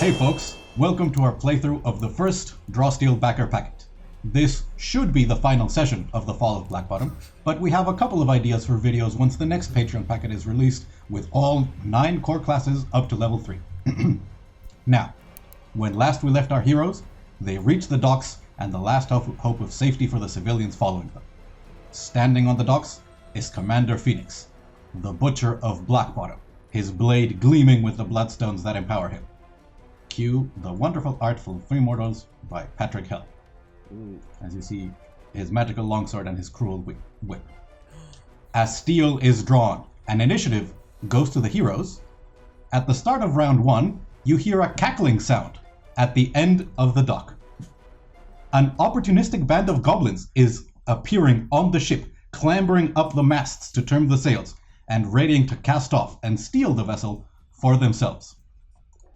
Hey folks, welcome to our playthrough of the first Drawsteel Backer packet. This should be the final session of the Fall of Blackbottom, but we have a couple of ideas for videos once the next Patreon packet is released with all 9 core classes up to level 3. Now, when last we left our heroes, they reached the docks and the last hope of safety for the civilians following them. Standing on the docks is Commander Phenix, the Butcher of Blackbottom, his blade gleaming with the bloodstones that empower him. Cue the wonderful art for Free Mortals by Patrick Hell. As you see, his magical longsword and his cruel whip. As steel is drawn, an initiative goes to the heroes. At the start of round 1, you hear a cackling sound at the end of the dock. An opportunistic band of goblins is appearing on the ship, clambering up the masts to trim the sails, and readying to cast off and steal the vessel for themselves.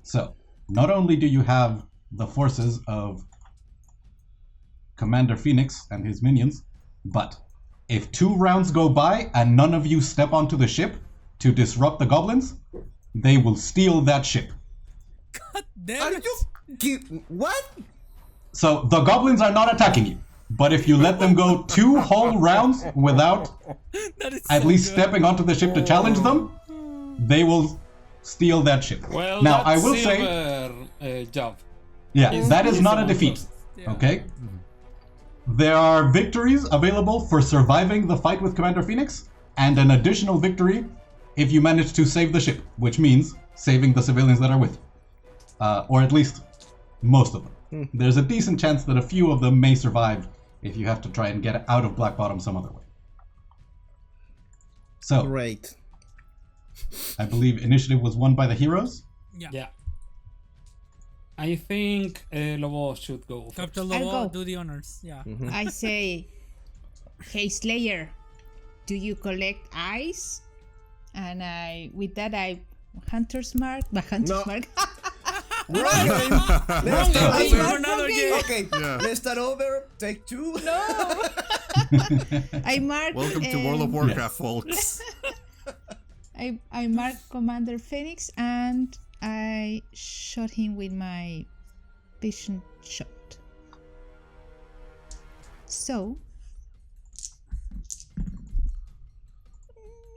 So, not only do you have the forces of Commander Phenix and his minions, but if 2 rounds go by and none of you step onto the ship to disrupt the goblins, they will steal that ship. God damn it! What? So the goblins are not attacking you, but if you let them go 2 whole rounds without at least stepping onto the ship to challenge them, they will steal that ship. Well, now that's I will say, job. yeah, that is not a defeat. Yeah. Okay. There are victories available for surviving the fight with Commander Phenix, and an additional victory if you manage to save the ship, which means saving the civilians that are with you. Or at least most of them. There's a decent chance that a few of them may survive if you have to try and get out of Blackbottom some other way. So, Great. I believe initiative was won by the heroes. Yeah. I think Lobo should go first. Captain I'll Lobo, go. do the honors. Yeah. I say, hey Slayer, do you collect eyes? And with that I hunter's mark, but hunter's mark. Right. Wrong game for another game. Okay, let's start over. Take 2. No. I mark. Welcome to World of Warcraft, folks. I mark Commander Phenix and I shot him with my vision shot. So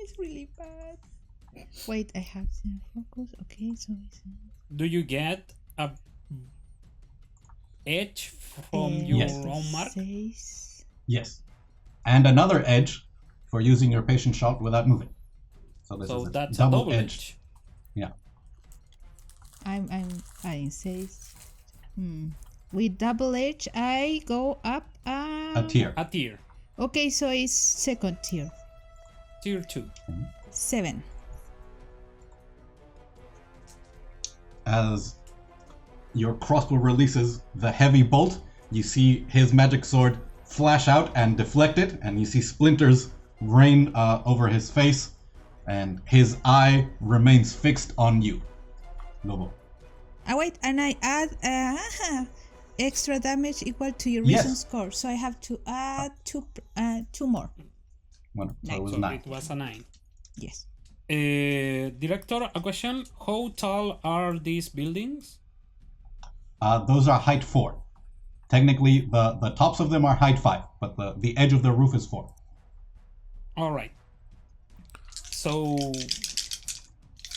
it's really bad. Wait, I have zero focus. Okay, so it's Do you get a edge from your Yes. own mark? Yes. And another edge for using your patient shot without moving. So this So is a that's double a double edge. edge. Yeah. I'm adding 6. With double edge, I go up A tier. A tier. Okay, so it's second tier. Tier 2. 7. As your crossbow releases the heavy bolt, you see his magic sword flash out and deflect it, and you see splinters rain over his face, and his eye remains fixed on you. Lobo. Wait, and I add extra damage equal to your Yes. reason score, so I have to add 2 more. Well, so it was So 9. it was a 9. Yes. Director, a question. How tall are these buildings? Those are height 4. Technically, the tops of them are height 5, but the edge of the roof is 4. All right. So,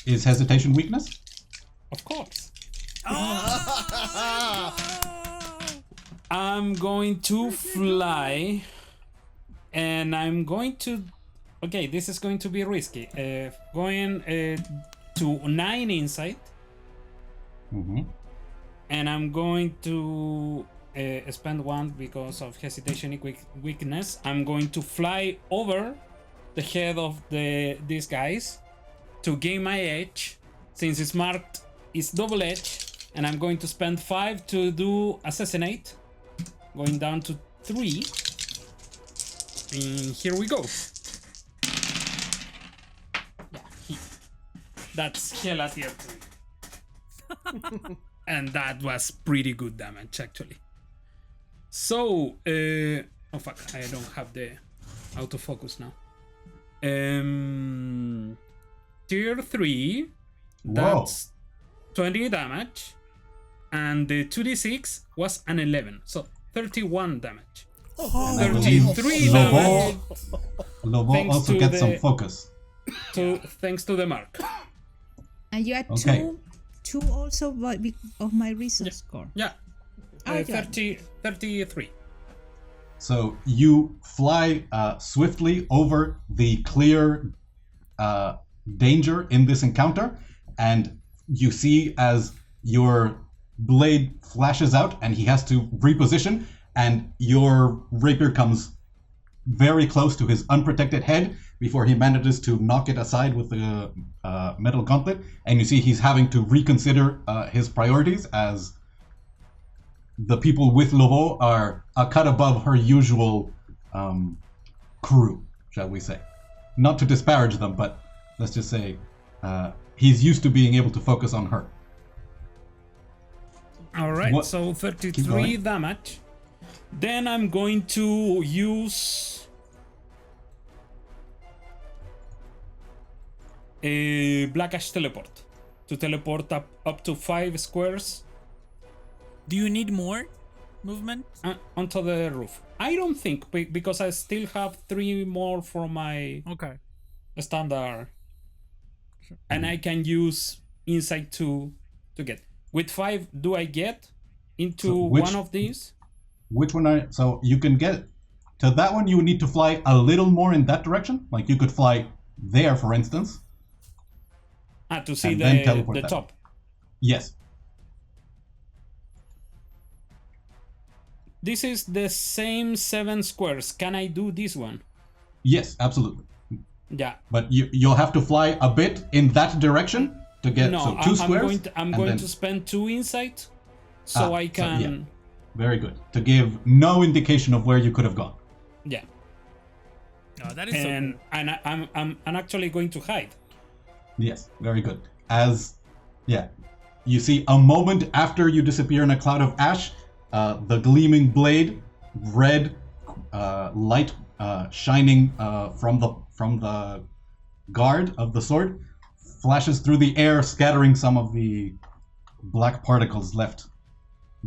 Is hesitation weakness? of course. I'm going to fly, and I'm going to. Okay, this is going to be risky. Going to 9 inside, Mm-hmm. and I'm going to spend 1 because of hesitation and weakness. I'm going to fly over the head of these guys to gain my edge, since it's marked is double edge, and I'm going to spend 5 to do assassinate, going down to 3, and here we go. Yeah, that's Hela tier 3. And that was pretty good damage, actually. So, oh fuck, I don't have the autofocus now. Tier 3, Whoa. that's 20 damage. and the 2d6 was an 11, so 31 damage. And I believe 33 damage. Lobo Thanks also to gets some the- focus. Thanks to the mark. And you add Okay. two also of my reason score. Yeah. Oh, yeah. 33. So you fly swiftly over the clear danger in this encounter, and you see as your blade flashes out and he has to reposition, and your rapier comes very close to his unprotected head before he manages to knock it aside with the metal gauntlet, and you see he's having to reconsider his priorities as the people with Lobo are a cut above her usual crew, shall we say. Not to disparage them, but let's just say he's used to being able to focus on her. Alright, What- so Keep 33 going. damage. Then I'm going to use a Black Ash teleport to teleport up to 5 squares Do you need more movement? onto the roof. I don't think, because I still have 3 more for my Okay. standard, and I can use Insight to get. With 5, do I get into So which- one of these? Which one are so you can get to that one? You would need to fly a little more in that direction. Like you could fly there, for instance. To see And then teleport the that. top. Yes. This is the same 7 squares. Can I do this one? Yes, absolutely. Yeah. But you'll have to fly a bit in that direction to get No, so 2 squares. I'm and going then- to spend 2 insight, so I can. yeah. Very good. To give no indication of where you could have gone. Yeah. Oh, that is so And cool. I'm actually going to hide. Yes, very good. You see a moment after you disappear in a cloud of ash, the gleaming blade, red light shining from the guard of the sword, flashes through the air, scattering some of the black particles left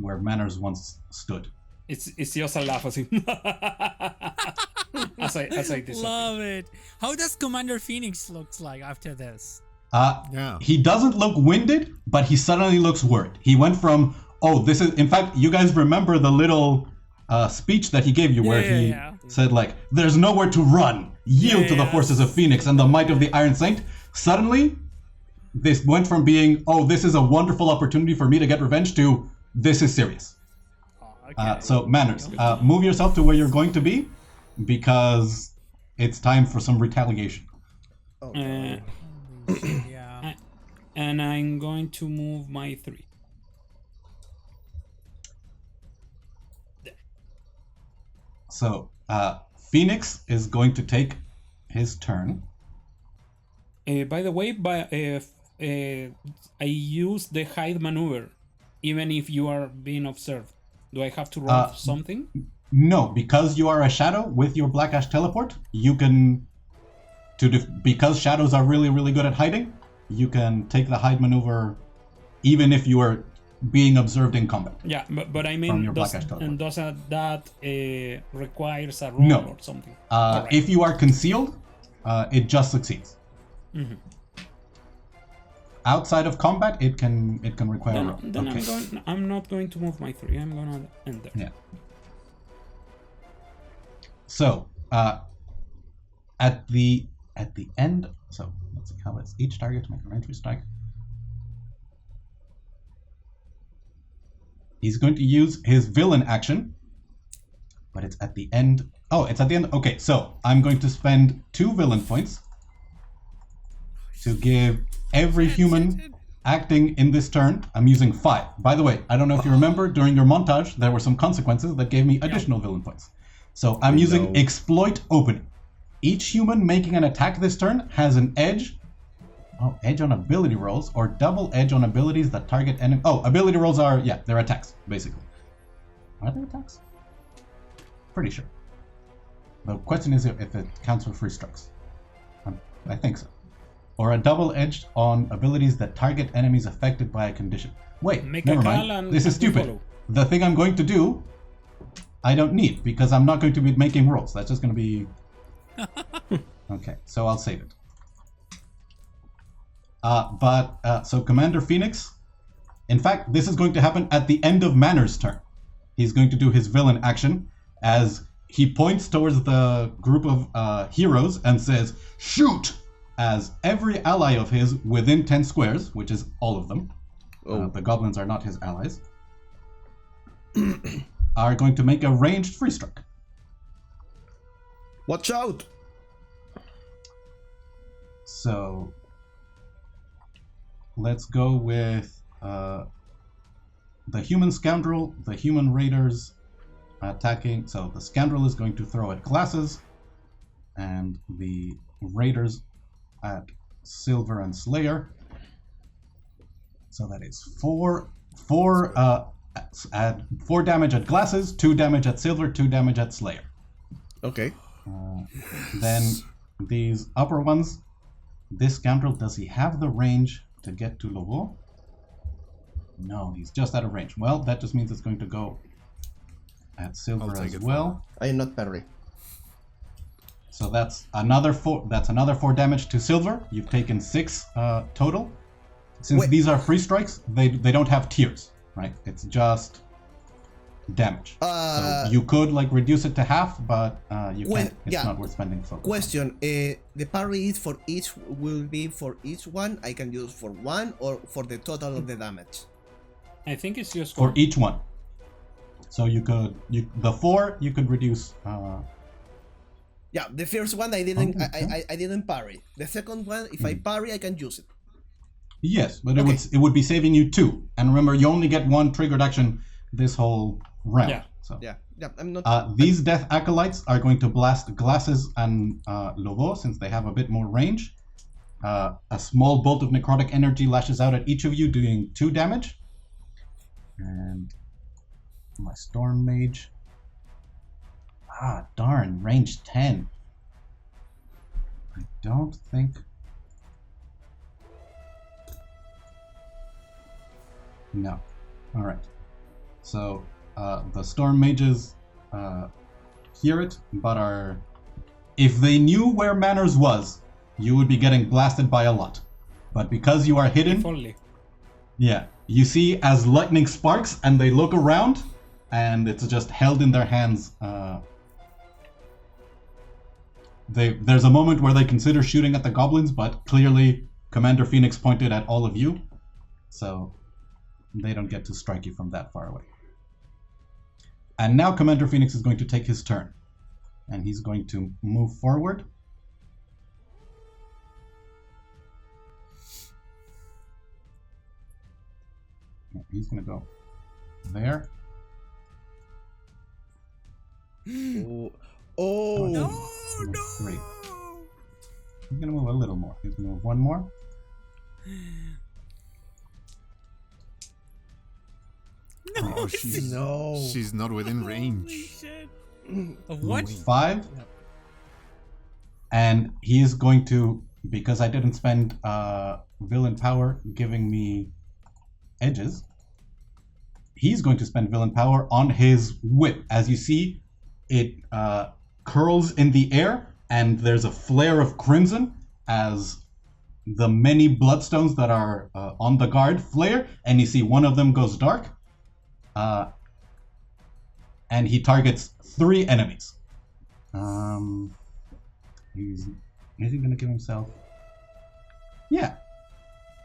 where Manners once stood. It's just a laugh as I disappear. Love it. How does Commander Phenix looks like after this? Yeah. He doesn't look winded, but he suddenly looks worried. He went from, this is, in fact, you guys remember the little speech that he gave you where he said, like, there's nowhere to run. Yield to the forces of Phoenix and the might of the Iron Saint. Suddenly, this went from being, this is a wonderful opportunity for me to get revenge to, this is serious. So, Manners, move yourself to where you're going to be, because it's time for some retaliation. Yeah. And I'm going to move my 3. So, Phoenix is going to take his turn. By the way, I use the hide maneuver, even if you are being observed. Do I have to roll something? No, because you are a shadow with your Black Ash teleport, you can, because shadows are really, really good at hiding, you can take the hide maneuver even if you are being observed in combat. Yeah, but I From mean, your Black Ash teleport. doesn't that requires a roll No. or something? If you are concealed, it just succeeds. Mm-hmm. Outside of combat, it can require a roll. Then Okay. I'm not going to move my 3. I'm gonna end there. Yeah. So, at the end, so let's see how it's each target to make a ranged strike. He's going to use his villain action, but it's at the end. Oh, it's at the end. Okay, so I'm going to spend 2 villain points to give every human acting in this turn. I'm using 5. By the way, I don't know if you remember, during your montage, there were some consequences that gave me additional villain points. So I'm using exploit opening. Each human making an attack this turn has an edge. Edge on ability rolls, or double edge on abilities that target enemy. Ability rolls are, they're attacks, basically. Are they attacks? Pretty sure. The question is if it counts for free strikes. I think so. or a double-edged on abilities that target enemies affected by a condition. Wait, Make never a call mind. and This is we stupid. follow. The thing I'm going to do, I don't need, because I'm not going to be making rolls. That's just going to be... Okay, so I'll save it. So Commander Phenix, in fact, this is going to happen at the end of Manor's turn. He's going to do his villain action as he points towards the group of heroes and says, "Shoot!" as every ally of his within 10 squares, which is all of them, the goblins are not his allies, are going to make a ranged free strike. Watch out! So let's go with the human scoundrel, the human raiders attacking. So the scoundrel is going to throw at glasses, and the raiders at silver and slayer. So that is four damage at glasses, 2 damage at silver, 2 damage at slayer. Okay. Then these upper ones, this scoundrel, does he have the range to get to Lobo? No, he's just out of range. Well, that just means it's going to go at silver as well. I am not parry. So that's another 4. That's another 4 damage to silver. You've taken 6 total. Since these are free strikes, they don't have tiers, right? It's just damage. So you could like reduce it to half, but you can't. It's not worth spending focus. Question: the parry is for each will be for each one. I can use for one or for the total of the damage. I think it's just For each one. So the 4 you could reduce. Yeah, the first one I didn't I didn't parry. The second one, if I parry, I can use it. Yes, but it would be saving you 2. And remember, you only get 1 triggered action this whole round. Yeah. So Yeah, I'm not. these death acolytes are going to blast glasses and Lobo since they have a bit more range. A small bolt of necrotic energy lashes out at each of you, doing 2 damage. And my storm mage. Ah, darn, range 10. I don't think. No. All right. So the storm mages hear it, but are. If they knew where Manners was, you would be getting blasted by a lot. But because you are hidden, If only. yeah, you see as lightning sparks, and they look around, and it's just held in their hands. There's a moment where they consider shooting at the goblins, but clearly Commander Phenix pointed at all of you, so they don't get to strike you from that far away. And now Commander Phenix is going to take his turn, and he's going to move forward. He's going to go there. Oh. No, Move no. 3. He's going to move a little more. He's going to move 1 more. No, Oh, she's not within range. shit. Of what? 5. And he is going to, because I didn't spend villain power giving me edges, he's going to spend villain power on his whip. As you see, it curls in the air, and there's a flare of crimson as the many bloodstones that are on the guard flare, and you see one of them goes dark. And he targets 3 enemies. Is he gonna kill himself? Yeah.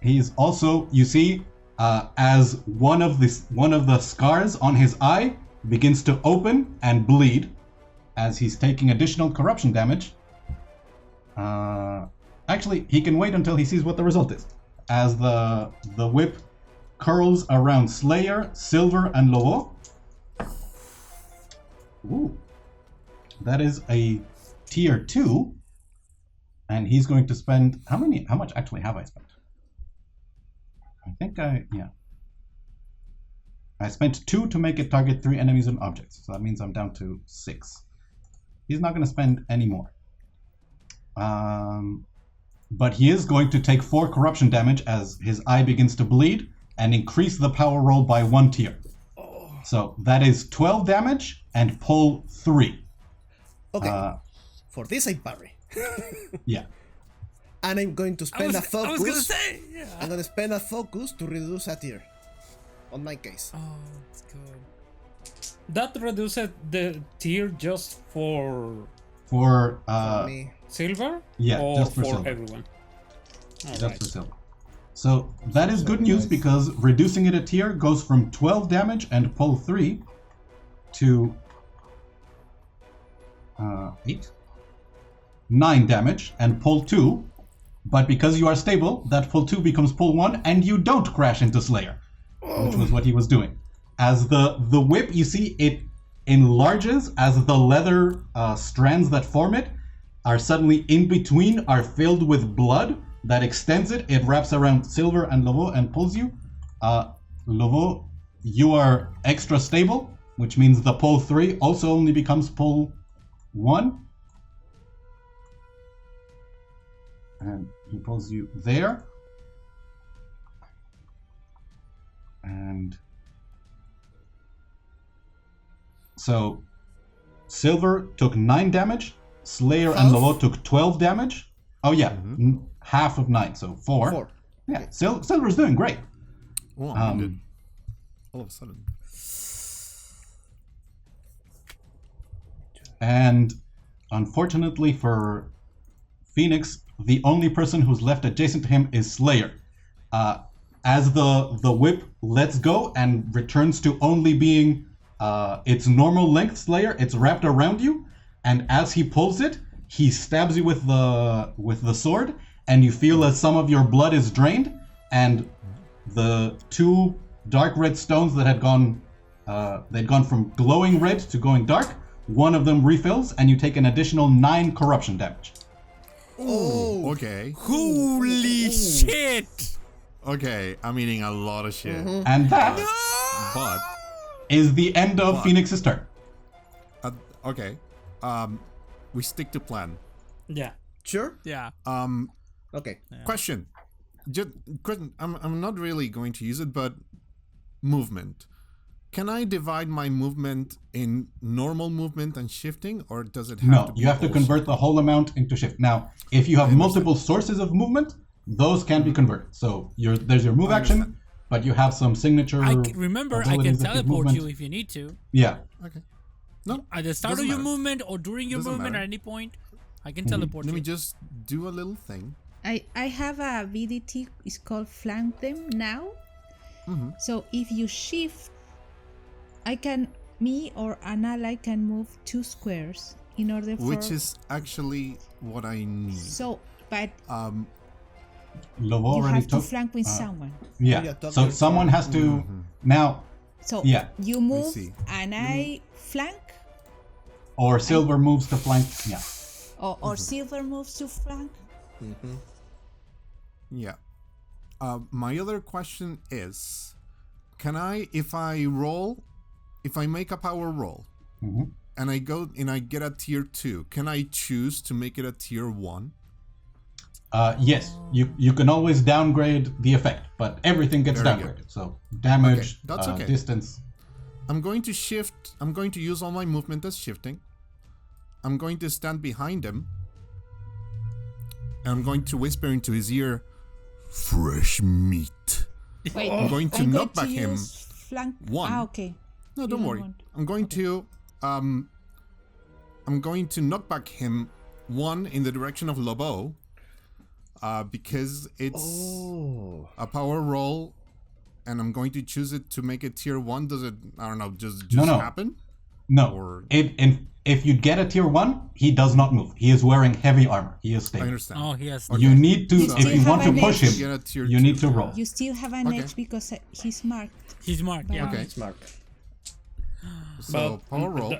He's also, you see, as one of the scars on his eye begins to open and bleed, as he's taking additional corruption damage. Actually, he can wait until he sees what the result is. As the whip curls around Slayer, Silver, and Lobo. Ooh. That is a tier 2. And he's going to spend... How much actually have I spent? I think I spent 2 to make it target 3 enemies and objects. So that means I'm down to 6. He's not going to spend any more. but he is going to take 4 corruption damage as his eye begins to bleed and increase the power roll by 1 tier. So that is 12 damage and pull 3. Okay. For this I parry. Yeah. And I'm going to spend a focus. I was gonna say, yeah. I'm going to spend a focus to reduce a tier. On my case. Oh, that's good. That reduces the tier just for For Me. silver? Yeah, or just for for silver. everyone? just Alright. for silver. So that is good news because reducing it a tier goes from 12 damage and pull 3 to 8, 9 damage and pull 2. But because you are stable, that pull 2 becomes pull 1 and you don't crash into Slayer, which was what he was doing. As the whip, you see, it enlarges as the leather strands that form it are suddenly in between, are filled with blood that extends it. It wraps around Silver and Lovo and pulls you. Lovo, you are extra stable, which means the pull 3 also only becomes pull 1. And he pulls you there. And so Silver took 9 damage, Slayer and Lovo took 12 damage. Oh yeah, half of 9, so 4. 4. Yeah, Silver's doing great. Oh, I did. All of a sudden. And unfortunately for Phenix, the only person who's left adjacent to him is Slayer. As the whip lets go and returns to only being its normal length, Slayer, it's wrapped around you, and as he pulls it, he stabs you with the sword, and you feel as some of your blood is drained, and the 2 dark red stones that had gone from glowing red to going dark, one of them refills, and you take an additional 9 corruption damage. Oh. Okay. Holy shit! Okay, I'm eating a lot of shit. And that But is the end of Phoenix's turn. okay. We stick to plan. Yeah. Sure? Yeah. Okay. Question. Just question. I'm not really going to use it, but movement. Can I divide my movement in normal movement and shifting, or does it have No, to be you have to all convert the whole amount into shift. Now, if you have multiple sources of movement, those can be converted. So there's your move action, understand. but you have some signature. Remember, I can abilities that give teleport movement. you if you need to. Yeah. Okay. No. At the start doesn't of your matter. movement or during your Doesn't movement matter. at any point, I can teleport Let me you. just do a little thing. I have a VDT, it's called flank them now. So if you shift, me or an ally can move 2 squares in order for... Which is actually what I need. So, but Lovo you already have to took. flank with someone. Yeah. Yeah, talk So with someone has to now, So Yeah. you move see. and I flank, or Silver moves to flank. Yeah. or Silver moves to flank. Yeah. My other question is, can I, if I make a power roll, and I go and I get a tier 2, can I choose to make it a tier 1? Yes. You can always downgrade the effect, but everything gets Very downgraded. good. So damage, Okay, that's okay. distance. I'm going to shift. I'm going to use all my movement as shifting. I'm going to stand behind him. And I'm going to whisper into his ear, "Fresh meat." Wait, I'm going to knock back him use flank. 1. Ah, okay. No, You don't don't worry. want- I'm going to knock back him 1 in the direction of Lobo, because it's a power roll, and I'm going to choose it to make it tier 1. Does it? I don't know. Just No. happen? No. Or- If you get a tier 1, he does not move. He is wearing heavy armor. He is I stable. understand. Oh, he has. You need to, You if still you want to have an push edge. Get a him, tier you 2. need to roll. You still have an Okay. edge because he's marked. He's marked. Yeah. Okay. Smart. So power roll.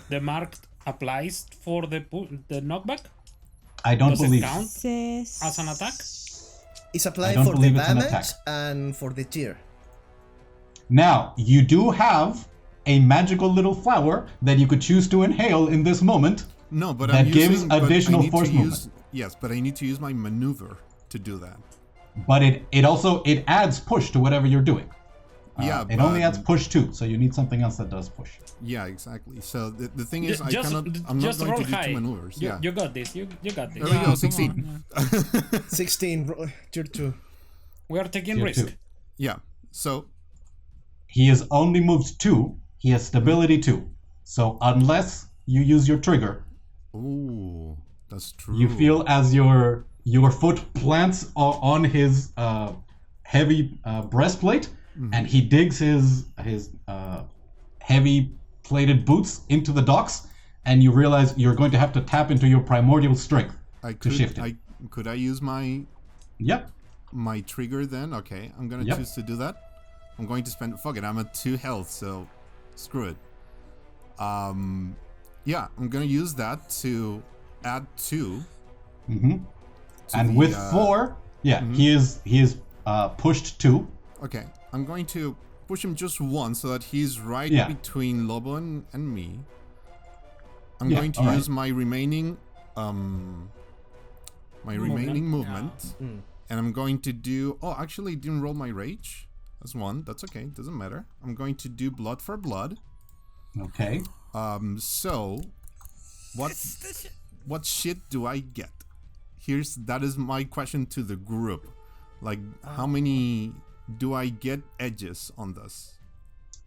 The mark applies for the knockback? I don't Does it believe. count Says as an attack? It's I applied don't for the believe it's an damage attack. and for the tier. Now, you do have a magical little flower that you could choose to inhale in this moment. No, but That I'm gives using, but additional I need force to movement. Yes, but I need to use my maneuver to do that. But it adds push to whatever you're doing. Yeah, it only adds push too, so you need something else that does push. Yeah, exactly. So the thing is, I'm just not going roll to do high. two maneuvers. You, Yeah. you got this. You got this. There we go, come 16. on, 16, tier 2. We are taking Tier risk. 2. Yeah. So He is only moved 2. He has stability 2. So unless you use your trigger, ooh, that's true. you feel as your foot plants on his heavy breastplate, and he digs his heavy plated boots into the docks, and you realize you're going to have to tap into your primordial strength to shift it. Could I use my Yep. my trigger then? Okay, I'm gonna Yep. choose to do that. I'm going to spend. Fuck it, I'm at 2 health, so screw it. Yeah, I'm gonna use that to add 2. Mm-hmm. to And the, with 4, he is pushed 2. Okay, I'm going to push him just once so that he's right Yeah. between Lobo and me. I'm Yeah, going to alright. use my remaining movement. And I'm going to do... Oh, actually, I didn't roll my rage. That's 1. That's okay. Doesn't matter. I'm going to do blood for blood. Okay. So... What shit do I get? That is my question to the group. Like, how many do I get edges on this?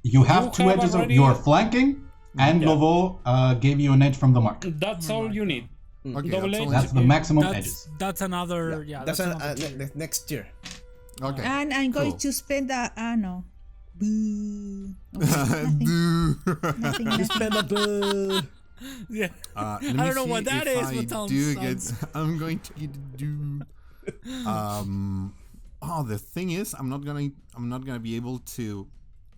You have You 2 have edges. already- You are flanking, and Yeah. Lovo gave you an edge from the mark. That's all you need. Okay, Double that's edge. all I That's need. the maximum edges. That's another. Yeah, That's another tier. the next tier. Okay. And I'm going cool. to spend no. Boo. Okay, nothing, nothing. Spend a boo. Yeah. Let me I don't know see what that if is, I but sounds- do get. sounds- I'm going to do. Oh, the thing is, I'm not gonna be able to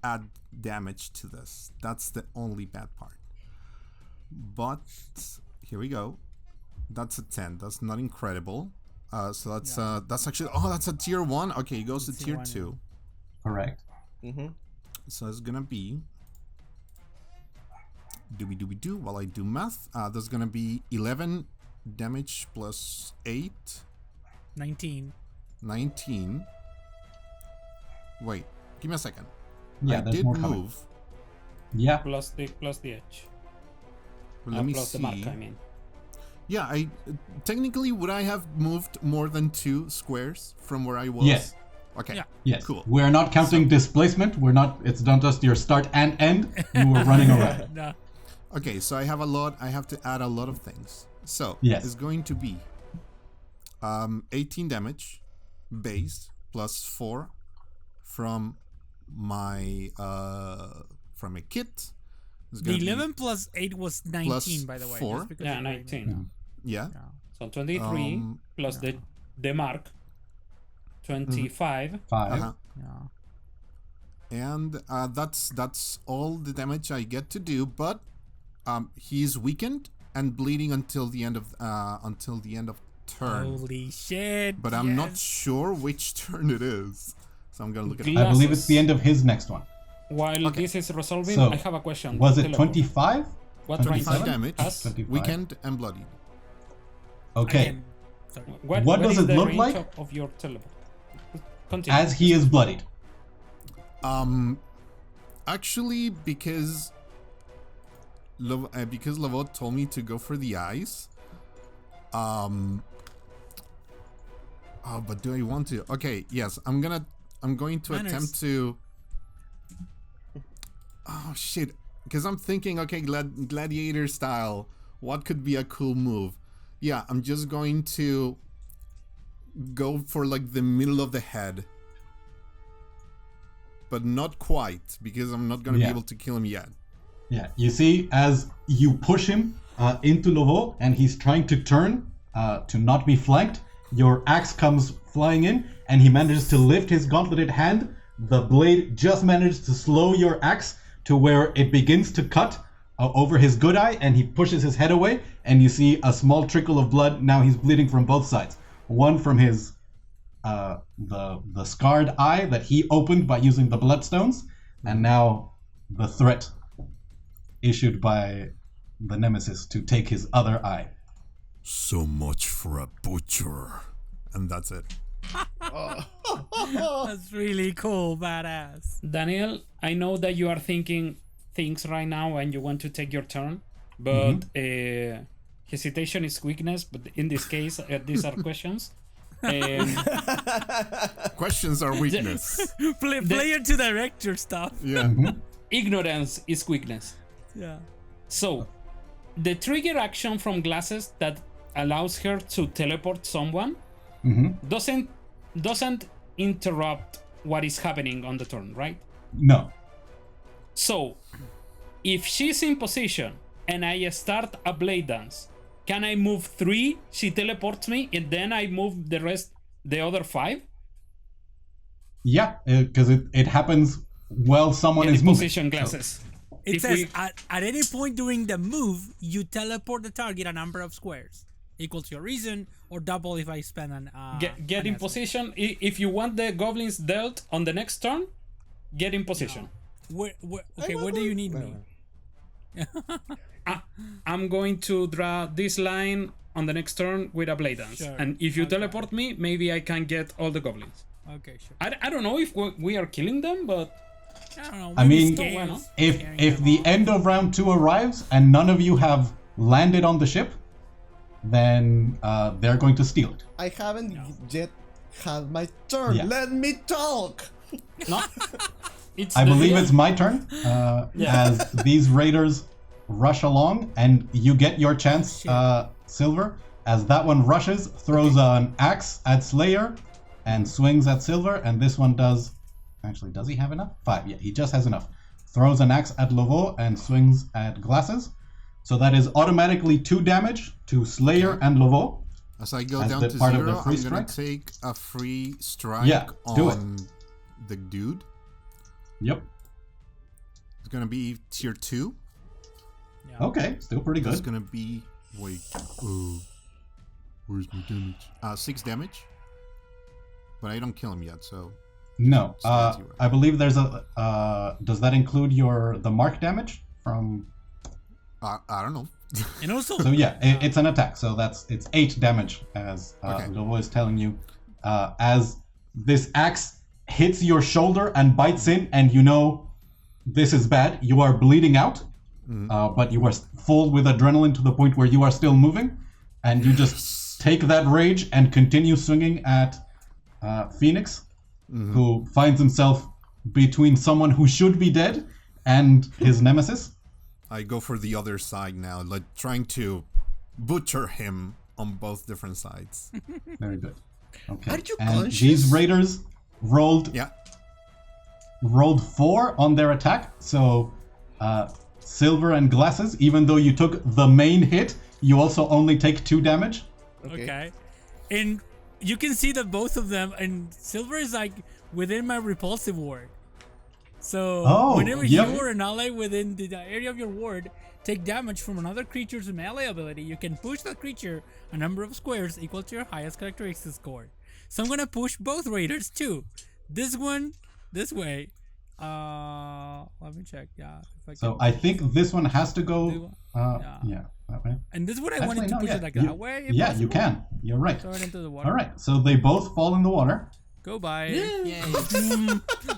add damage to this. That's the only bad part. But here we go. That's a 10. That's not incredible. So that's actually. Oh, that's a tier 1. Okay, it goes to tier 1, 2. Correct. So it's gonna be. Dooby while I do math. There's gonna be 11 damage plus 8. 19. 19. Wait, give me a second. Yeah, I there's did more coming. move. Yeah. Plus the edge. But let me Plus see. the mark, I mean. Yeah, I technically would I have moved more than 2 squares from where I was? Yes. Okay. Yeah. Yes. Cool. We're not counting displacement. We're not. It's not just your start and end. You were running around. No. Okay, so I have a lot. I have to add a lot of things. So Yes. it's going to be 18 damage base plus 4 from my from a kit. It's The gonna be 11 plus 8 was 19, plus by the way. 4. just because Yeah, of the- 19. Yeah. So 23 plus the mark. 25. 5. Uh-huh. Yeah. And that's all the damage I get to do. But he's weakened and bleeding until the end of turn. Holy shit. But I'm not yes. sure which turn it is. So I'm gonna look at it. I believe it's the end of his next one. While this is resolving, So, I have a question. Was it Teleport. 25? What 25 range damage, has? 25. weakened and bloodied. Okay. Again, sorry. What does is it the look range like? of your teleport? Continue. As he is bloodied. Actually, because Lavot told me to go for the eyes. Oh, but do I want to? Okay, yes, I'm going to Manners. attempt to. Oh shit! Because I'm thinking, okay, gladiator style. What could be a cool move? Yeah, I'm just going to go for like the middle of the head. But not quite, because I'm not going to Yeah. be able to kill him yet. Yeah. You see, as you push him into Lovo, and he's trying to turn to not be flanked, your axe comes flying in, and he manages to lift his gauntleted hand. The blade just manages to slow your axe to where it begins to cut over his good eye, and he pushes his head away, and you see a small trickle of blood. Now he's bleeding from both sides. One from his the scarred eye that he opened by using the bloodstones, and now the threat issued by the nemesis to take his other eye. So much for a butcher. And that's it. That's really cool, badass. Daniel, I know that you are thinking things right now and you want to take your turn, but hesitation is weakness. But in this case, these are questions. Questions are weakness. Player to director stuff. Yeah. Ignorance is weakness. Yeah. So, the trigger action from glasses that allows her to teleport someone doesn't interrupt what is happening on the turn, right? No. So, if she's in position and I start a blade dance, can I move 3? She teleports me, and then I move the other 5? Yeah, because it happens while someone is moving. Position glasses. It says at any point during the move, you teleport the target a number of squares equals your reason, or double if I spend an. Get in position. If you want the goblins dealt on the next turn, get in position. Where do you need me? I'm going to draw this line on the next turn with a blade dance. Sure. And if you teleport me, maybe I can get all the goblins. Okay, sure. I don't know if we are killing them, but I don't know. I mean, scales, if the end of round 2 arrives and none of you have landed on the ship, then they're going to steal it. I haven't yet had my turn. Yeah. Let me talk. no. I believe it's my turn as these raiders rush along, and you get your chance, Silver, as that one rushes, throws an axe at Slayer, and swings at Silver, and this one does... Actually, does he have enough? 5, yeah, he just has enough. Throws an axe at Lovo and swings at Glasses. So that is automatically 2 damage to Slayer and Lovo. As I go As down the to part of 0, the free I'm going strike? to take a free strike on the dude. Yep. It's going to be tier 2. Yeah. Okay, still pretty It's good. going to be... Wait. Where's my damage? 6 damage. But I don't kill him yet, so... No, Stats you I believe there's a... does that include the mark damage from... I don't know. And also, So yeah, it's an attack. So it's 8 damage, as Lovo is telling you. As this axe hits your shoulder and bites in, and you know this is bad. You are bleeding out, but you are full with adrenaline to the point where you are still moving, and you just take that rage and continue swinging at Phenix, who finds himself between someone who should be dead and his nemesis. I go for the other side now, like trying to butcher him on both different sides. Very good. Okay. Are you and conscious? these raiders rolled Yeah. 4 on their attack. So Silver and Glasses, even though you took the main hit, you also only take 2 damage. okay. And you can see that both of them, and Silver is like within my repulsive ward. So whenever you or an ally within the area of your ward take damage from another creature's melee ability, you can push that creature a number of squares equal to your highest characteristic score. So I'm gonna push both raiders too. This one, this way. Let me check. Yeah. If So I think this one has to go. Yeah. That way. And this one I Actually, wanted to no, push yeah, it like you- that way. if Yeah, you possible. can. You're right. Throw it into the water. All right. So they both fall in the water. Go by. Yay.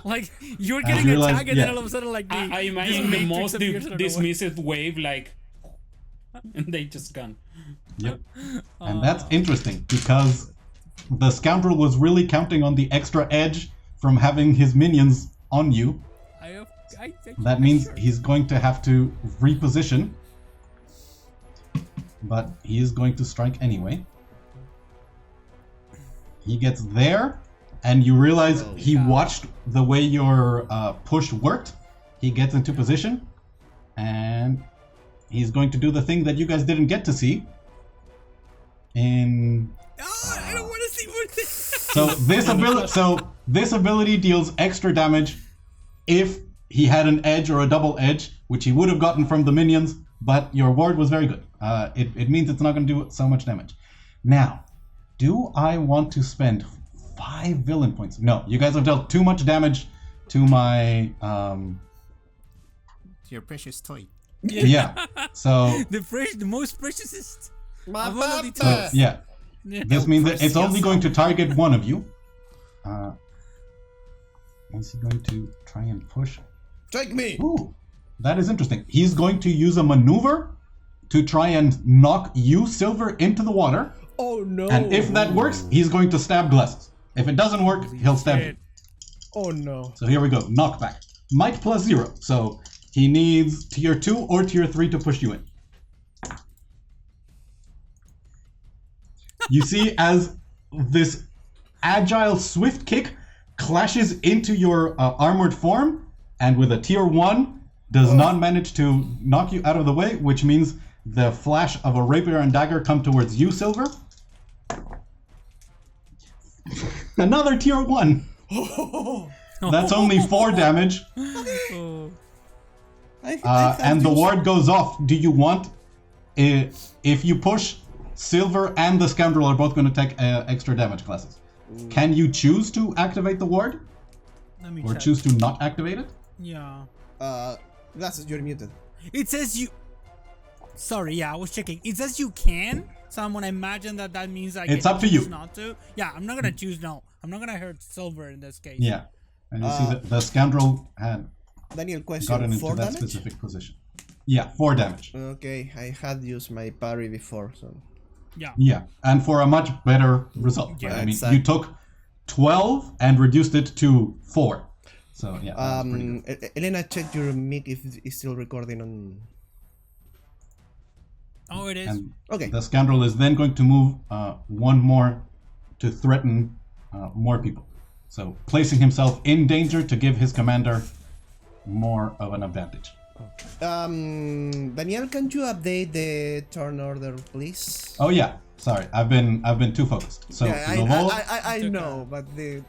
Like you're getting realize- attacked, and then yeah. all of a sudden, like the, I this imagine the matrix most appears out of nowhere. dismissive wave, like, and they just gone. Yep. And that's interesting because the scoundrel was really counting on the extra edge from having his minions on you. That means he's going to have to reposition. But he is going to strike anyway. He gets there, and you realize he watched the way your push worked. He gets into position, and he's going to do the thing that you guys didn't get to see. I don't want to see more things. So this ability deals extra damage if he had an edge or a double edge, which he would have gotten from the minions. But your ward was very good. It means it's not going to do so much damage. Now, do I want to spend 5 villain points? No, you guys have dealt too much damage to my... Your precious toy. Yeah, so... The most preciousest. So, yeah. This means that it's only going to target one of you. Is he going to try and push? Strike me! Ooh, that is interesting. He's going to use a maneuver to try and knock you, Silver, into the water. Oh no! And if that works, he's going to stab Glasses. If it doesn't work, he'll stab you. Oh no. So here we go, knockback. Might plus 0, so he needs tier 2 or tier 3 to push you in. You see as this agile, swift kick clashes into your armored form, and with a tier 1, does not manage to knock you out of the way, which means the flash of a rapier and dagger come towards you, Silver. Another tier 1. That's only 4 damage. And the ward goes off. Do you want, if you push, Silver and the Scoundrel are both going to take extra damage classes. Can you choose to activate the ward? Or choose to not activate it? Yeah. Glasses, you're muted. It says you... Sorry, yeah, I was checking. It says you can. So I'm gonna imagine that means I it's can up to choose you. not to. Yeah, I'm not gonna choose no. I'm not gonna hurt Silver in this case. Yeah. And you see that the Scoundrel had Daniel, question, gotten into 4 that damage? specific position. Yeah, 4 damage. Okay, I had used my parry before, so... Yeah. Yeah, and for a much better result. Right? Yeah, I mean, exactly. you took 12 and reduced it to 4. So, yeah, that was pretty good. Elena, check your mic if it's still recording on... Oh, it is. And Okay. the Scoundrel is then going to move one more to threaten more people. So, placing himself in danger to give his commander more of an advantage. Daniel, can you update the turn order, please? Oh yeah, sorry, I've been too focused. So Yeah, Lovol I know, but the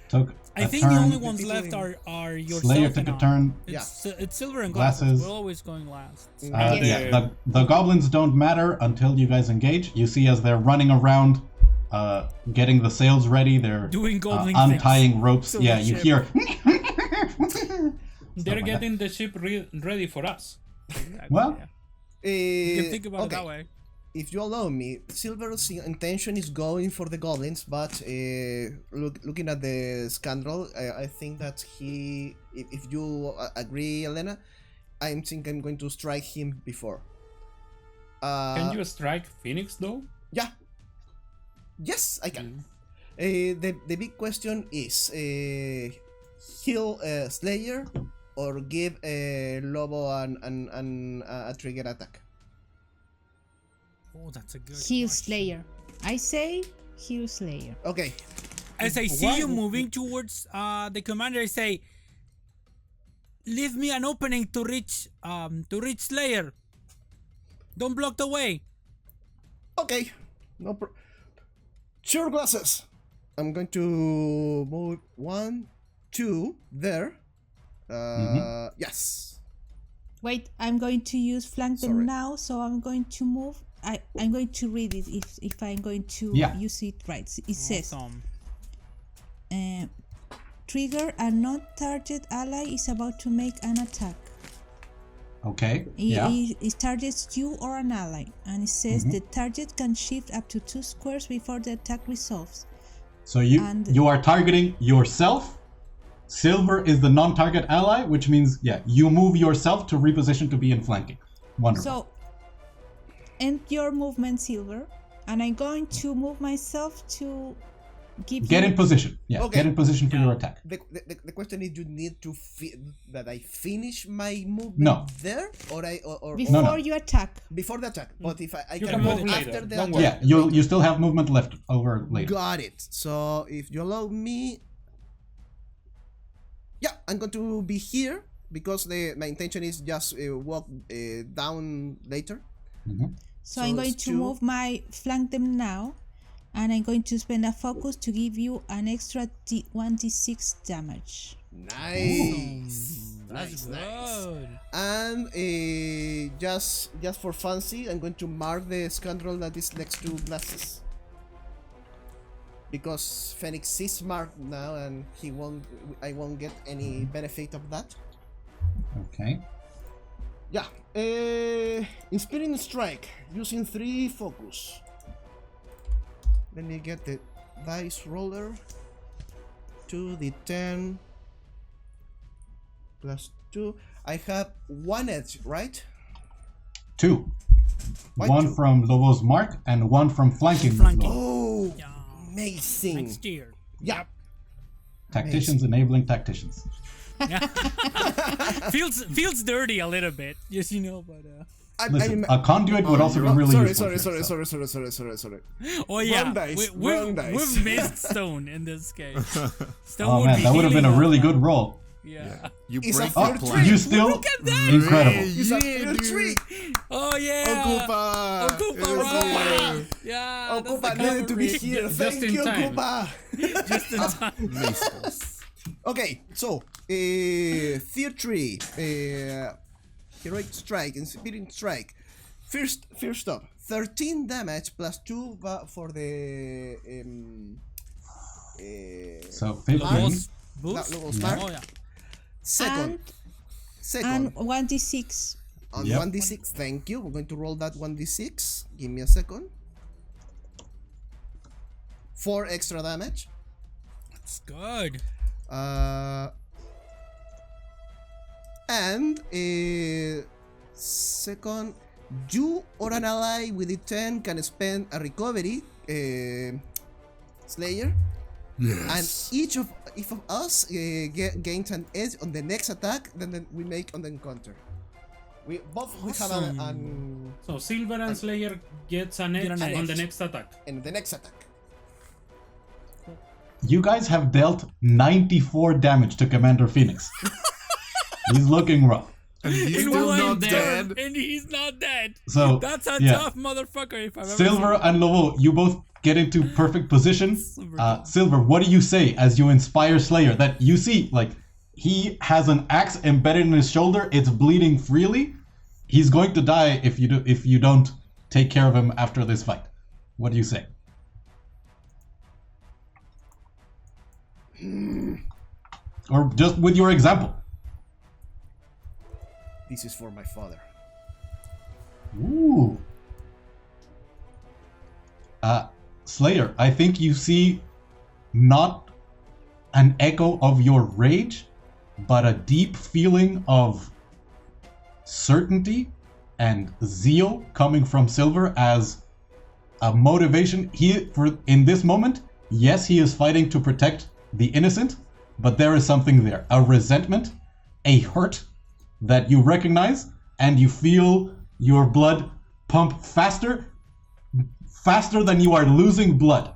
took I a think turn. the only ones people left in- are yourself Slayer and took a I. turn. It's Silver and Glasses. Glasses. We're always going last. Yes. Yeah, the goblins don't matter until you guys engage. You see as they're running around, getting the sails ready. They're Doing goblin untying things. ropes. So Yeah, the you ship. hear. They're like getting the ship ready for us. Well, You can think about it that way. If you allow me, Silver's intention is going for the goblins, but looking at the Scoundrel, I think that if you agree, Elena, I think I'm going to strike him before. Can you strike Phenix though? Yeah. Yes, I can. The big question is heal Slayer or give Lobo a trigger attack. Oh, that's a good Heal question. Slayer. I say Heal Slayer. Okay. As I see you moving towards the commander, I say, leave me an opening to reach Slayer. Don't block the way. Okay. No Sure, Glasses. I'm going to move 1, 2 there. Yes. Wait, I'm going to use flank them Sorry. now, so I'm going to move. I'm going to read it if I'm going to use it right. It says, Awesome. trigger a non-target ally is about to make an attack. okay. Yeah. It targets you or an ally, and it says the target can shift up to 2 squares before the attack resolves. So you are targeting yourself. Silver is the non-target ally, which means you move yourself to reposition to be in flanking. Wonderful. So, end your movement, Silver, and I'm going to move myself to give Get you... in position. Yeah, Okay. get in position for your attack. The question is, you need to that I finish my movement No. there, or before No. you attack. before the attack. But if I You can can move move after later. the Don't attack. worry. Yeah, you still have movement left over later. Got it. So if you allow me, I'm going to be here because my intention is just walk down later. So I'm going it's to 2. move my flank them now, and I'm going to spend a focus to give you an extra 1d6 damage. Nice. That's Nice. good. And just for fancy, I'm going to mark the Scoundrel that is next to Glasses. Because Phenix is marked now, and I won't get any benefit of that. Okay. Yeah. Inspiring Strike using 3 focus. Let me get the dice roller. 2d10 plus 2. I have 1 edge, right? 2. Why One 2? from Lobo's mark and 1 from flanking. Flanking. Oh, Yeah. amazing. Next year. Yeah. Tacticians enabling tacticians. Feels dirty a little bit, yes, you know, but Listen, a conduit would also be really useful. Sorry. oh yeah, Wrong dice, wrong dice. we've missed stone in this case. Stone Oh man, that would have been a healing really us, good roll. Yeah. You It's a break fair the trade. plan. You still incredible. It's a fair dude. tree. Oh yeah. Ocupa! Ocupa, Yes, right. yes. Yeah. Oh, that's Kupa the needed to be cavalry. here. Just Thank in you, time. Kupa. Just in time. Macefuls. Okay, so Tier 3, Heroic Strike, Inspiring Strike. First up, 13 damage plus 2 for the So 15. Lobos that boost. level start. Oh yeah. Second, And 1d6. on Yep. 1d6. Thank you. We're going to roll that 1d6. Give me a second. 4 extra damage. It's good. And second, you or an ally with the 10 can spend a recovery Slayer, Yes. and each of us gains an edge on the next attack then we make on the encounter. We have an So Silver and Slayer gets an edge an on edge. the next attack. in the next attack. You guys have dealt 94 damage to Commander Phenix. He's looking rough. And he's In still one not turn, dead. and he's not dead. So That's a yeah. tough motherfucker if I've ever Silver seen. and Lobo, you both get into perfect position. Super Silver, what do you say as you inspire Slayer? That you see, like, he has an axe embedded in his shoulder. It's bleeding freely. He's going to die if you don't take care of him after this fight. What do you say? Or just with your example. This is for my father. Ooh. Slayer, I think you see not an echo of your rage, but a deep feeling of certainty and zeal coming from Silver as a motivation. In this moment, yes, he is fighting to protect the innocent, but there is something there, a resentment, a hurt that you recognize, and you feel your blood pump faster than you are losing blood,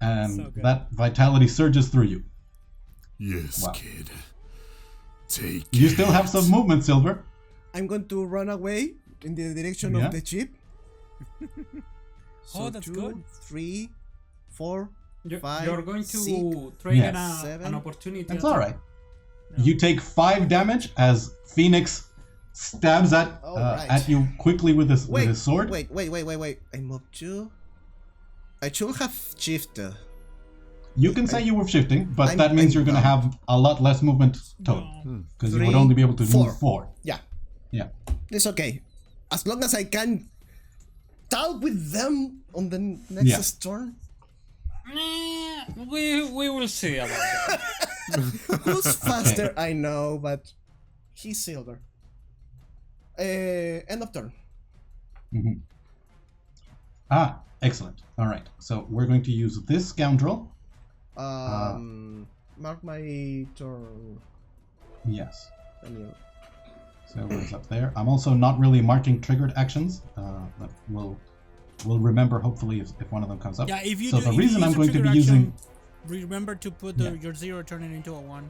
and So good. that vitality surges through you. Yes, Wow. kid. Take You it. still have some movement, Silver. I'm going to run away in the direction Yeah. of the ship. Oh, that's 2, good. 3, 4, You're 5, going to 6. trade Yes. an 7. opportunity. That's attack. all right. You take 5 damage as Phenix stabs Alright. at you quickly with his sword. Wait. I'm up to. I should have shifted. You can say you were shifting, but I'm- that means I'm you're going to down. have a lot less movement total, because you would 3, only be able to 4. move 4. Yeah, Yeah. it's okay. As long as I can talk with them on the next turn. We will see about that. Who's faster? I know, but he's Silver. End of turn. Ah, excellent. All right. So we're going to use this scoundrel. Mark my turn. Yes. Daniel. So it's up there. I'm also not really marking triggered actions. But we'll remember hopefully if one of them comes up. Yeah, if you so do, the if you reason use I'm a going to be trigger using action, remember to put Yeah. your 0, turn it into a 1.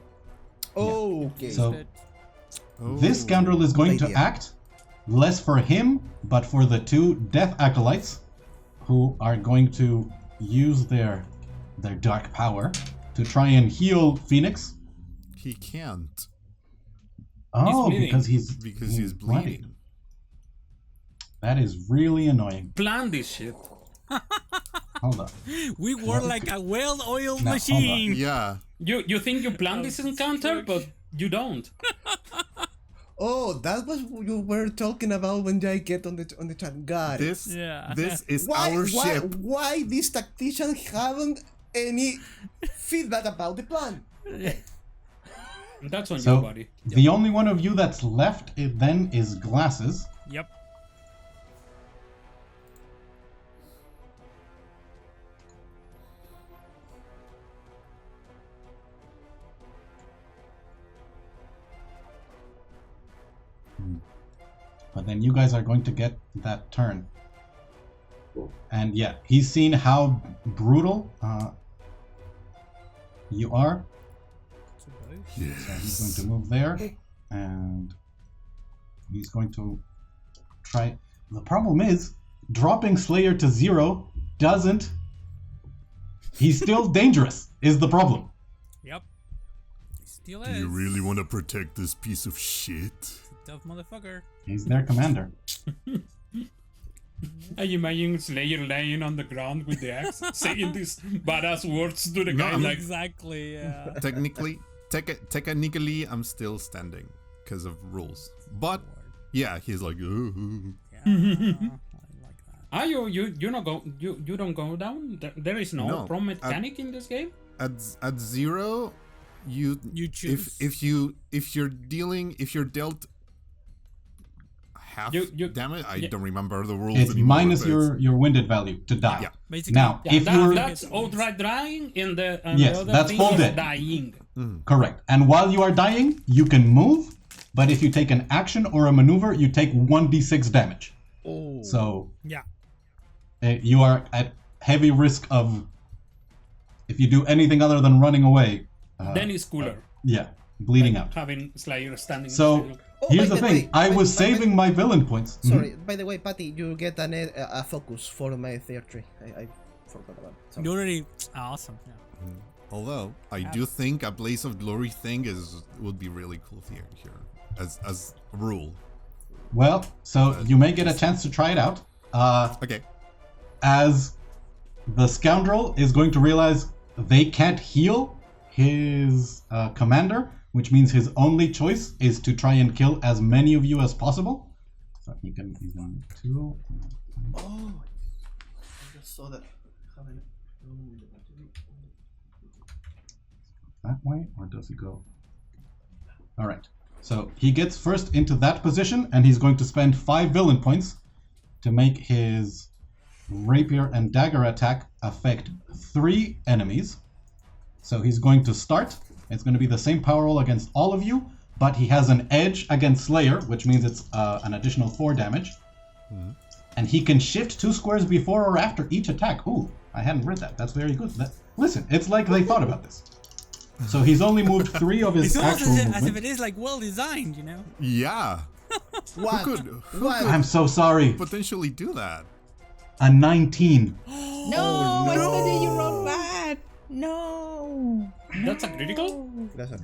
Oh, okay. So Oh. this scoundrel is going to idea. act less for him, but for the 2 death acolytes who are going to use their dark power to try and heal Phenix. He can't Oh, bleeding. because he's bleeding. right. That is really annoying. Plan this shit. Hold on. We work like a well-oiled No, hold on. machine. Yeah. You think you planned this encounter, but you don't. Oh, that was what you were talking about when I get on the chat. Got it. This is our ship. Why these tacticians haven't any feedback about the plan? That's on you, buddy. The only one of you that's left then is Glasses. Yep. But then you guys are going to get that turn. And yeah, he's seen how brutal you are. Yes. So he's going to move there. And he's going to try. The problem is, dropping Slayer to 0 doesn't. He's still dangerous, is the problem. Yep. He still Do is. you really want to protect this piece of shit? Tough motherfucker. He's their commander. I imagine Slayer laying on the ground with the axe, saying these badass words to the guy like... Exactly, yeah. Technically, I'm still standing because of rules. But yeah, he's like. Yeah, I like that. Ah, you don't go down. There is no pro mechanic in this game. At 0, you choose. if you're dealt half damage. I don't remember the rules It's anymore. minus your winded value to die. Yeah. Basically, Now, if you're that's outright dying, and the Yes, other that's thing full is dead. dying. correct, and while you are dying, you can move. But if you take an action or a maneuver, you take 1d6 damage. Oh. So yeah. You are at heavy risk of, if you do anything other than running away, Then it's cooler. bleeding out. Having Slayer standing So still. here's by the the thing: way, I by- was by- saving my villain points. Sorry, by the way, Pati, you get a focus for my tier 3. I forgot about it. Sorry. You already. Awesome. Yeah. Although I do think a Blaze of Glory thing would be really cool here as a rule. Well, so you may get a chance to try it out. Okay. As the scoundrel is going to realize they can't heal his commander, which means his only choice is to try and kill as many of you as possible. So he's 1, 2. Oh, I just saw that. That way, or does he go? All right. So he gets first into that position, and he's going to spend 5 villain points to make his rapier and dagger attack affect 3 enemies. So he's going to start. It's going to be the same power roll against all of you, but he has an edge against Slayer, which means it's an additional 4 damage. And he can shift 2 squares before or after each attack. Ooh, I hadn't read that. That's very good. Listen, it's like they thought about this. So he's only moved 3 of his It's almost actual as if movement. it is like well designed, you know. Yeah. What? Who What? I'm so sorry. potentially do that? A 19. No, I thought that you rolled bad. No. That's a critical? That's a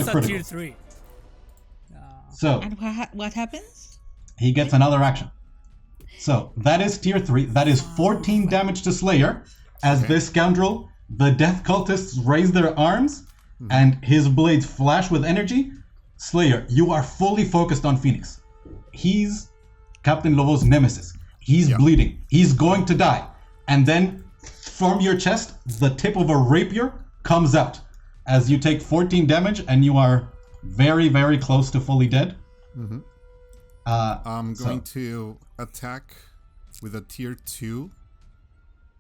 tier critical. 3. So And what happens? he gets another action. So that is tier 3. That is 14 damage to Slayer. As this scoundrel, the death cultists raise their arms and his blades flash with energy. Slayer, you are fully focused on Phenix. He's Captain Lobo's nemesis. He's bleeding. He's going to die. And then from your chest, the tip of a rapier comes out as you take 14 damage and you are very, very close to fully dead. I'm going to attack with a tier 2.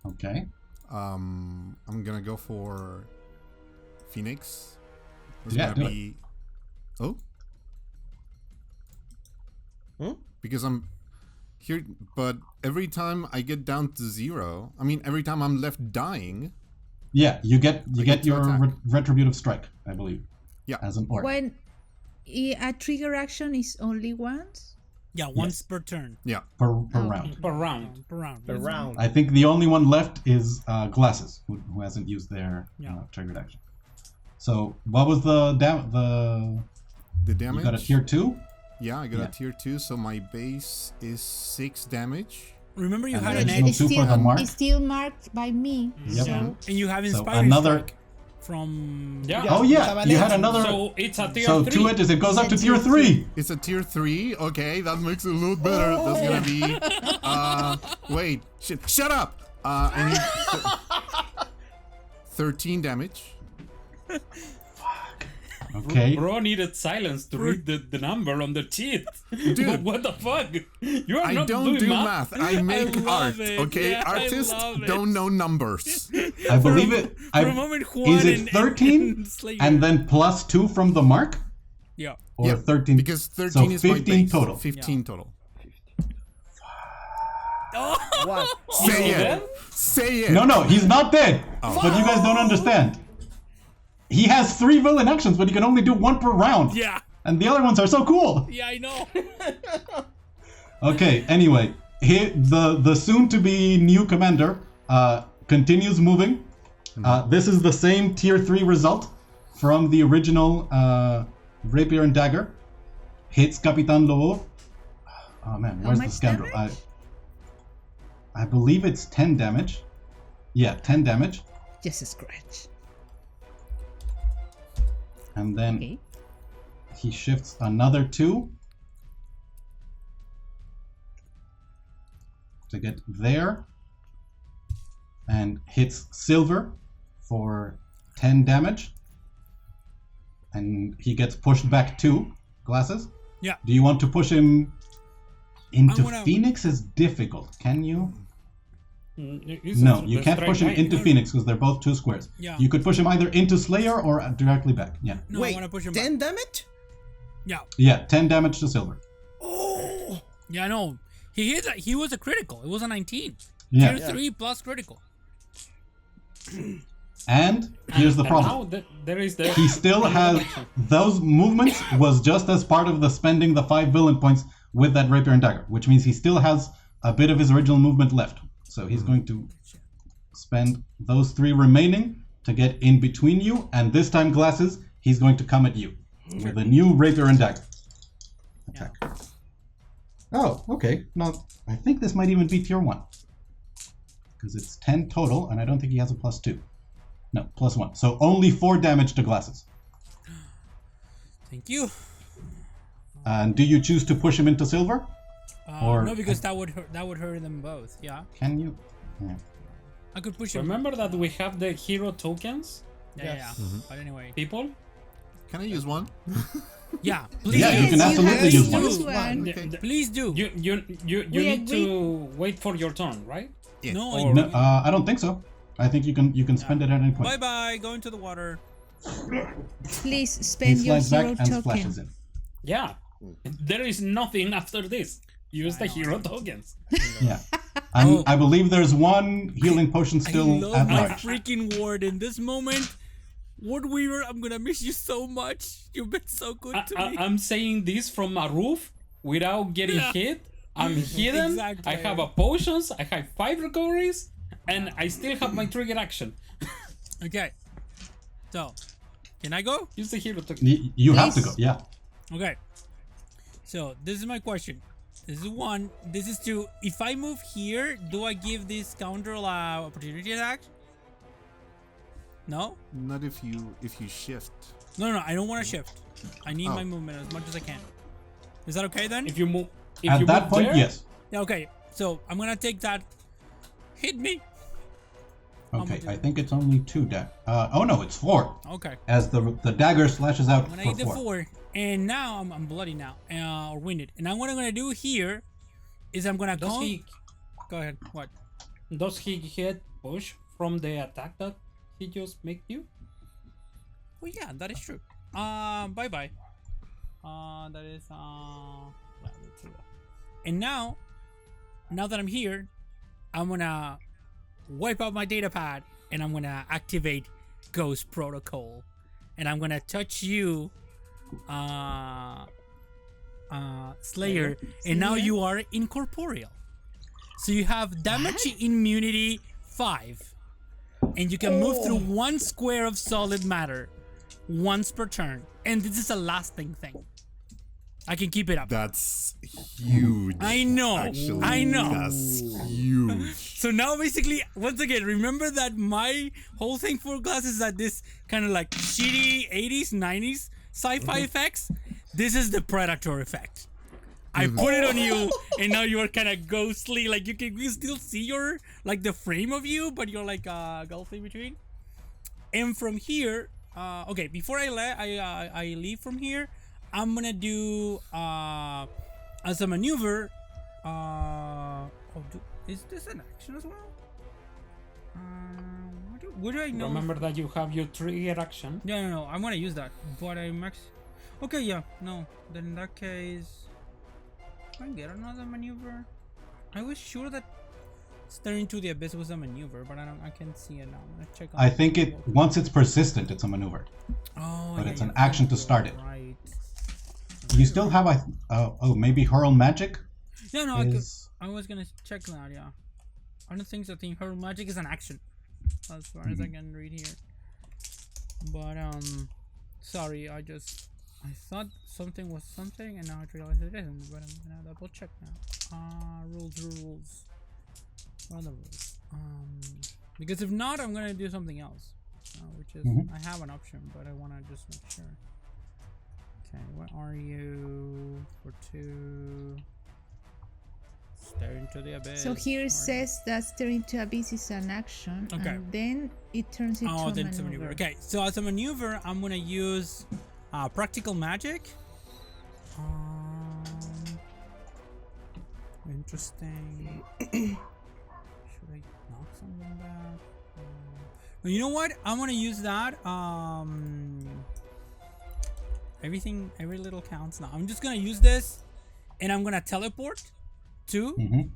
Okay. I'm gonna go for Phenix. It's Yeah, gonna do be. Oh. Hmm? Because I'm here, but every time I get down to 0, I mean, every time I'm left dying. Yeah, you get get to your attack. retributive strike, I believe. Yeah. As an orc. When a trigger action is only once? Yeah, once per turn. Yeah. Per round. Per round. Per round. Around. I think the only one left is Glasses, who hasn't used their triggered action. So what was the The damage. You got a tier 2? Yeah, I got a tier 2, so my base is 6 damage. Remember And you had then an additional edge, 2 for the mark. It's still marked by me. Yep. So and you have So inspiring another strike. from. Yeah. Oh yeah, you had another. So it's a tier So 3. to it goes up to tier 3. It's a tier 3. Okay, that makes it a little better. That's gonna be. Wait. Shut up. I need 13 damage. Okay. Bro needed silence to read the number on the cheat. Dude. What the fuck? You are I not don't doing do math. math. I make love art. it. Okay, Yeah, I artists love it. don't know numbers. I believe it. For a moment, Juan Is it 13 Slayer. and then plus 2 from the mark, Yeah. or Yeah, 13? Because 13 so is my 15 base. total. 15 total. What? Say dead? it. Say it. No, he's not dead. Oh. But you guys don't understand. He has 3 villain actions, but he can only do 1 per round. Yeah. And the other ones are so cool. Yeah, I know. Okay, anyway, the soon-to-be new commander continues moving. This is the same tier 3 result from the original Rapier and Dagger. Hits Capitan Lobo. Oh man, where's the much scoundrel? damage? I believe it's 10 damage. Yeah, 10 damage. Just a scratch. And then Okay. he shifts another 2 to get there, and hits Silver for 10 damage, and he gets pushed back 2 glasses. Yeah. Do you want to push him into wanna- Phoenix? Is difficult. Can you? It's No, a you can't straight push him line. into Phoenix because they're both 2 squares. Yeah. You could push him either into Slayer or directly back. Yeah. No, I Wait, want to push him 10 back. damage? Yeah. Yeah, 10 damage to Silver. Oh! Yeah, I know. He was a critical. It was a 19. Yeah. Tier 3 plus critical. And here's the And problem. now there is the. He still has those movements was just as part of the spending the 5 villain points with that Rapier and Dagger, which means he still has a bit of his original movement left. So he's going to spend those 3 remaining to get in between you, and this time, Glasses, he's going to come at you with a new Rapier and Dagger attack. Oh, okay. Now I think this might even be tier 1 because it's 10 total, and I don't think he has a plus 2. No, plus 1. So only 4 damage to Glasses. Thank you. And do you choose to push him into Silver? Or- No, because that would hurt them both. Yeah. Can you? Yeah. I could push him. Remember that we have the hero tokens, Yeah. But anyway. people? Can I use one? Yeah. Please Yeah, do. you can Yes, absolutely have use to one. use one. Okay. Please do. You We need agree. to wait for your turn, right? Yeah. No, Or- No, I don't think so. I think you can spend it at any point. Bye bye. Go into the water. Please He spend your slides back hero and token. splashes in. Yeah. There is nothing after this. Use the hero tokens. Yeah. And Oh. I believe there's one healing potion I still love at my large. freaking ward in this moment. Ward Weaver, I'm gonna miss you so much. You've been so good to me. I'm saying this from a roof without getting Yeah. hit. I'm hidden. Exactly. I have a potions. I have 5 recoveries, and I still have my trigger action. Okay. So, can I go? Use the hero token. You have to go. Please. Yeah. Okay. So, this is my question. This is 1. This is 2. If I move here, do I give this scoundrel a opportunity attack? No? Not if you shift. No. I don't want to shift. I need Oh. my movement as much as I can. Is that okay then? If you move, if At you that move point, there, yes. Yeah, okay. So, I'm gonna take that. Hit me. Okay, do I it. think it's only 2 oh no, it's 4. Okay. As the dagger slashes out I'm gonna for hit the 4. 4, and now I'm bloody now, or winded. And now what I'm gonna do here is I'm gonna does go. he Go ahead. What? does he get push from the attack that he just made you? Oh yeah, that is true. Bye bye. That is and now that I'm here, I'm gonna wipe out my data pad and I'm gonna activate Ghost Protocol, and I'm gonna touch you, Slayer, and now you are incorporeal. So you have damage immunity 5, and you can move through 1 square of solid matter once per turn, and this is a lasting thing. I can keep it up. That's huge. I know. Actually, I know. That's huge. So now basically, once again, remember that my whole thing for glasses is that this kind of like shitty 80s, 90s sci-fi effects. This is the Predator effect. I put it on you, and now you're kind of ghostly. Like you still see your like the frame of you, but you're like gulf in between. And from here, okay, before I leave from here, I'm gonna do as a maneuver. Is this an action as well? What do I know? Remember that you have your trigger action. No. I'm gonna use that, but I max. Okay, yeah, no. Then in that case. Can I get another maneuver? I was sure that staring to the abyss was a maneuver, but I can't see it now. I'm gonna check. I think once it's persistent, it's a maneuver. Oh, but yeah, it's an action to start it. Right. You still have maybe hurl magic. Yeah, no, I was gonna check that. Yeah, I don't think so. I think hurl magic is an action, as far as I can read here. But sorry, I thought something was something, and now I realize it isn't. But I'm gonna double check now. Rules. What are the rules? Because if not, I'm gonna do something else. Which is I have an option, but I wanna just make sure. Okay, what are you for 2? Stare into the abyss. So here it says that stare into abyss is an action, and then it turns into a maneuver. Okay, so as a maneuver, I'm gonna use practical magic. Interesting. Should I knock someone back? You know what? I'm gonna use that. Every little counts now. I'm just gonna use this, and I'm gonna teleport 2.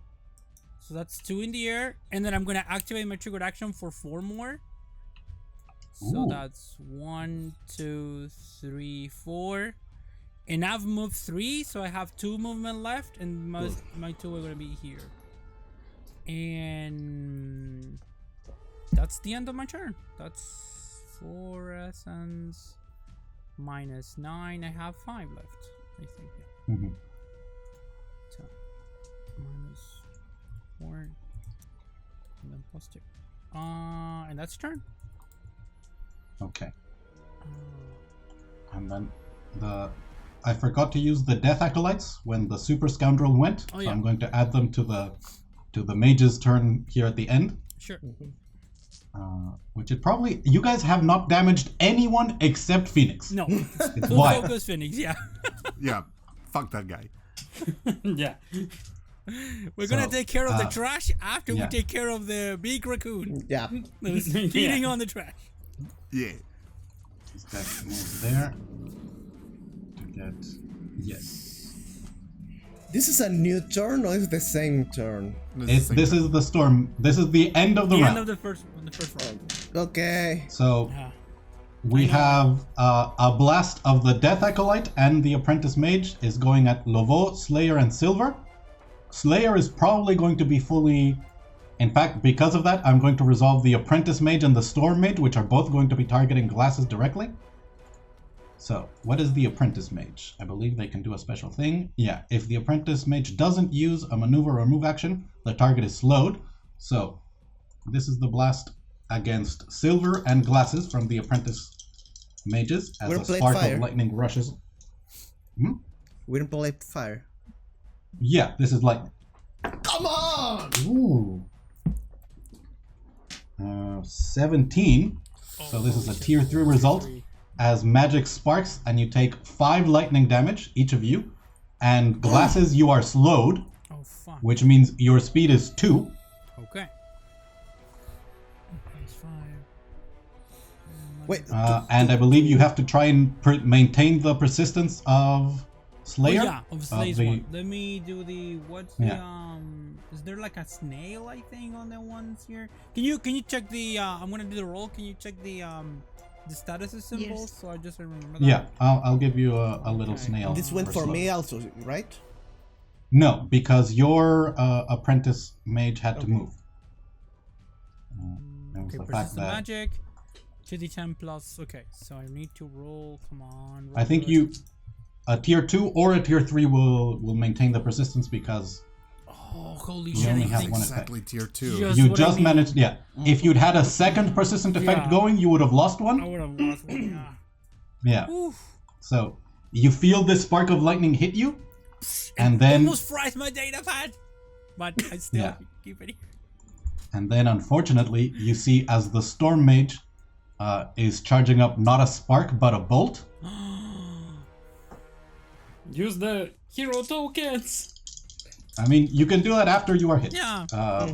So that's 2 in the air, and then I'm gonna activate my triggered action for 4 more. So that's 1, 2, 3, 4, and I've moved 3, so I have 2 movement left, and my 2 are gonna be here. And that's the end of my turn. That's 4 essence minus 9. I have 5 left, I think. Yeah. So minus 4, and then plus 2. And that's turn. Okay. And then I forgot to use the death acolytes when the super scoundrel went. Oh, yeah. So I'm going to add them to the mage's turn here at the end. Sure. Which it probably you guys have not damaged anyone except Phenix. No. It's Full why. focus Phenix, yeah. Yeah. Fuck that guy. Yeah. We're gonna take care of the trash after we take care of the big raccoon. Yeah. That is feeding on the trash. Yeah. This guy can move there to get yes. This is a new turn, or is it the same turn? This is the storm. This is the end of the round. End of the first round. Okay. So we have a blast of the Death Acolyte and the Apprentice Mage is going at Lovo, Slayer, and Silver. Slayer is probably going to be fully... In fact, because of that, I'm going to resolve the Apprentice Mage and the Storm Mage, which are both going to be targeting glasses directly. So, what is the Apprentice Mage? I believe they can do a special thing. Yeah, if the Apprentice Mage doesn't use a maneuver or move action, the target is slowed. So, this is the blast against Silver and Glasses from the Apprentice Mages as a spark of lightning rushes. We don't play fire. Yeah, this is lightning. Come on! Ooh. 17. So this is a tier 3 result as magic sparks, and you take 5 lightning damage, each of you. And Glasses, you are slowed, which means your speed is 2. Okay. Wait. And I believe you have to try and maintain the persistence of Slayer. Oh, yeah, of Slayer's one. Let me do the is there like a snail I think on the ones here? Can you check the I'm gonna do the roll. Can you check the status symbols? Yes. So I just remember that. Yeah, I'll give you a little snail. This went for me also, right? No, because your apprentice mage had to move. Okay, the fact persistent that magic. 2d10 plus. Okay, so I need to roll. Come on. Roll I think you. a tier 2 or a tier 3 will maintain the persistence because Oh, holy you shit! only I have think one Exactly, effect. tier 2. Just You what I just need. managed, yeah. If you'd had a second persistent effect Yeah. going, you would have lost I one. would have lost one. Yeah. Yeah. Oof. So you feel this spark of lightning hit you, and then almost fries my data pad, but I still Yeah. keep it. unfortunately you see as the storm mage is charging up not a spark but a bolt. Use the hero tokens. I mean, you can do that after you are hit. Yeah.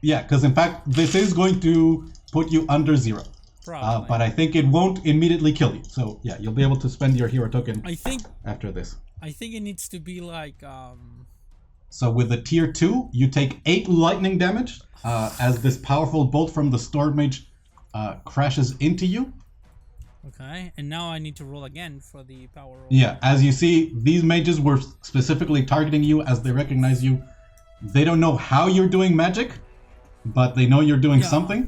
Yeah, because in fact this is going to put you under 0. Probably. But I think it won't immediately kill you. So yeah, you'll be able to spend your hero token I think after this. it needs to be like So with the tier 2, you take 8 lightning damage as this powerful bolt from the storm mage crashes into you. okay, and now I need to roll again for the power roll. Yeah, as you see, these mages were specifically targeting you as they recognize you. They don't know how you're doing magic, but they know you're doing Yeah. something.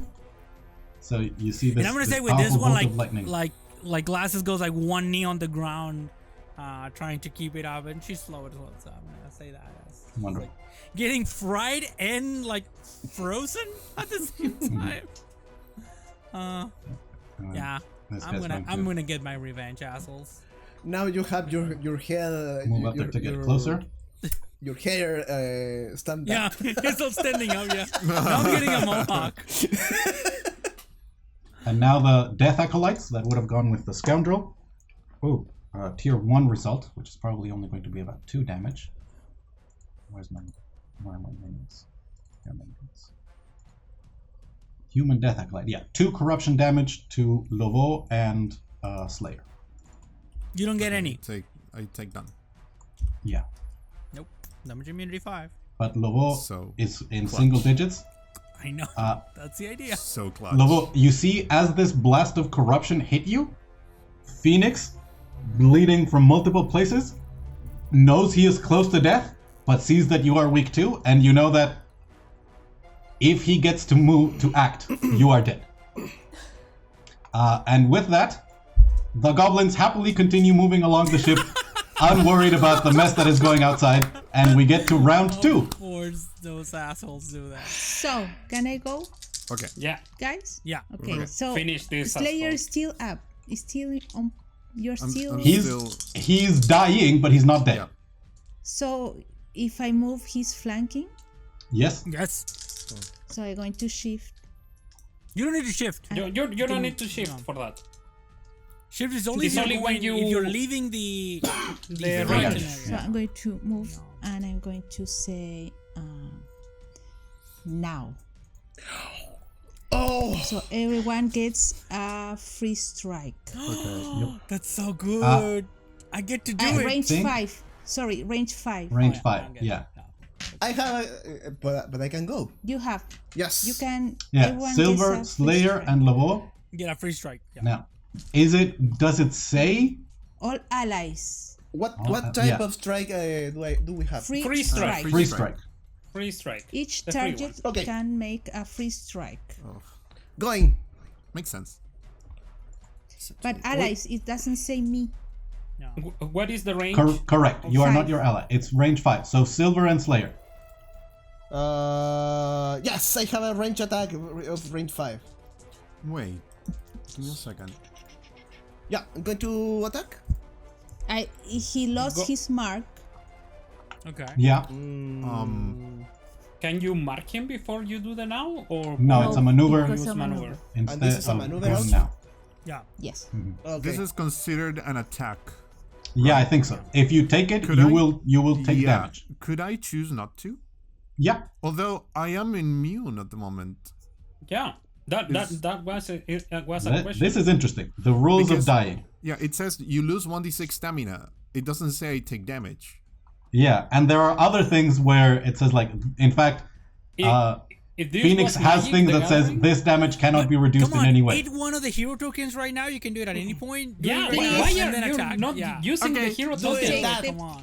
So you see this. And I'm gonna this say with this powerful one, bolt of lightning. like Glasses goes like one knee on the ground, trying to keep it up, and she's slow as well. So I'm gonna say that. Wonderful. Getting fried and like frozen at the same time. Yeah, This I'm guy's gonna going to I'm gonna get my revenge, assholes. Now you have your hair. move up there to get closer. Your hair stand Yeah, up. it's still standing up. Yeah, now I'm getting a mohawk. And now the Death Acolytes that would have gone with the Scoundrel. Oh, tier 1 result, which is probably only going to be about 2 damage. Where are my minions? Here are my minions. Human Death Acolyte. Yeah, 2 corruption damage to Lovo and Slayer. You don't get any. I take none. Yeah. Nope. Damage immunity 5. But Lovo So, is in clutch. single digits. I know. That's the idea. So clutch. Lovo, you see as this blast of corruption hit you, Phenix, bleeding from multiple places, knows he is close to death, but sees that you are weak too, and you know that if he gets to move to act, you are dead. And with that, the goblins happily continue moving along the ship, unworried about the mess that is going outside, and we get to round 2. Of course, those assholes do that. So, can I go, Okay. Yeah, guys? Yeah. Okay, so finish this. Slayer asshole. is still up. Is still on. You're still. I'm He's still- he's dying, but he's not dead. Yeah. So, if I move, he's flanking. Yes. Yes. So I'm going to shift. You don't need to shift. You don't need to shift for that. Shift is only, It's only when if you- you're leaving the The right range. area. So I'm going to move, and I'm going to say now. Oh, So everyone gets a free strike. That's so good. I get to do it. Range Think- 5. Sorry, range 5. Range I'm 5. getting Yeah. it. I have, but I can go. You have. Yes. You can. Yeah. Everyone Silver, gets a free Slayer, strike. and Lovo. Get a free strike. Yeah. Now, does it say? All allies. What type yeah. of strike do we have? Free, Free strike. strike. Free strike. Free strike. Each The free target one. Okay. can make a free strike. Going. Makes sense. But allies, it doesn't say me. No. What is the range? Correct. You are not 5. your ally. It's range 5. So Silver and Slayer. Yes, I have a range attack of range 5. Wait. Give me a second. Yeah, I'm going to attack. He lost his mark. Okay. Yeah. Can you mark him before you do the now, or No, it's a maneuver because use of maneuver? instead And this is a of maneuver going also? now. Yeah. Yes. Okay. This is considered an attack. Yeah, I think so. If you take it, Could you I? will take damage. Could I choose not to? Yeah. Although I am immune at the moment. Yeah, that was a question. This is interesting. The rules Because- of dying. Yeah, it says you lose 1d6 stamina. It doesn't say I take damage. Yeah, and there are other things where it says like, in fact, If this Phoenix was has Magic things the that says Gathering- this damage cannot be reduced Come in on, any way. eat one of the hero tokens right now. You can do it at any point. Do Yeah, it right why now, are and then you attack. not Yeah. using the Okay, hero do token? it. Take Come on.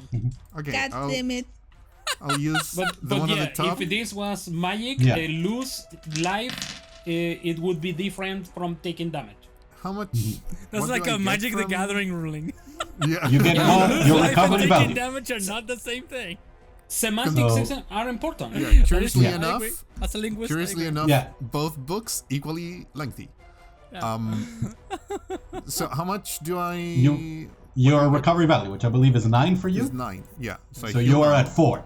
Okay, God damn it. I'll use But the one yeah, at the top. if this was magic, Yeah. lose life, it would be different from taking damage. How much? That's what like do I a get Magic the from- Gathering ruling. Yeah. You get more your Life recovery and taking value. damage are not the same thing. Semantics So- are important. Yeah, curiously Yeah. enough, As a linguist, curiously enough, Yeah. both books equally lengthy. Yeah. So how much do I? Your recovery value, which I believe is 9 for you. Is 9. Yeah. I So heal you are 9. at 4.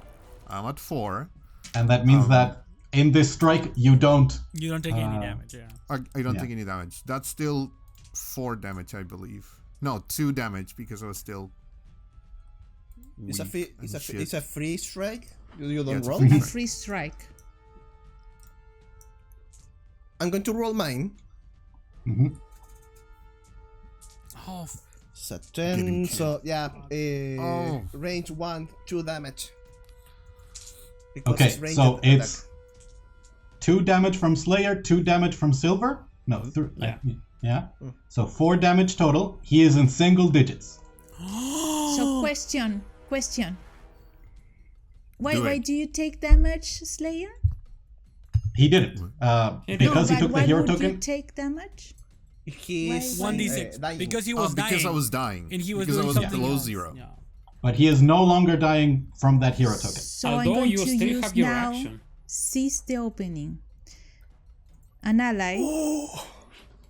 I'm at 4. And that means that in this strike, you don't. You don't take any damage. Yeah. I don't Yeah. take any damage. That's still 4 damage, I believe. No, 2 damage because I was still. It's a weak and shit. it's a free strike. You don't it's a roll. free A free strike. I'm going to roll mine. Oh, It's a 10. So yeah, Oh. range 1, 2 damage. Because Okay, ranged so attack. it's 2 damage from Slayer, 2 damage from Silver. No, 3. Yeah. So 4 damage total. He is in single digits. So question. Why Do why it. do you take damage, Slayer? He didn't. Because he but took the why hero would you token. take damage? He's 1d6 dying. because he was dying. Because I was dying. and he was because I doing was something below else. 0. Yeah. But he is no longer dying from that hero token. So I'm Although going you to still use have your now action. seize the opening. An ally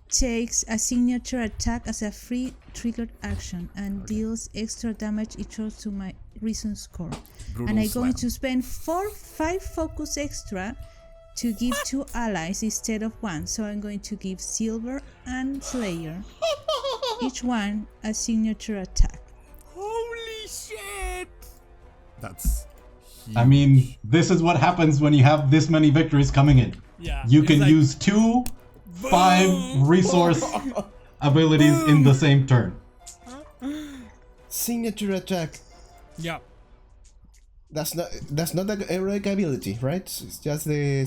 takes a signature attack as a free triggered action and deals extra damage equal to my reason score. Brutal and I'm going slam. to spend 5 focus extra to give 2 allies instead of 1. So I'm going to give Silver and Slayer each one a signature attack. Holy shit! That's. Huge. I mean, this is what happens when you have this many victories coming in. Yeah. You it's can like, use 2 5 resource abilities in the same turn. Signature attack. Yeah. That's not a heroic ability, right? It's just the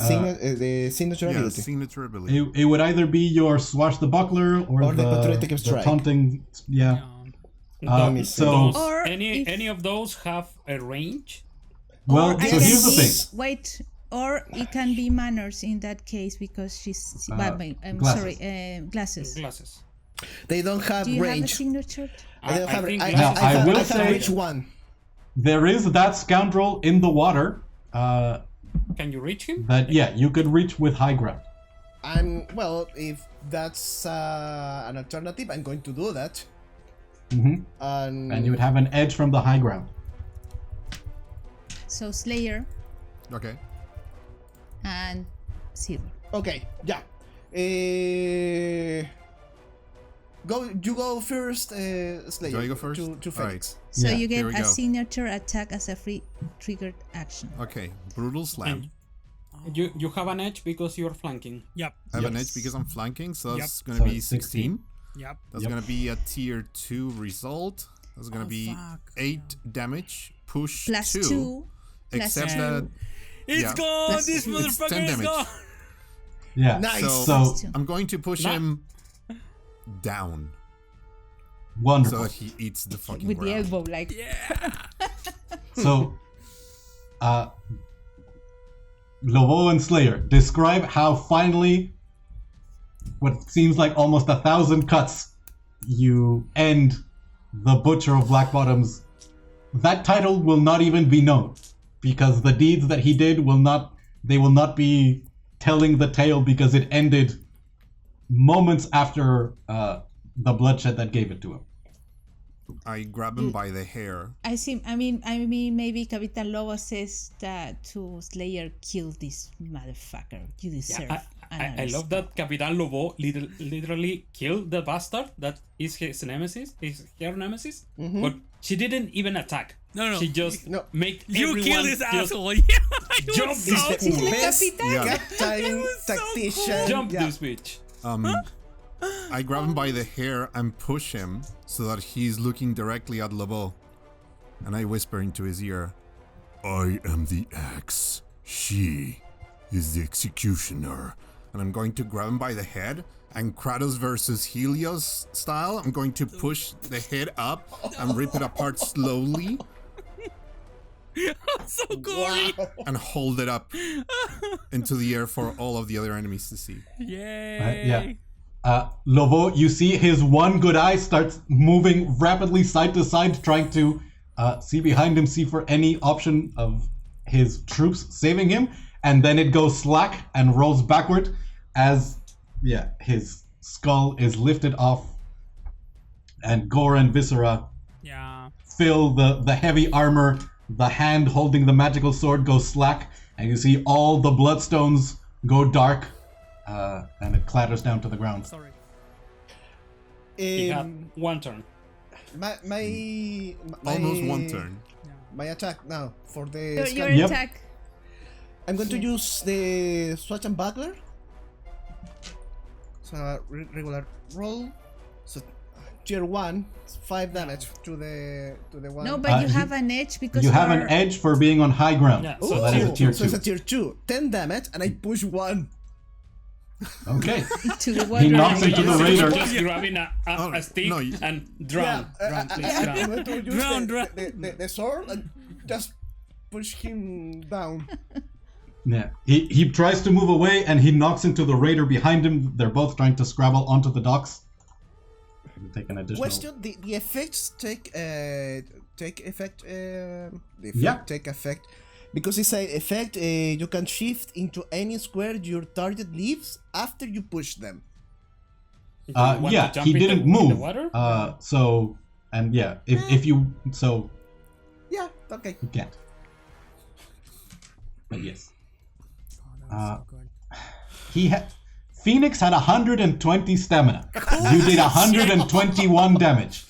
signature Yeah, ability. signature ability. It would either be your swashbuckler or the patriotic the strike. taunting. Yeah. So, Or any of those have a range? well, I so can here's the be- thing. Wait, or it can be manners in that case because she's. I'm glasses. sorry, glasses. Glasses. They don't have Do you have a range. signature? I don't have. think I glasses I have will range say- 1. There is that scoundrel in the water. Can you reach him? That you could reach with high ground. Well, if that's an alternative, I'm going to do that. And you would have an edge from the high ground. So Slayer Okay. and Silver. Okay, yeah. You go first, Slayer. Do I go first? To All Phenix. right. So Yeah, you get here we a go. signature attack as a free triggered action. Okay. Brutal slam. You have an edge because you're flanking. Yep. I have an Yes. edge because I'm flanking, so that's Yep. gonna So be it's 16. Yep. That's Yep. gonna be a tier 2 result. That's gonna be fuck. 8 damage. Push Plus 2. 2. Plus Except 2. that. It's Yeah. gone! Plus This 2. It's 10 motherfucker is damage. gone! Yeah. Nice. So two. I'm going to push Nah. him down so wonderful. that he eats the fucking With the ground. elbow, like. So, Lobo and Slayer, describe how finally, what seems like almost 1,000 cuts, you end the Butcher of Blackbottom's. That title will not even be known, because the deeds that he did will not be telling the tale because it ended moments after the bloodshed that gave it to him. I grab him by the hair. I mean, maybe Capitan Lobo says that to Slayer, kill this motherfucker. You deserve. I love that Capitan Lobo literally killed the bastard that is his nemesis, her nemesis, but she didn't even attack. No. She just No. made You everyone killed this just asshole! Yeah! It jump was this so fool. cool. Best Yeah. Captain was so Tactician. Jump yeah. this bitch. I grab him by the hair and push him so that he's looking directly at Lobo. And I whisper into his ear, I am the axe. She is the executioner. And I'm going to grab him by the head, and Kratos versus Helios style, I'm going to push the head up and rip it apart slowly So gory! and hold it up into the air for all of the other enemies to see. Yay! Yeah. Lovo, you see his one good eye starts moving rapidly side to side, trying to see behind him, see for any option of his troops saving him, and then it goes slack and rolls backward as, his skull is lifted off, and gore and viscera fill the heavy armor. The hand holding the magical sword goes slack, and you see all the bloodstones go dark, and it clatters down to the ground. Sorry. He had one turn. Almost one turn. My attack now for the Your Yep. attack. I'm going to use the Swatch and Buckler. So regular roll. So tier 1, 5 damage to the one. No, but you have an edge because You have an edge for being on high ground. Yeah, So that is a tier 2. So it's a tier 2. 10 damage, and I push 1. Okay. to the He water. knocks into the raider. Just grabbing a stick no, and drown. Drown, please, I'm drown. going to use Drown. the sword and just push him down. Yeah. He tries to move away, and he knocks into the raider behind him. They're both trying to scrabble onto the docks. Take an additional. Question: the effects take effect. Take effect because it's a effect. You can shift into any square your target leaves after you push them. Want to jump he in didn't in the move. water? If you Yeah. Okay. you can't. But yes, So good. he had. Phenix had 120 stamina. You did 121 damage.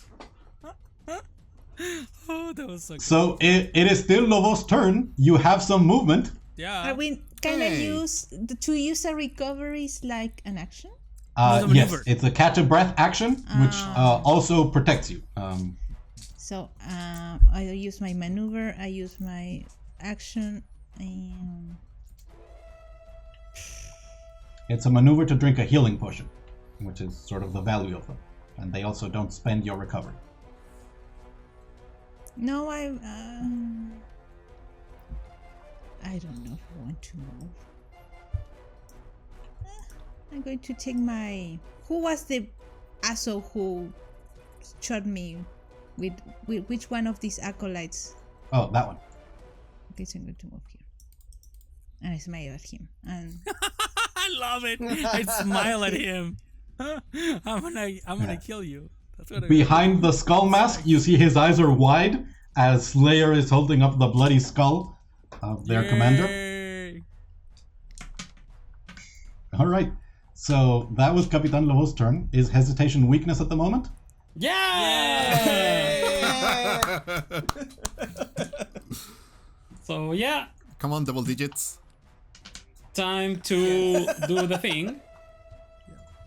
Oh, that was so good. So it is still Lovo's turn. You have some movement. Yeah. Can I use to use a recovery is like an action? a Yes, maneuver. it's a catch a breath action, which also protects you. So I use my maneuver. I use my action. It's a maneuver to drink a healing potion, which is sort of the value of them. And they also don't spend your recovery. No, I don't know if I want to move. I'm going to take my. Who was the asshole who shot me? With which one of these acolytes? Oh, that one. Okay, so I'm going to move here. And I smile at him. And I love it. I smile at him. I'm gonna kill you. That's what Behind the skull mask, you see his eyes are wide as Slayer is holding up the bloody skull of their commander. All right. So that was Capitan Lobo's turn. Is hesitation weakness at the moment? Yeah! So yeah, Come on, double digits. time to do the thing.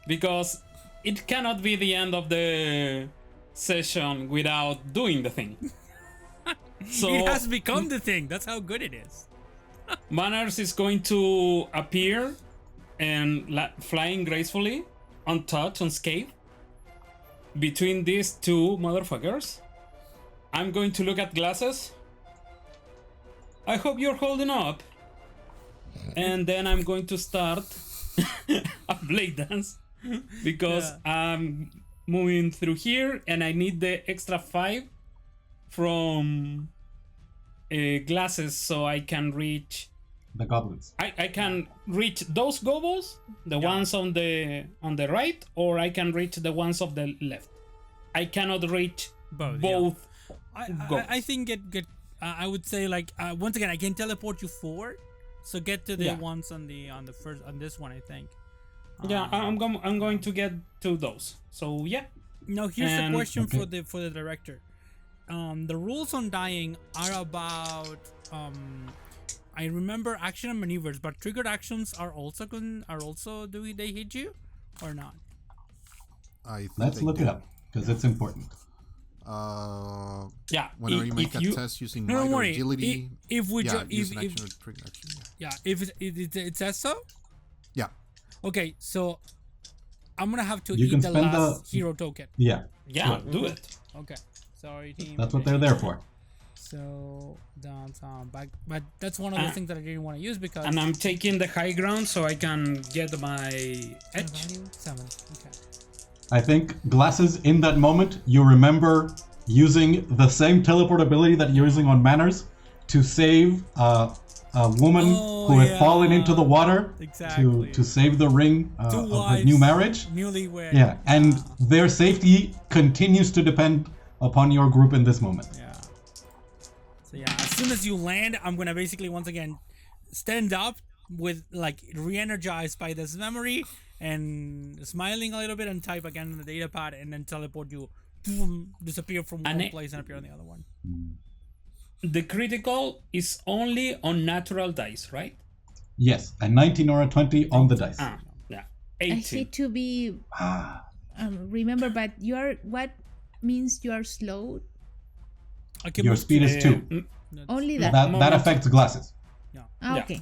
Because it cannot be the end of the session without doing the thing. So It has become the thing. That's how good it is. Manners is going to appear and flying gracefully, untouched, unscathed, between these two motherfuckers. I'm going to look at glasses. I hope you're holding up. And then I'm going to start a blade dance because I'm moving through here and I need the extra 5 from glasses so I can reach The goblins. I can reach those gobbles, the ones on the right, or I can reach the ones of the left. I cannot reach both. I think get I would say like once again I can teleport you forward, so get to the ones on the first on this one I think. I'm going to get to those. So yeah. Now here's the question for the director. The rules on dying are about I remember action and maneuvers, but triggered actions are also do they hit you or not? Let's look it up because it's important. Whenever you make a test using might or agility, if it says so. Yeah. Okay, so I'm gonna have to You eat can the spend last hero token. Yeah. Yeah, do it. Okay. Sorry, team. That's what they're there for. So that's back, but that's one of the things that I didn't want to use because. And I'm taking the high ground so I can get my edge. Value 7. Okay. I think Glasses, in that moment, you remember using the same teleport ability that you're using on Manners to save a woman who had fallen into the water to save the ring of her new marriage. Newlywed. Yeah, and their safety continues to depend upon your group in this moment. Yeah. So yeah, as soon as you land, I'm gonna basically once again stand up with like re-energized by this memory and smiling a little bit and type again on the data pad and then teleport you, boom, disappear from one place and appear on the other one. The critical is only on natural dice, right? Yes, a 19 or a 20 on the dice. Yeah. I 18. hate to be remember, but what means you are slow? Your speed is 2. Only that. That affects Glasses. Yeah. Okay.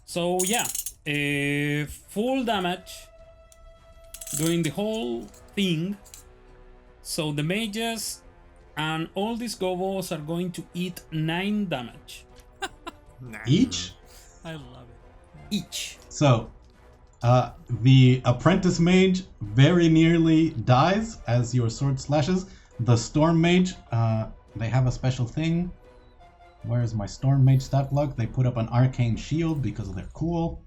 So yeah, full damage, doing the whole thing. So the mages and all these gobos are going to eat 9 damage. Each? I love it. Yeah. Each. So, the apprentice mage very nearly dies as your sword slashes. The storm mage, they have a special thing. Where's my storm mage stat block? They put up an arcane shield because they're cool.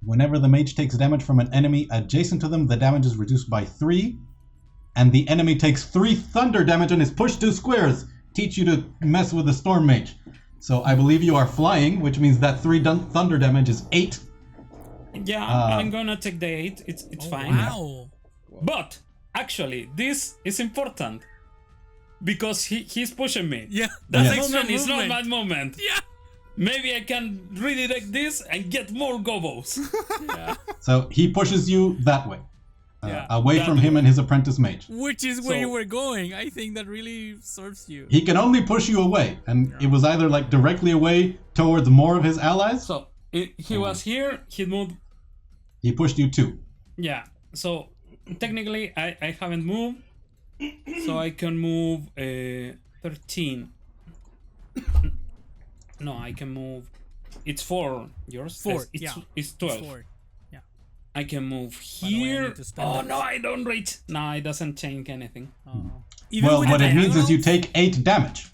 Whenever the mage takes damage from an enemy adjacent to them, the damage is reduced by 3. And the enemy takes 3 thunder damage and is pushed 2 squares. Teach you to mess with the storm mage. So I believe you are flying, which means that 3 thunder damage is 8. Yeah, I'm gonna take the 8. It's fine. Wow. But actually, this is important because he's pushing me. Yeah, that extra moment is not movement. my moment. Yeah. Maybe I can redirect this and get more gobos. Yeah. So he pushes you that way. Yeah, away from him and his apprentice mage. Which is where you were going. I think that really serves you. He can only push you away, and it was either like directly away towards more of his allies. So he was here, he moved. He pushed you 2. Yeah, so technically I haven't moved, so I can move 13. No, I can move. It's 4. Yours? 4. It's 12. It's 4. I can move By the way, I here. need to spend Oh this. no, I don't reach. No, it doesn't change anything. Well, what it means is you take 8 damage.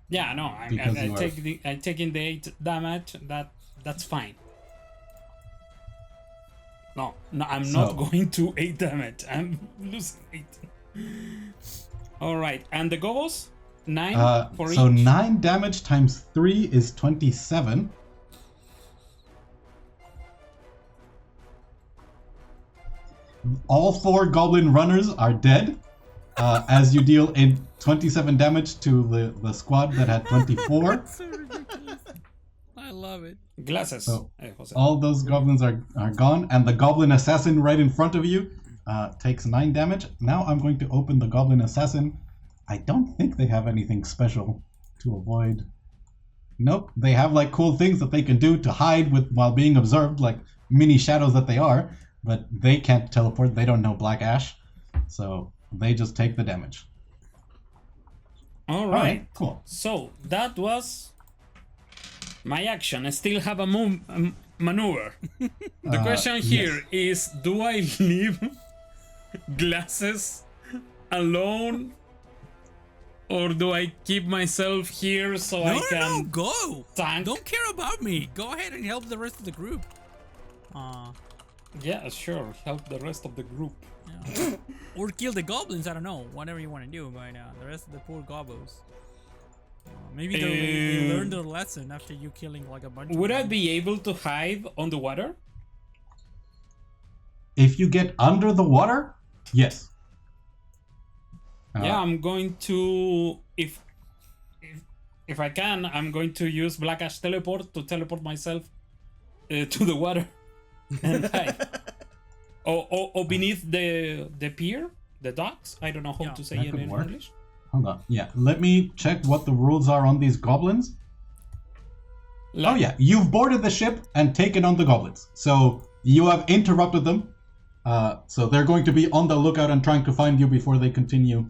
Yeah, no, I'm taking the 8 damage. That's fine. No, I'm not going to 8 damage. I'm losing 8. All right, and the gobos 9 for each. So 9 damage times 3 is 27. All 4 goblin runners are dead as you deal 27 damage to the squad that had 24. That's so ridiculous. I love it. Glasses. So José. all those goblins are gone, and the goblin assassin right in front of you takes 9 damage. Now I'm going to open the goblin assassin. I don't think they have anything special to avoid. Nope, they have like cool things that they can do to hide with while being observed, like mini shadows that they are. But they can't teleport, they don't know Black Ash, so they just take the damage. All right, cool. So that was my action. I still have a maneuver. The question here is, do I leave Glasses alone? Or do I keep myself here so I can... No, go! Tank? Don't care about me. Go ahead and help the rest of the group. Yeah, sure. Help the rest of the group. Yeah. Or kill the goblins, I don't know. Whatever you want to do, but the rest of the poor gobos. Maybe they learned their lesson after you killing like a bunch Would of I them. be able to hide on the water? If you get under the water, yes. Yeah, I'm going to... If I can, I'm going to use Black Ash Teleport to teleport myself to the water. And hide. or beneath the pier, the docks. I don't know how to say that it could in work. English. Hold on. Yeah, let me check what the rules are on these goblins. Oh yeah, you've boarded the ship and taken on the goblins. So you have interrupted them. So they're going to be on the lookout and trying to find you before they continue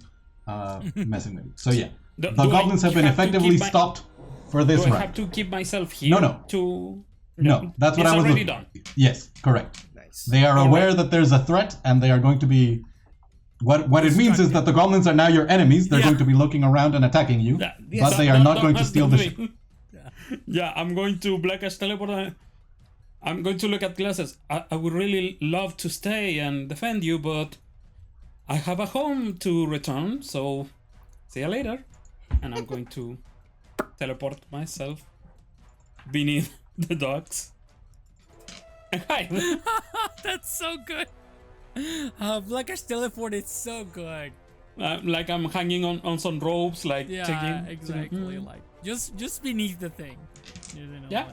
messing with you. So yeah, The goblins have been effectively stopped for this round. Do I have to keep myself here? No. No, that's what I was already looking. done. Yes, correct. Nice. They are aware that there's a threat, and they are going to be. What it means is that the goblins are now your enemies. They're going to be looking around and attacking you, but they are not going to steal the ship. Yeah, I'm going to Blackest teleport. I'm going to look at glasses. I would really love to stay and defend you, but I have a home to return, so see you later. And I'm going to teleport myself beneath the docks. Hi. That's so good. Blackish teleport is so good. Like I'm hanging on some ropes, like checking. Exactly. Like just beneath the thing. You know, yeah.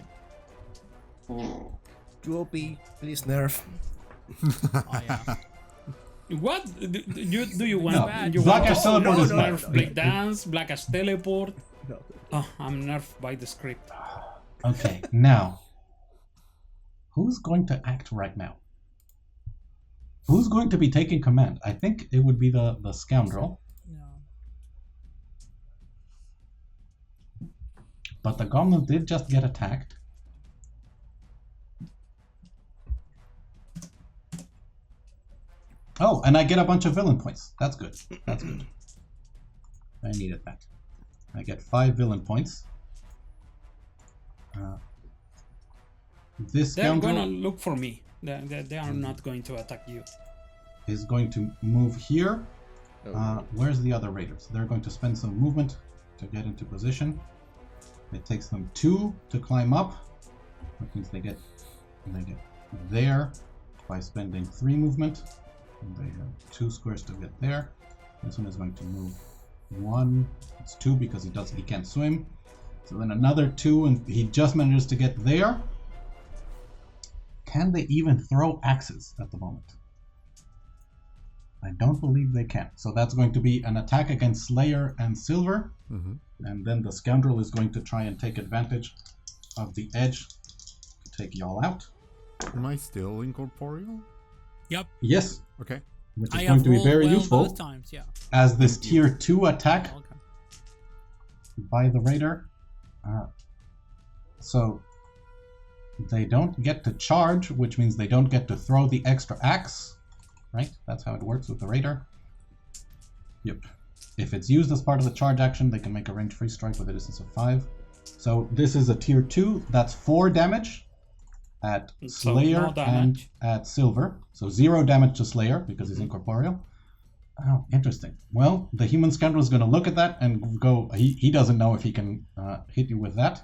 Like. Too OP, please nerf. Oh yeah. What do you want? No. You Blackish teleport is nerf Blade Dance, Blackish teleport. No. Oh, I'm nerfed by the script. Okay, now. Who's going to act right now? Who's going to be taking command? I think it would be the scoundrel. No. But the goblin did just get attacked. Oh, and I get a bunch of villain points. That's good. That's good. I needed that. I get 5 villain points. This They're scoundrel gonna look for me. They are not going to attack you. is going to move here. Oh. Where's the other raiders? They're going to spend some movement to get into position. It takes them 2 to climb up. That means they get there by spending 3 movement. And they have 2 squares to get there. This one is going to move 1. It's 2 because he can't swim. So then another 2, and he just manages to get there. Can they even throw axes at the moment? I don't believe they can. So that's going to be an attack against Slayer and Silver. Mm-hmm. And then the Scoundrel is going to try and take advantage of the edge to take y'all out. Am I still incorporeal? Yep. Yes. Okay. Which is I going have to be rolled very well useful both times. Yeah. as this tier 2 attack Okay. by the Raider. So they don't get to charge, which means they don't get to throw the extra axe. Right? That's how it works with the Raider. Yep. If it's used as part of the charge action, they can make a range free strike with a distance of 5. So this is a tier 2. That's 4 damage at Slayer and at Silver. So 0 damage to Slayer because he's incorporeal. Oh, interesting. Well, the human scoundrel is going to look at that and go, he doesn't know if he can hit you with that.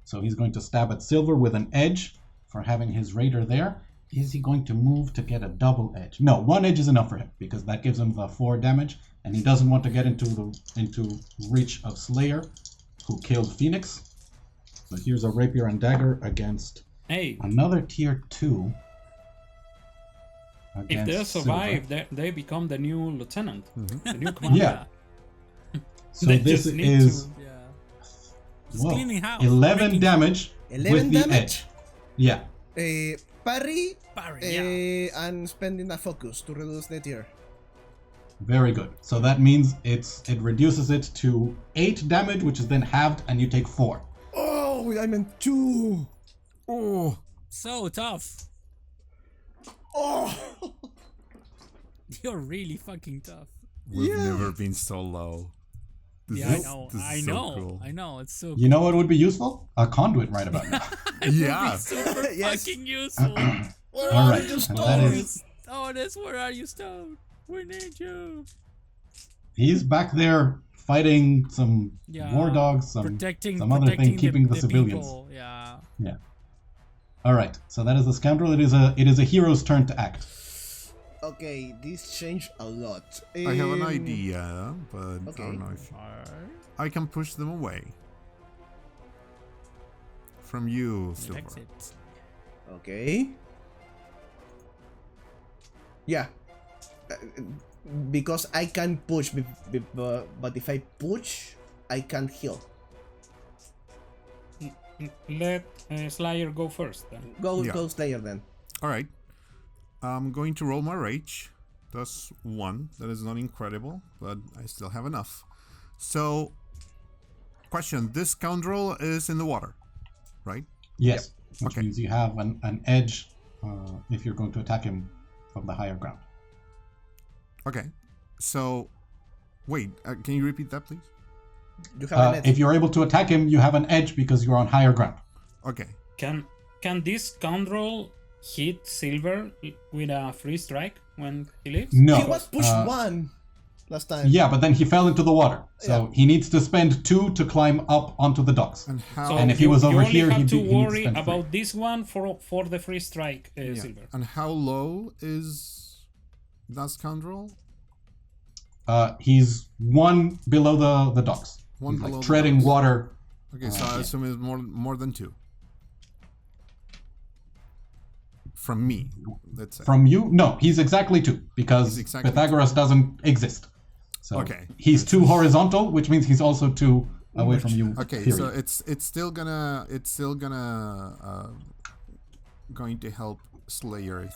So he's going to stab at Silver with an edge for having his Raider there. Is he going to move to get a double edge? No, 1 edge is enough for him because that gives him the 4 damage, and he doesn't want to get into reach of Slayer, who killed Phenix. So here's a rapier and dagger against another tier 2. If they survive, they become the new lieutenant, the new commander. Yeah. So this is cleaning house. 11 damage 11 with the damage? edge. Yeah. Parry, yeah. and spending a focus to reduce the tier. Very good. So that means it reduces it to 8 damage, which is then halved, and you take 4. Oh, I meant 2. Oh, So tough. Oh, You're really fucking tough. we've never been so low. This Yeah, is- this is so cool. I know. It's so. You know what would be useful? A conduit right about now. Yeah. Super Yes. fucking useful. where All are right, you, and Stone? that is Oh, that's where are you, Stone? We need you. he's back there fighting some Yeah. war dogs, some Protecting other thing, keeping the the civilians. people. Yeah. Yeah. All right. So that is the scoundrel. It is a hero's turn to act. Okay, this changed a lot. I have an idea, but I Okay. don't know if I can push them away from you, Silver. Exit. Okay. Yeah. Because I can push, but if I push, I can't heal. Let Slayer go first then. Go Yeah. Slayer then. All right. I'm going to roll my rage. That's 1. That is not incredible, but I still have enough. So question. This scoundrel is in the water, right? Yes, which Okay. means you have an edge if you're going to attack him from the higher ground. Okay. So, wait, can you repeat that, please? You have an edge. If you're able to attack him, you have an edge because you're on higher ground. Okay. Can this scoundrel hit Silver with a free strike when he leaves? No. He was pushed 1 last time. Yeah, but then he fell into the water. So he needs to spend 2 to climb up onto the docks. And how? So And if he was over here, you only he'd have be- to he needs to worry spend about 3. this one for the free strike, Silver. And how low is that scoundrel? He's 1 below the docks. One He's below like the treading docks. water. Okay, so I assume it's more than 2. From me, let's say. From you? No, he's exactly 2 because He's exactly Pythagoras doesn't exist. So Okay. he's 2 horizontal, which means he's also 2 away from you. Okay, period. so it's still gonna going to help Slayer.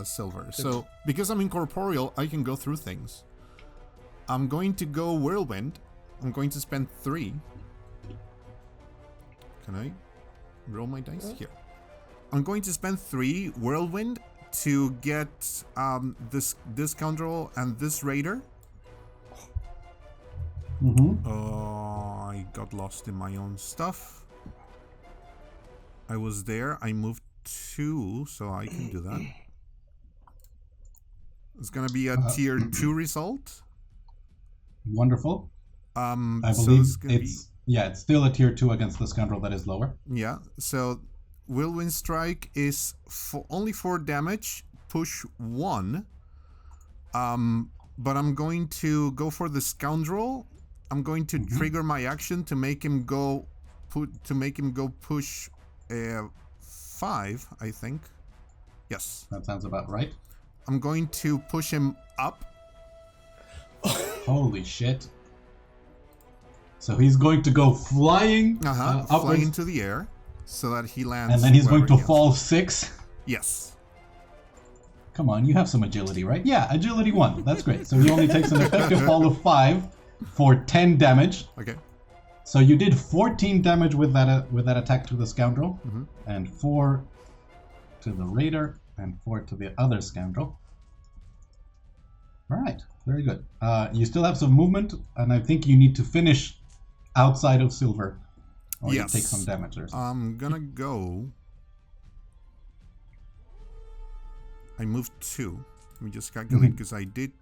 Silver. So because I'm incorporeal, I can go through things. I'm going to go whirlwind. I'm going to spend 3. Can I roll my dice here? I'm going to spend 3 whirlwind to get this scoundrel and this raider. I got lost in my own stuff. I was there. I moved 2, so I can do that. It's gonna be a tier 2 result. Wonderful. I So believe it's gonna it's still a tier 2 against the scoundrel that is lower. Yeah, so Whirlwind Strike is only 4 damage, push 1. But I'm going to go for the scoundrel. I'm going to trigger my action to make him go push 5, I think. Yes. That sounds about right. I'm going to push him up. Holy shit. So he's going to go flying Flying upwards, into the air so that he lands. and then he's going wherever to he fall 6. Yes. Come on, you have some agility, right? Yeah, agility 1. That's great. So he only takes an effective fall of 5 for 10 damage. Okay. So you did 14 damage with that attack to the scoundrel, and 4 to the raider, and 4 to the other scoundrel. All right, very good. You still have some movement, and I think you need to finish outside of Silver, or Yes. you take some damage or something. I'm gonna go. I moved 2. Let me just calculate because I did.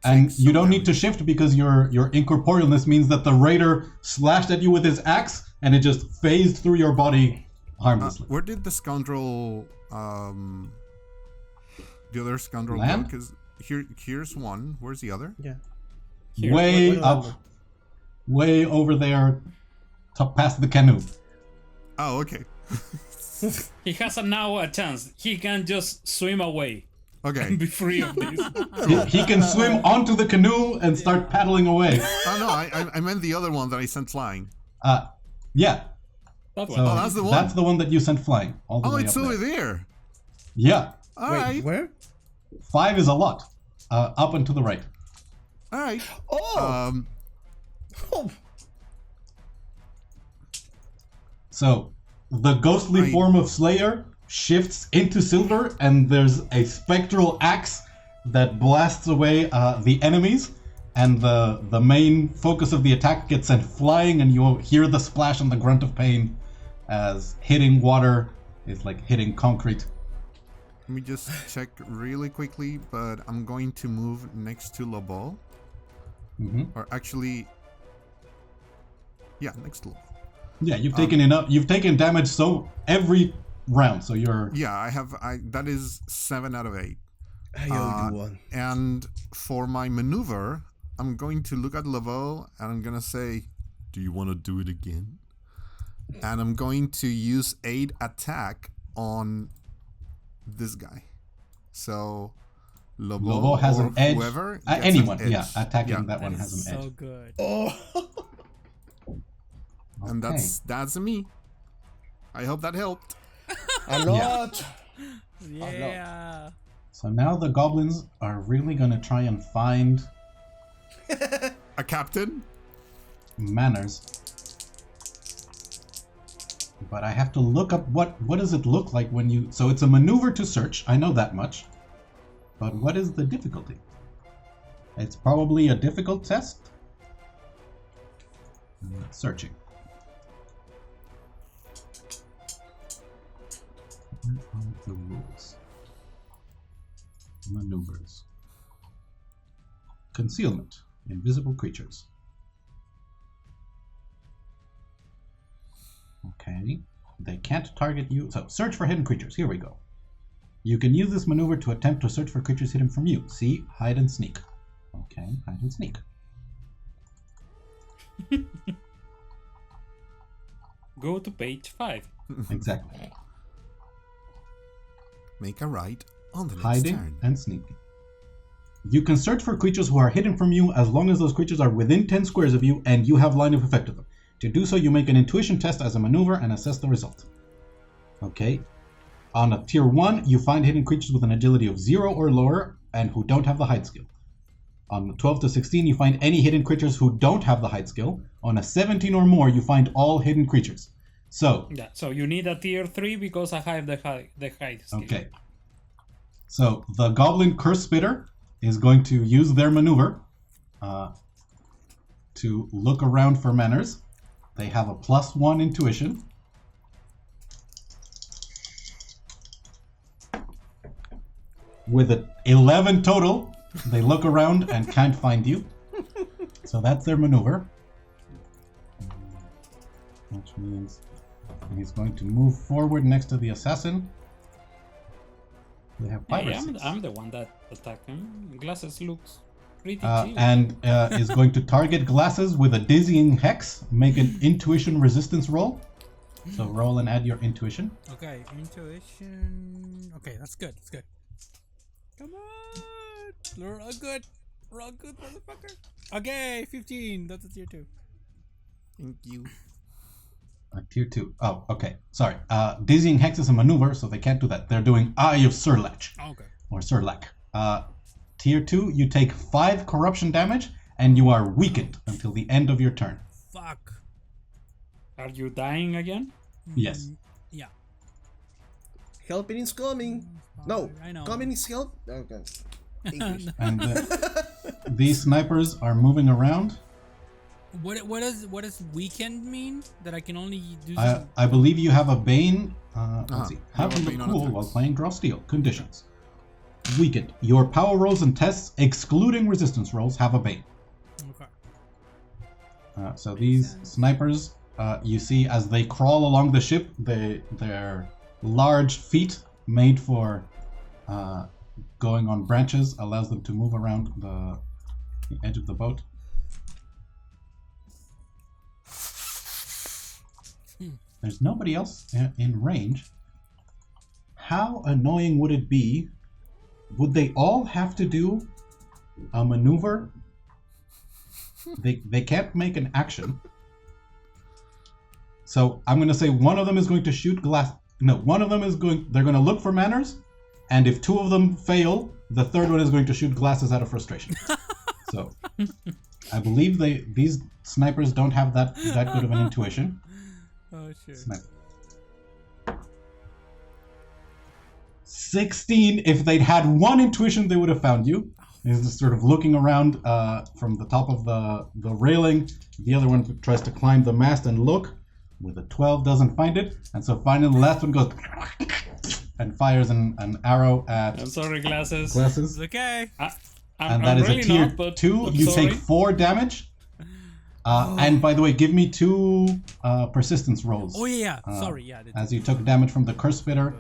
And take you some don't need to damage. shift because your incorporealness means that the raider slashed at you with his axe, and it just phased through your body harmlessly. Where did the scoundrel, the other scoundrel Land? go? Because here's one. Where's the other? Yeah. Here. way Wait, up, way over there, past the canoe. Oh, okay. He has now a chance. He can just swim away Okay. and be free of this. He can swim onto the canoe and start paddling away. Oh no, I meant the other one that I sent flying. Yeah. That one. So that's the one. That's the one that you sent flying. All the Oh, way it's up over there. there. Yeah. All Wait, right. where? 5 is a lot. Up and to the right. All right. Oh! Oh! So the ghostly Right. form of Slayer shifts into Silver, and there's a spectral axe that blasts away the enemies, and the main focus of the attack gets sent flying, and you hear the splash and the grunt of pain as hitting water is like hitting concrete. Let me just check really quickly, but I'm going to move next to Lobo. Or actually, yeah, next to Lobo. Yeah, you've taken enough. You've taken damage every round, so you're. Yeah, that is 7 out of 8. I owe you one. And for my maneuver, I'm going to look at Laveau and I'm gonna say, "Do you want to do it again?" And I'm going to use 8 attack on this guy. So Lobo has or an edge. whoever gets an Anyone, edge. yeah, attacking Yeah. that one has an edge. So good. Oh! And Okay. that's me. I hope that helped. A lot! Yeah. So now the goblins are really gonna try and find A captain. manners. But I have to look up what does it look like when you... So it's a maneuver to search, I know that much. But what is the difficulty? It's probably a difficult test. Searching. Where are the rules? Maneuvers. Concealment. Invisible creatures. Okay. They can't target you. So, search for hidden creatures. Here we go. You can use this maneuver to attempt to search for creatures hidden from you. See? Hide and sneak. Okay, hide and sneak. Go to page 5. Exactly. Make a right on the next Hiding turn. and sneaking. You can search for creatures who are hidden from you as long as those creatures are within 10 squares of you and you have line of effect of them. To do so, you make an intuition test as a maneuver and assess the result. Okay. On a tier 1, you find hidden creatures with an agility of 0 or lower and who don't have the hide skill. On 12 to 16, you find any hidden creatures who don't have the hide skill. On a 17 or more, you find all hidden creatures. So... Yeah, so you need a tier 3 because I have the hide skill. Okay. So the Goblin Curse Spitter is going to use their maneuver to look around for manners. They have a +1 intuition. With an 11 total, they look around and can't find you. So that's their maneuver. Which means he's going to move forward next to the assassin. They have 5 or 6. I'm the one that attacked him. Glasses looks pretty chill. And is going to target Glasses with a dizzying hex. Make an intuition resistance roll. So roll and add your intuition. Okay, intuition. Okay, that's good. That's good. Come on, we're all good. We're all good, motherfucker. Okay, 15. That's a tier 2. Thank you. Tier 2. Oh, okay. Sorry. Dizzying hex is a maneuver, so they can't do that. They're doing Eye of Surlach. Okay. Or Surlach. Tier 2, you take 5 corruption damage, and you are weakened until the end of your turn. Fuck. Are you dying again? Yes. Yeah. Helping is coming. No, I know. coming is help. Okay. English. And these snipers are moving around. What does weekend mean? That I can only do. I believe you have a Bane. Let's see. You Have have a a Bane on cool attacks. while playing Draw Steel. Conditions. Weakened. Your power rolls and tests, excluding resistance rolls, have a Bane. Okay. So these snipers, you see as they crawl along the ship, their large feet made for going on branches allows them to move around the edge of the boat. There's nobody else in range. How annoying would it be? Would they all have to do a maneuver? They can't make an action. So I'm going to say one of them is going to shoot glass. No, one of them is going. They're going to look for manners, and if 2 of them fail, the third one is going to shoot Glasses out of frustration. So I believe these snipers don't have that good of an intuition. Oh shit. Sniper. 16. If they'd had 1 intuition, they would have found you. He's just sort of looking around from the top of the railing. The other one tries to climb the mast and look. With a 12, doesn't find it. And so finally the last one goes and fires an arrow at I'm sorry, Glasses. Glasses. It's okay. And that is really a tier not, but 2. I'm You sorry. take 4 damage. And by the way, give me 2 persistence rolls. Oh yeah. Sorry. Yeah. As you took damage from the Curse Spitter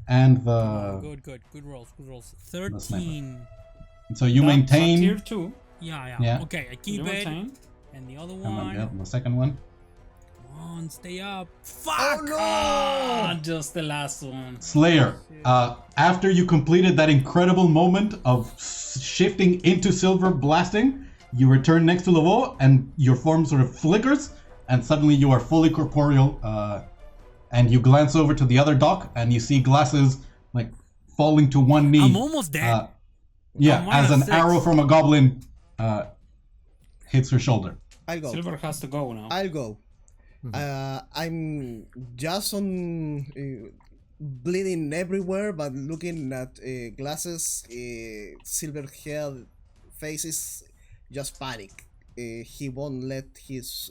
and the... Good rolls. sniper. 13. So you That's a maintain... tier 2. Yeah. Okay, I keep You it. maintain. And the other And one. the second one. Come on, stay up. Fuck! Oh no! Ah, just the last one. Slayer, after you completed that incredible moment of shifting into silver blasting, you return next to Laveau and your form sort of flickers and suddenly you are fully corporeal and you glance over to the other dock and you see Glasses like falling to one knee. I'm almost dead. Yeah, I'm as an -6. arrow from a goblin hits her shoulder. I'll go. Silver has to go now. I'll go. I'm just on bleeding everywhere, but looking at glasses, Silverhead faces just panic. He won't let his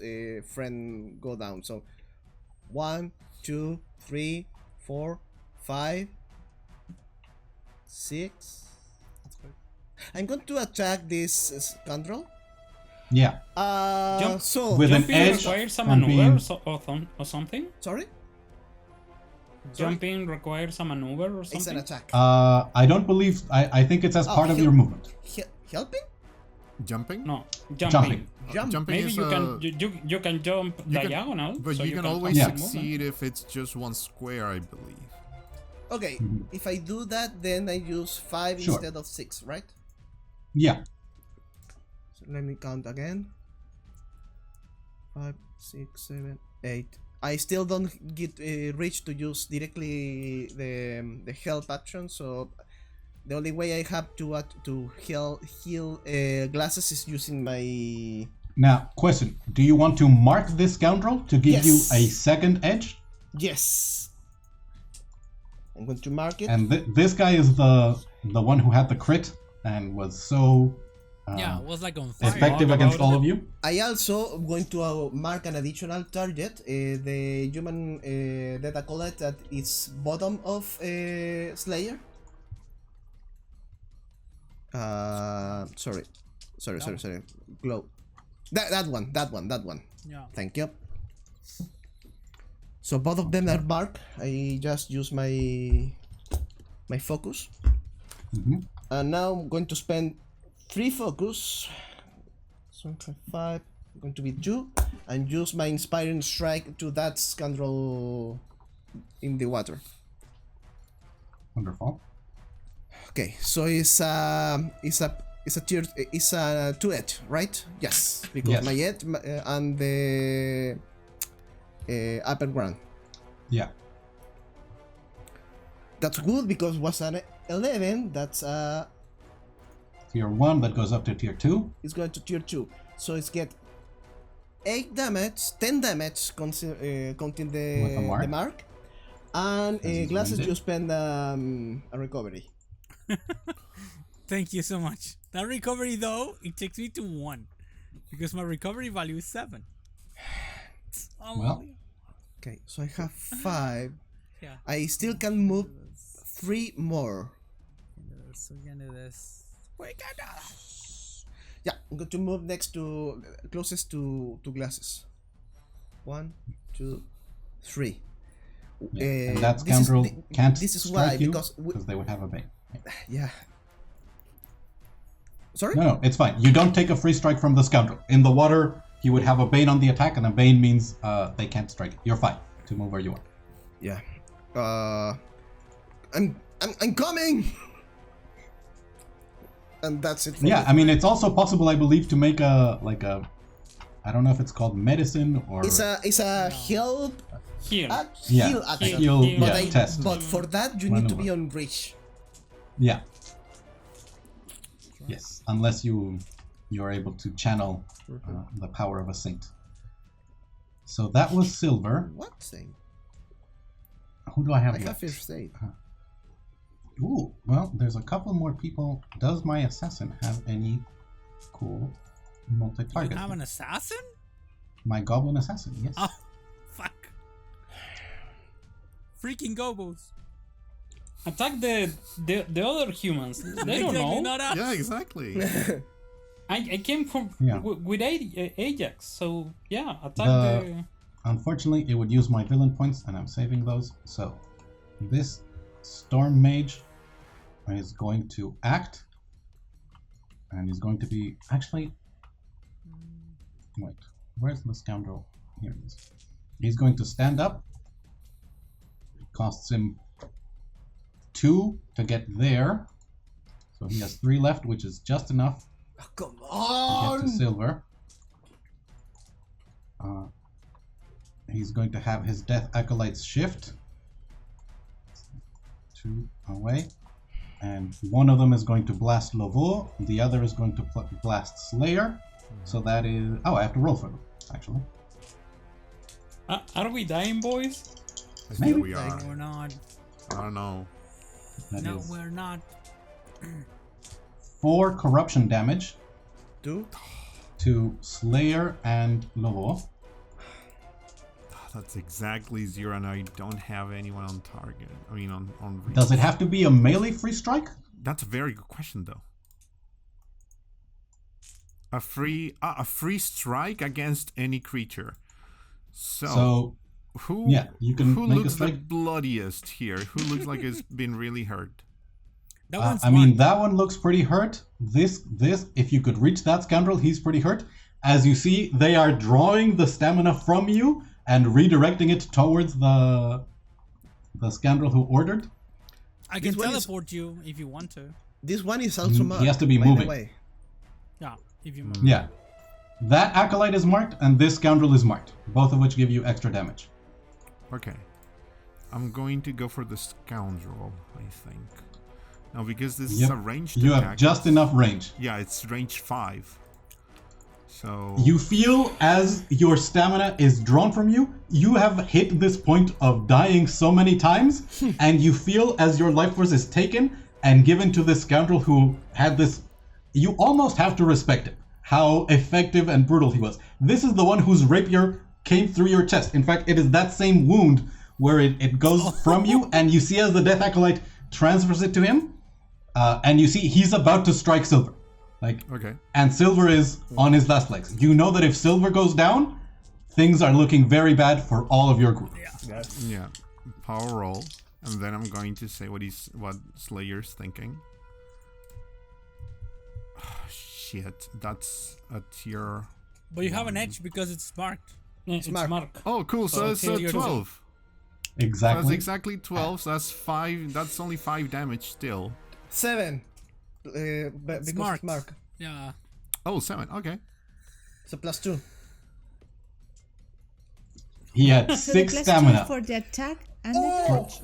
friend go down. So 1, 2, 3, 4, 5, 6. I'm going to attack this scoundrel. Yeah. So with an Jumping edge requires a and maneuver being- or something? sorry, Jumping requires a maneuver or it's an something? attack. I don't believe. I think it's as part of your movement. Helping? Jumping? No, Jumping. Jumping. Maybe is you a- can you can jump you can- diagonal, But so you can have always some movement. succeed if it's just one square, I believe. Okay, if I do that, then I use 5 Sure. instead of 6, right? Yeah. So let me count again. 5, 6, 7, 8. I still don't get reach to use directly the help action, so the only way I have to heal glasses is using my. Now, question: do you want to mark this scoundrel to give you Yes. a second edge? Yes. I'm going to mark it. And this guy is the one who had the crit and was so Yeah, it was like on fire. effective Talk against about all it. of you. I also am going to mark an additional target, the human data collect that is bottom of Slayer. Sorry. Glow. That one. Yeah. Thank you. So both of them are marked. I just use my focus. And now I'm going to spend 3 focus. So 5, going to be 2, and use my inspiring strike to that scoundrel in the water. Wonderful. Okay, so it's a 2-edge, right? Yes, because Yes. my edge and the upper ground. Yeah. That's good because it was an 11. That's Tier 1 that goes up to tier 2. it's going to tier 2. So it's get 8 damage, 10 damage counting With the the mark. mark. And he's glasses wounded. you spend a recovery. Thank you so much. That recovery though, it takes me to 1 because my recovery value is 7. Well. Okay, so I have 5. Yeah. I still can move 3 more. So we're gonna do this. We can do this. Yeah, I'm going to move closest to glasses. 1, 2, 3. Yeah. And that this is scoundrel the- can't this is strike why, you because they would have a bane. yeah. Sorry? No, it's fine. You don't take a free strike from the scoundrel. In the water, he would have a bane on the attack, and a bane means they can't strike. You're fine to move where you want. Yeah. I'm coming. And that's it. For Yeah, me. I mean, it's also possible, I believe, to make a I don't know if it's called medicine or It's a help Here. yeah, heal action. heal Heal. But, test. but for that you need to be on reach. Yeah. Yes, unless you're able to channel the power of a saint. So that was silver. What thing? Who do I have I have left? first aid. Ooh, well, there's a couple more people. Does my assassin have any cool multi-target? Have an assassin? My goblin assassin, yes. Oh, fuck. Freaking gobos. Attack the other humans. They don't Exactly, know. not us. Yeah, exactly. I came from Yeah. with Ajax, so yeah, attack The- Unfortunately, it would use my villain points, and I'm saving those. So this Storm Mage is going to act, and he's going to be actually. Wait, where's the scoundrel? Here he is. He's going to stand up. It costs him 2 to get there, so he has 3 left, which is just enough Oh, come to on! get to silver. He's going to have his Death Acolytes shift 2 away, and one of them is going to blast Lovo, the other is going to blast Slayer. So that is I have to roll for them actually. Are we dying, boys? I think Maybe. we are. No, we're not. I don't know. That No, is we're not. 4 corruption damage 2. to Slayer and Lobo. That's exactly 0, and I don't have anyone on target. I mean, on reach. Does it have to be a melee free strike? That's a very good question, though. A free strike against any creature. So who? Yeah, you can who make a looks the strike. bloodiest here? Who looks like it's been really hurt? That one's I mean, smart. that one looks pretty hurt. This, if you could reach that scoundrel, he's pretty hurt. As you see, they are drawing the stamina from you and redirecting it towards the scoundrel who ordered. I can This one is- teleport you if you want to. This one is also marked. He has to be by the moving. way. Yeah, if you. Yeah. That acolyte is marked, and this scoundrel is marked, both of which give you extra damage. Okay. I'm going to go for the scoundrel, I think. Now, because this is a ranged You attack. have just enough range. Yeah, it's range 5. So... You feel as your stamina is drawn from you, you have hit this point of dying so many times, and you feel as your life force is taken and given to this scoundrel who had this... You almost have to respect it, how effective and brutal he was. This is the one whose rapier came through your chest. In fact, it is that same wound where it goes from you, and you see as the Death Acolyte transfers it to him, and you see he's about to strike Silver. Okay. And Silver is on his last legs. You know that if Silver goes down, things are looking very bad for all of your group. Yeah. Power roll. And then I'm going to say what Slayer's thinking. Shit. That's a tier... But you have an edge because it's marked. Yeah, it's marked. marked. Oh, cool. So it's okay, you're 12. Exactly. That's exactly 12. So that's 5. That's only 5 damage still. 7. Because marked. it's marked. Yeah. Oh, 7. Okay. So +2. He had So the 6 +2 stamina. for the attack and the dodge.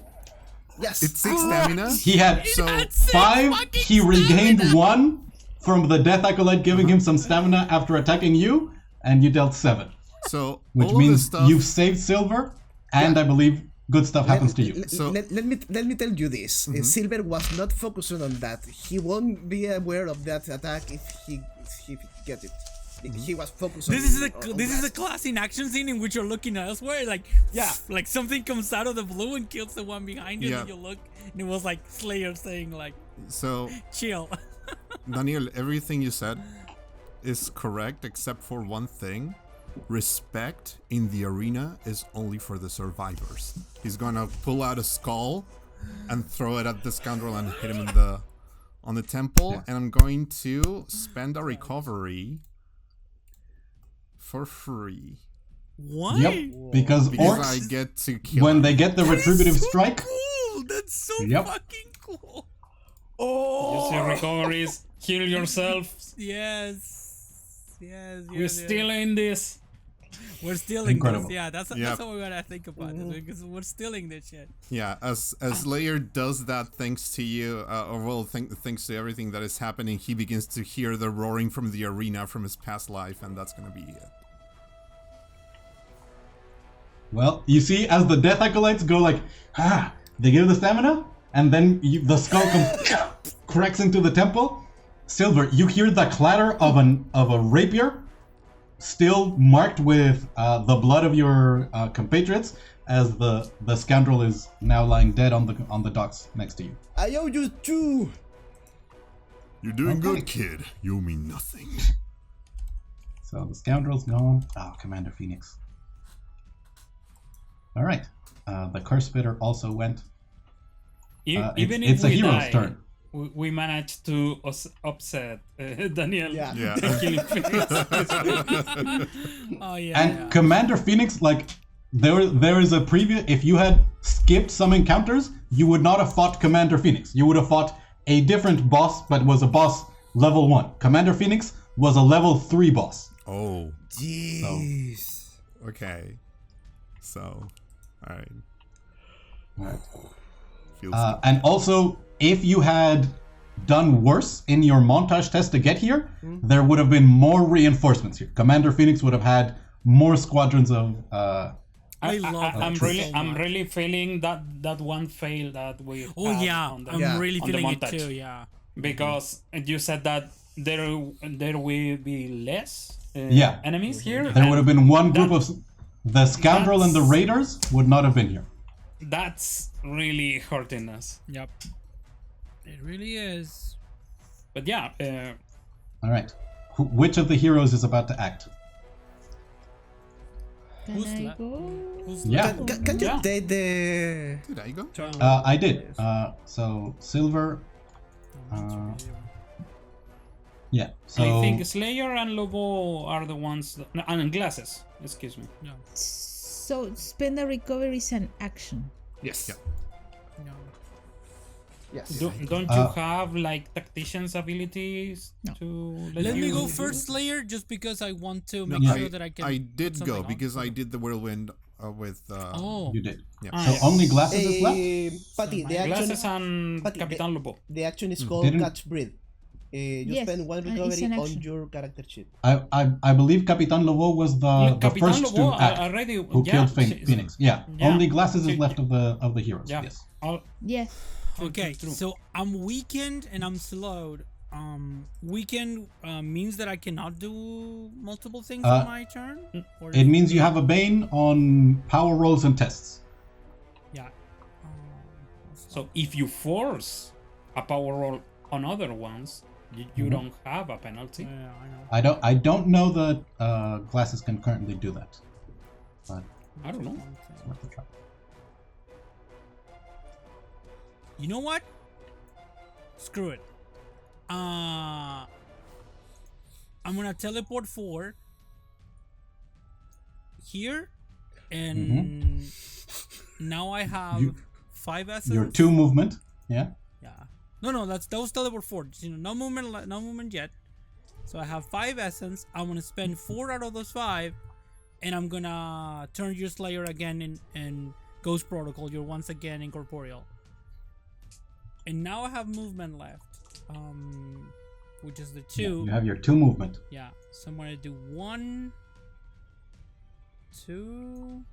Yes. It's 6 stamina. He had So had 6 5. fucking He regained stamina. 1 from the Death Acolyte giving him some stamina after attacking you, and you dealt 7. So Which all of the means stuff. you've saved Silver, and I believe good stuff happens to you. So- let me tell you this. Silver was not focusing on that. He won't be aware of that attack if he gets it. He was focused This on is a rest. class in action scene in which you're looking elsewhere, like Yeah. like something comes out of the blue and kills the one behind you, Yeah. and you look, and it was like Slayer saying like, So chill. Daniel, everything you said is correct except for one thing. Respect in the arena is only for the survivors. He's gonna pull out a skull and throw it at the scoundrel and hit him on the temple. And I'm going to spend a recovery for free. What? Yep, because Because orcs, I get to kill when him. they get the retributive That's so strike, cool. That's so Yep. fucking cool. Use your recoveries, heal yourself. Yes. We're still in this. We're stealing Incredible. this. Yeah, that's Yep. how we gotta think about it, because we're stealing this shit. Yeah, as Slayer does that, thanks to you, thanks to everything that is happening, he begins to hear the roaring from the arena from his past life, and that's gonna be it. well, you see as the Death Acolytes go like, they give the stamina, and then the skull comes, cracks into the temple. Silver, you hear the clatter of a rapier, still marked with the blood of your compatriots, as the scoundrel is now lying dead on the docks next to you. I owe you 2. You're doing Okay. good, kid. You owe me nothing. So the scoundrel's gone. Commander Phenix. All right. The curse spitter also went. Even it's if a we hero's die, turn. we managed to upset Daniel. Yeah. Yeah. Killing Phoenix. Oh yeah. And Commander Phoenix, like there is a previous. If you had skipped some encounters, you would not have fought Commander Phoenix. You would have fought a different boss, but was a boss level 1. Commander Phoenix was a level 3 boss. Oh, Jeez. okay. So, alright. Right. Feels And also, if you had done worse in your montage test to get here, there would have been more reinforcements here. Commander Phoenix would have had more squadrons of. I love that. I'm really feeling that one fail that we. Oh had yeah, on the, I'm really on the feeling it montage. too. Yeah. Because you said that there will be less enemies here. There would have been one group that- of the scoundrel and the raiders would not have been here. That's really hurting us. Yep. It really is. But yeah, All right. Which of the heroes is about to act? Can Who's I left? go? Who's Yeah. Can you Yeah. take the... Did I go? I did. So Silver. Yeah. So I think Slayer and Lobo are the ones that, and Glasses. Excuse me. No. So spend a recovery is an action. Yes. No. Yes. Don't you have like Tactician's abilities No. to Let me you go do first, it? Slayer, just because I want to No, make sure that I can. I put did something go on. because I did the whirlwind with. Oh. you did. Yeah. Ah, So yeah. only Glasses is left. Pati, the Glasses action, and Pati, Capitan Lobo. the action is called Didn't- Catch Breath. You Yes, spend one it's recovery an on action. your character sheet. I believe Capitan Lobo was the Capitan first Lobo to act. already Who yeah, killed she- Phoenix? Yeah. Yeah. Only Glasses is She- left of the heroes. Yeah. Yes. Yes. Okay, True. so I'm weakened and I'm slowed. Weakened means that I cannot do multiple things on my turn. Or It means you have a bane on power rolls and tests. yeah. So if you force a power roll on other ones, you don't have a penalty. Yeah, I know. I don't know that Glasses can currently do that, but I don't know. it's worth a try. You know what? Screw it. I'm gonna teleport forward here, and now I have You- 5 essence. Your 2 movement. Yeah. Yeah. No, that was teleport forward. You know, no movement yet. So I have 5 essence. I'm gonna spend 4 out of those 5, and I'm gonna turn your Slayer again in Ghost Protocol. You're once again incorporeal. And now I have movement left, which is the 2. You have your 2 movement. Yeah, so I'm gonna do 1, 2,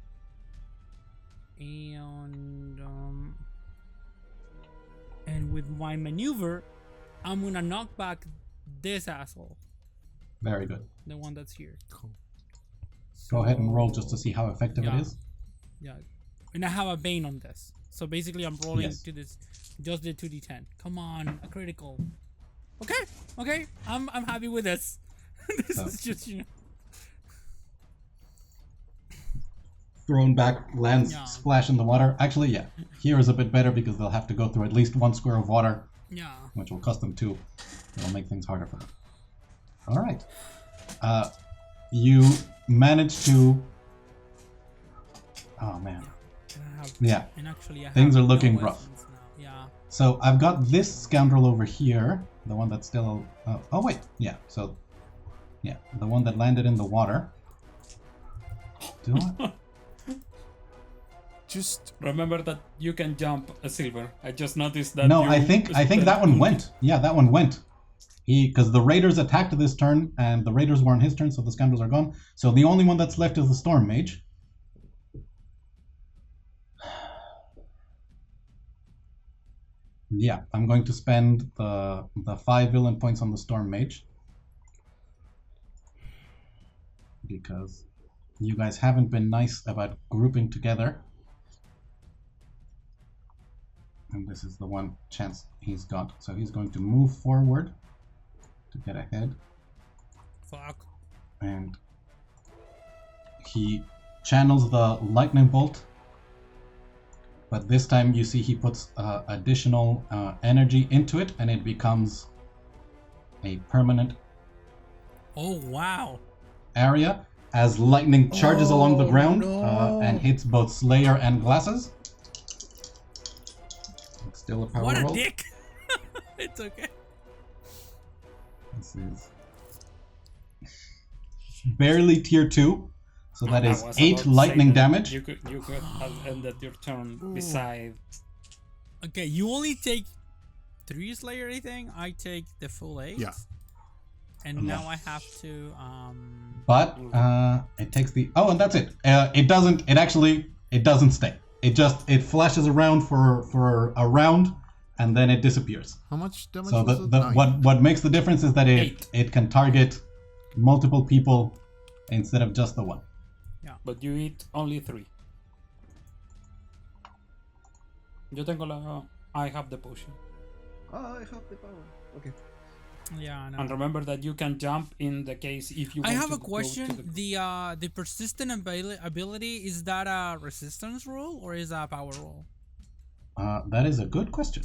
and with my maneuver, I'm gonna knock back this asshole, Very good. the one that's here. Cool. Go ahead and roll just to see how effective Yeah. it is. Yeah, and I have a bane on this, so basically I'm rolling Yes. to this, just the 2d10. Come on, a critical. Okay, I'm happy with this. This So- is just, you know. Thrown back, lands, Yeah. splash in the water. Actually, yeah. Here is a bit better because they'll have to go through at least 1 square of water, Yeah. which will cost them 2. It'll make things harder for them. All right. You manage to. Oh man. And I have, Yeah. and actually I Things have are looking no rough. essence now. Yeah. So I've got this scoundrel over here, the one that's still. Oh wait, yeah. So, yeah, the one that landed in the water. Do I? Just Remember that you can jump a silver. I just noticed that. No, you I think that one went. Yeah, that one went. Because the raiders attacked this turn, and the raiders were on his turn, so the scoundrels are gone. So the only one that's left is the storm mage. Yeah, I'm going to spend the 5 villain points on the storm mage because you guys haven't been nice about grouping together. And this is the one chance he's got. So he's going to move forward to get ahead. Fuck. And he channels the lightning bolt. But this time you see he puts additional energy into it, and it becomes a permanent Oh wow. area as lightning charges along the ground no. and hits both Slayer and Glasses. It's still a power What a roll. dick. It's okay. This is barely tier 2, so that is was 8 about to say lightning that damage. You could have ended your turn beside. Okay, you only take 3 Slayer, I think. I take the full 8. yeah. and now I have to. But it takes the. Oh, and that's it. It doesn't. It doesn't stay. It flashes around for a round, and then it disappears. How much damage? So was it? what makes the difference is that it can target multiple people instead of just the one. Yeah, but you eat only 3. I have the potion. Oh, I have the power. Okay. Yeah, no. And remember that you can jump in the case if you. I want have to a question. go to The persistent ability, is that a resistance roll or is that a power roll? That is a good question.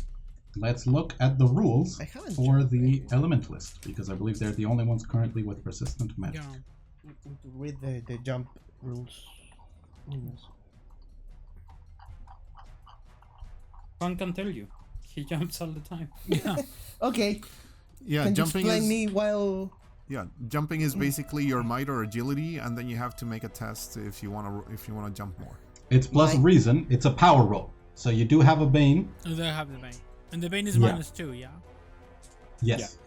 Let's look at the rules for the Elementalist, because I believe they're the only ones currently with persistent magic. Yeah. Read the jump rules. Yes. Juan can tell you. He jumps all the time. Yeah. Okay. Yeah, Can you jumping explain is. me while? Yeah, jumping is basically your might or agility, and then you have to make a test if you wanna jump more. It's plus reason. It's a power roll. So you do have a Bane. Oh, they have the Bane. And the Bane is Yeah. -2, yeah? Yes.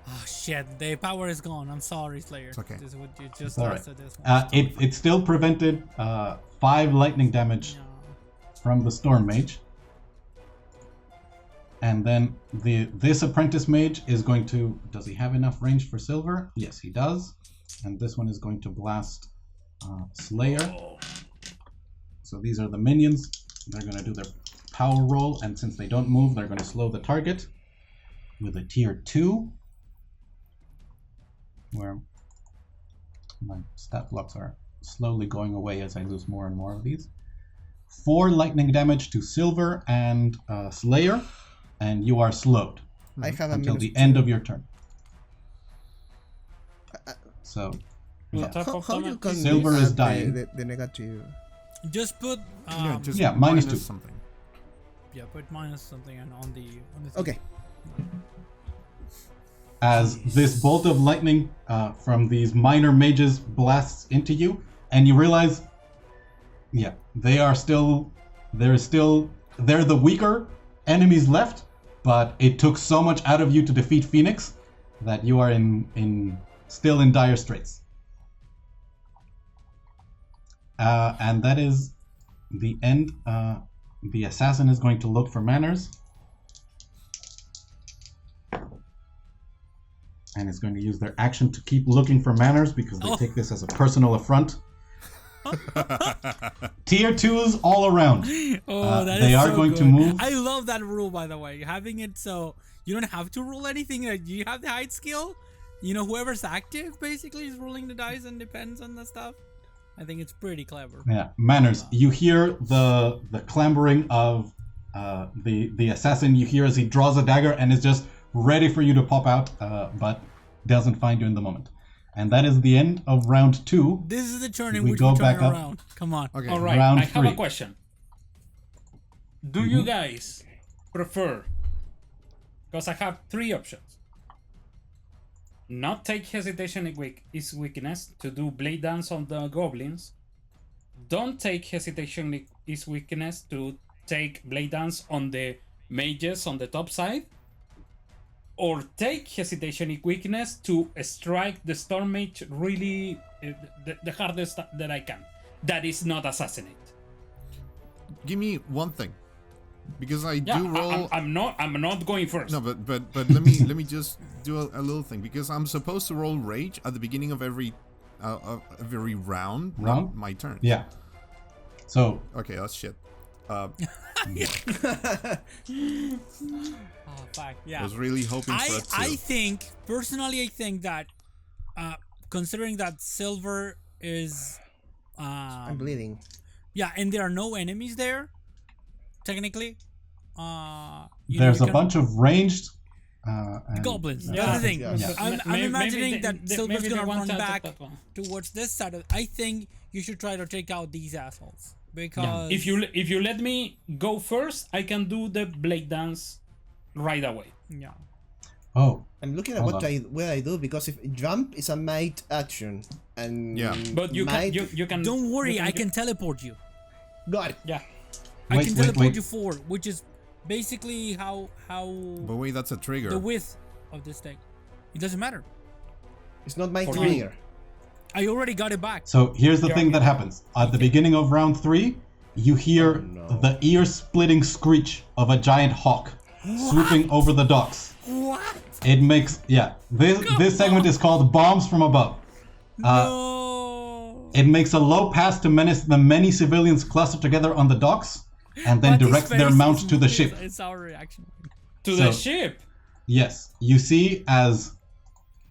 Oh shit, the power is gone. I'm sorry, Slayer. It's okay. This is what you just All right. tested this one. It still prevented 5 lightning damage No. from the Storm Mage. And then this Apprentice Mage is going to... Does he have enough range for Silver? Yes, he does. And this one is going to blast Slayer. So these are the minions. They're going to do their power roll, and since they don't move, they're going to slow the target with a tier 2. Where my stat blocks are slowly going away as I lose more and more of these. 4 lightning damage to Silver and Slayer, and you are slowed I have a until the -2. end of your turn. So, What yeah. type of How you damage? can Silver is add dying. the negative? Just put Yeah, minus 2. something. yeah, put minus something on the thing. Okay. As this bolt of lightning from these minor mages blasts into you, and you realize, yeah, they're the weaker enemies left, but it took so much out of you to defeat Phenix that you are still in dire straits. And that is the end. The assassin is going to look for manners. And is going to use their action to keep looking for manners because they take this as a personal affront. Tier 2s all around. Oh, they are so going good. to move. I love that rule, by the way. Having it so you don't have to roll anything. You have the hide skill. You know, whoever's active basically is rolling the dice and depends on the stuff. I think it's pretty clever. Yeah, manners. You hear the clambering of the assassin. You hear as he draws a dagger and is just ready for you to pop out, but doesn't find you in the moment. And that is the end of round 2. This is the turn in We which go we turn back up. around. Come on. Okay. All right, Round I have 3. a question. Do you guys prefer? Because I have 3 options. Not take hesitation is weakness to do blade dance on the goblins. Don't take hesitation is weakness to take blade dance on the mages on the top side. Or take hesitation weakness to strike the storm mage really the hardest that I can. That is not assassinate. Give me one thing, because I Yeah, do roll. I'm not going first. No, but let me just do a little thing, because I'm supposed to roll rage at the beginning of every round. Not my turn. Yeah. So Okay, that's shit. Oh, fuck. Yeah. I was really hoping for it too. I think personally, that considering that Silver is I'm bleeding. yeah, and there are no enemies there technically, there's a bunch of ranged and, goblins. Yeah. That's the thing. Yeah. I'm imagining that Silver's maybe gonna they run want to back attack that one. towards this side of, I think you should try to take out these assholes because If you let me go first, I can do the blade dance right away. yeah. Oh, I'm looking at Hold what on. I do, because if jump is a might action and Yeah. But you might, can Don't worry, you I can teleport you. got it. Yeah. I Wait, can wait, teleport wait. you forward, which is basically how But wait, that's a trigger. the width of this thing. It doesn't matter. It's not my For clear. I already got it back. So here's the thing that happens. At the beginning of round 3, you hear the ear-splitting screech of a giant hawk swooping over the docks. What? It makes, this segment is called Bombs from Above. No. It makes a low pass to menace the many civilians clustered together on the docks, and then But directs his their face mount is- to the ship. It's our reaction. To So- the ship. Yes, you see as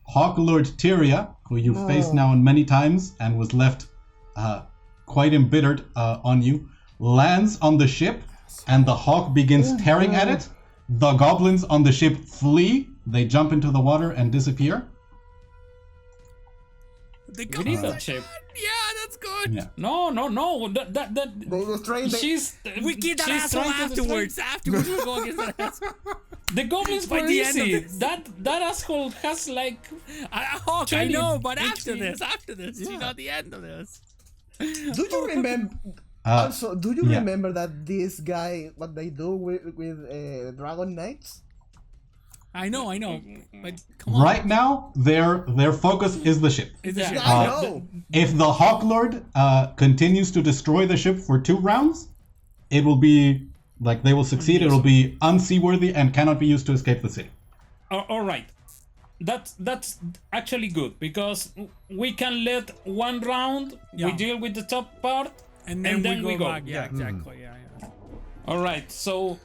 Hawk Lord Tyria, who you've faced now many times and was left quite embittered on you, lands on the ship, and the hawk begins tearing at it. The goblins on the ship flee. They jump into the water and disappear. They We need that ship. Yeah, that's good. Yeah. No. That They destroy the... she's. We get that she's asshole trying to destroy- afterwards. Afterwards, we go against that asshole. The goblins By were the end of easy. this. That asshole has like. I 20 know, but HP. after this, you know, the end of this. Do you remember... also, do you remember that this guy, what they do with Dragon Knights? I know, but come on. Right now, their focus is the ship. Is the Yeah. ship. I know. If the Hawk Lord continues to destroy the ship for 2 rounds, it will be like they will succeed. It will be unseaworthy and cannot be used to escape the city. All right. That's actually good because we can let one round we Yeah. deal with the top part and then we go back. Yeah. Yeah, exactly. Yeah. All right. So,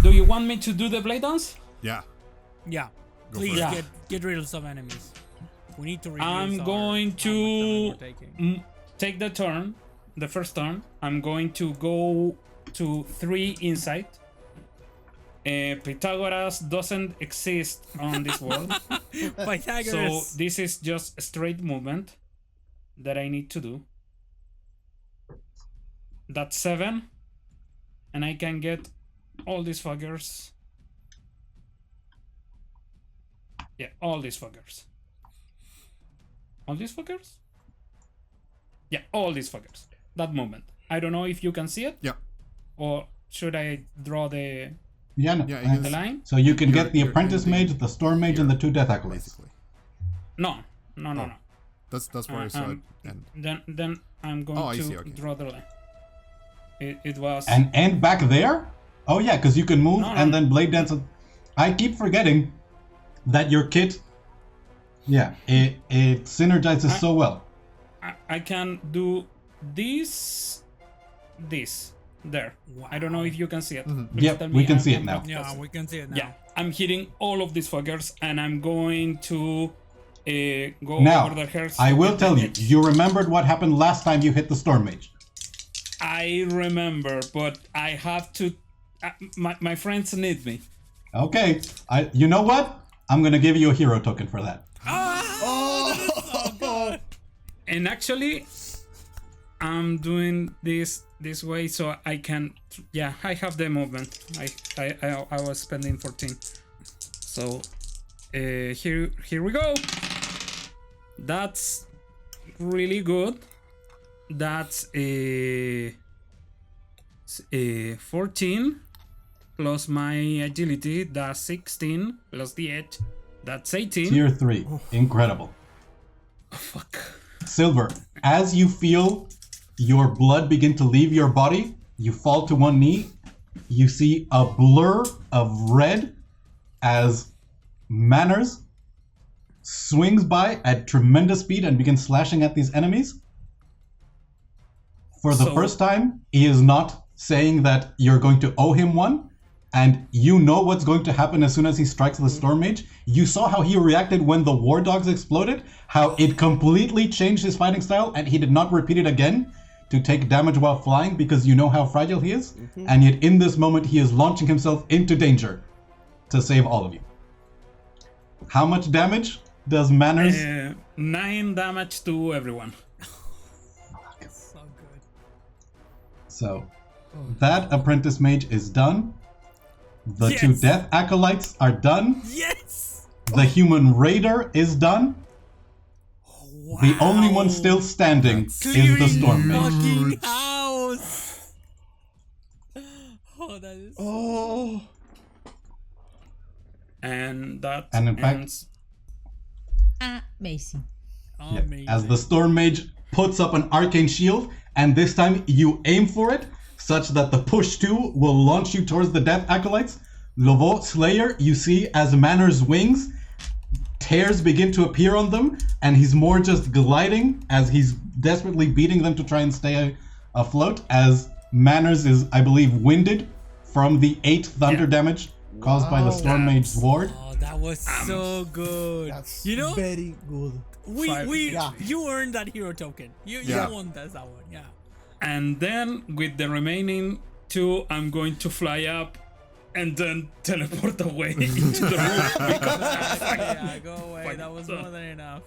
do you want me to do the blade dance? Yeah. Yeah. Go Please for it. get rid of some enemies. We need to reduce I'm our- going how much damage we're taking. to take the turn, the first turn. I'm going to go to 3 insight. Pythagoras doesn't exist on this world, so Pythagoras. this is just a straight movement that I need to do. That's 7, and I can get all these fuckers. Yeah, all these fuckers. All these fuckers? Yeah, all these fuckers. That movement. I don't know if you can see it, Yeah. or should I draw the Yeah, no. Yeah, you the can line? So you can You're- get the you're Apprentice in the- Mage, the Storm Mage, and the 2 Death Acolytes. Basically. No. That's where I saw it. And Then I'm going I to see, okay. draw the line. It was And back there? Oh yeah, because you can move No, and no. then blade dance. I keep forgetting that your kit, it synergizes so well. I can do this there. I don't know if you can see it. Please Yep, tell we me can I'm- see it I'm now. not Yeah, focusing. we can see it now. Yeah, I'm hitting all of these fuckers, and I'm going to go Now, over the hairs. I to will get tell the you, edge. you remembered what happened last time you hit the Storm Mage. I remember, but I have to. My friends need me. Okay, you know what? I'm gonna give you a hero token for that. And actually, I'm doing this way so I can. Yeah, I have the movement. I was spending 14. So here we go. That's really good. That's a 14 plus my agility. That's 16 plus the edge. That's 18. Tier 3. Incredible. Fuck. Silver, as you feel your blood begin to leave your body, you fall to one knee. You see a blur of red as Manners swings by at tremendous speed and begins slashing at these enemies. For the So- first time, he is not saying that you're going to owe him one, and you know what's going to happen as soon as he strikes the Storm Mage. You saw how he reacted when the War Dogs exploded, how it completely changed his fighting style, and he did not repeat it again to take damage while flying because you know how fragile he is. And yet in this moment, he is launching himself into danger to save all of you. How much damage does Manners? 9 damage to everyone. So good. So that Apprentice Mage is done. The 2 Yes. Death Acolytes are done. Yes. The Human Raider is done. Wow. The only one still standing is the Clearing Storm Mage. fucking house. Oh, that is. Oh, And that And in fact- ends Amazing. Yeah. As the Storm Mage puts up an arcane shield, and this time you aim for it, such that the push 2 will launch you towards the Death Acolytes. Lovo Slayer, you see as Manor's wings, tears begin to appear on them, and he's more just gliding as he's desperately beating them to try and stay afloat, as Manor's is, I believe, winded from the 8 thunder damage caused by the Storm Mage's ward. Oh, that was so good. That's very good. You earned that hero token. You won that one, yeah. And then with the remaining 2, I'm going to fly up and then teleport away into the room. Yeah, go away. That was more than enough.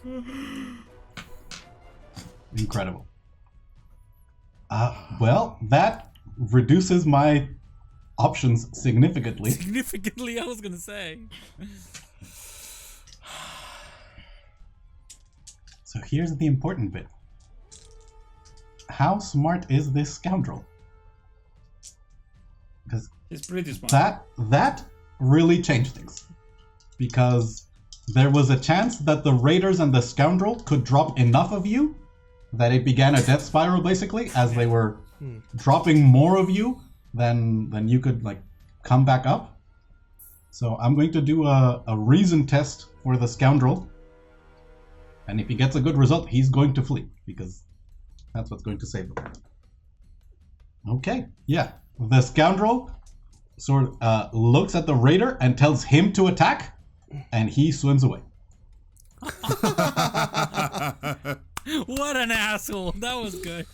Incredible. Well, that reduces my options significantly. Significantly, I was gonna say. So here's the important bit. How smart is this scoundrel? Because it's pretty smart. That really changed things. Because there was a chance that the raiders and the scoundrel could drop enough of you that it began a death spiral, basically, as they were dropping more of you than you could like come back up. So I'm going to do a reason test for the scoundrel. And if he gets a good result, he's going to flee, because that's what's going to save him. Okay, yeah. The scoundrel sort of looks at the raider and tells him to attack, and he swims away. What an asshole. That was good.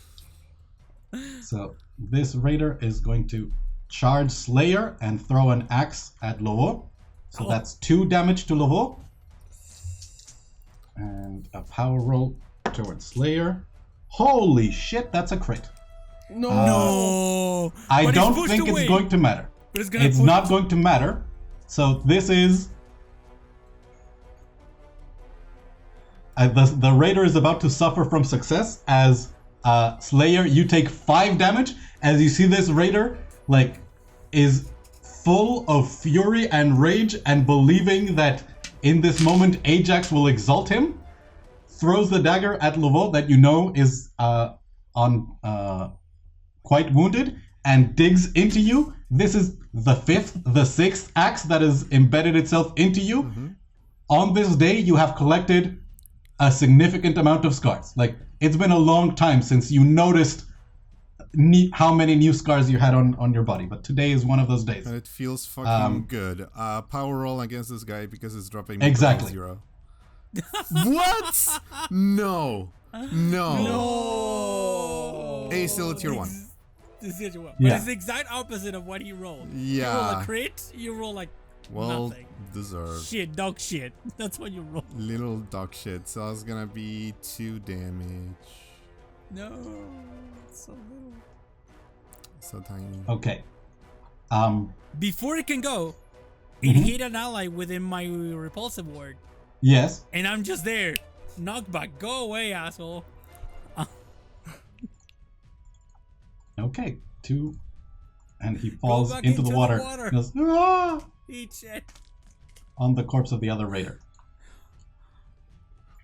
So this raider is going to charge Slayer and throw an axe at Lovo. So that's 2 damage to Lovo. And a power roll towards Slayer. Holy shit, that's a crit. No. I don't think it's going to matter. It's not going to matter. So this is... the raider is about to suffer from success as Slayer, you take 5 damage as you see this raider like is full of fury and rage and believing that in this moment Ajax will exalt him, throws the dagger at Lovo that you know is quite wounded and digs into you. This is the 6th axe that has embedded itself into you. Mm-hmm. On this day you have collected a significant amount of scars. Like, it's been a long time since you noticed how many new scars you had on your body, but today is one of those days. And it feels fucking good. Power roll against this guy because it's dropping me exactly 0. What? No. Hey, still it's tier 1. This is tier 1. But it's the exact opposite of what he rolled. Yeah. You roll a crit, you roll like nothing. Deserved. Shit, dog shit. That's what you roll. Little dog shit. So it's gonna be 2 damage. No, so little. So tiny. Okay. Before it can go, it hit an ally within my repulsive ward. Yes. And I'm just there. Knockback. Go away, asshole. Okay. 2. And he falls into the water. He goes, ah! Eat shit. On the corpse of the other raider.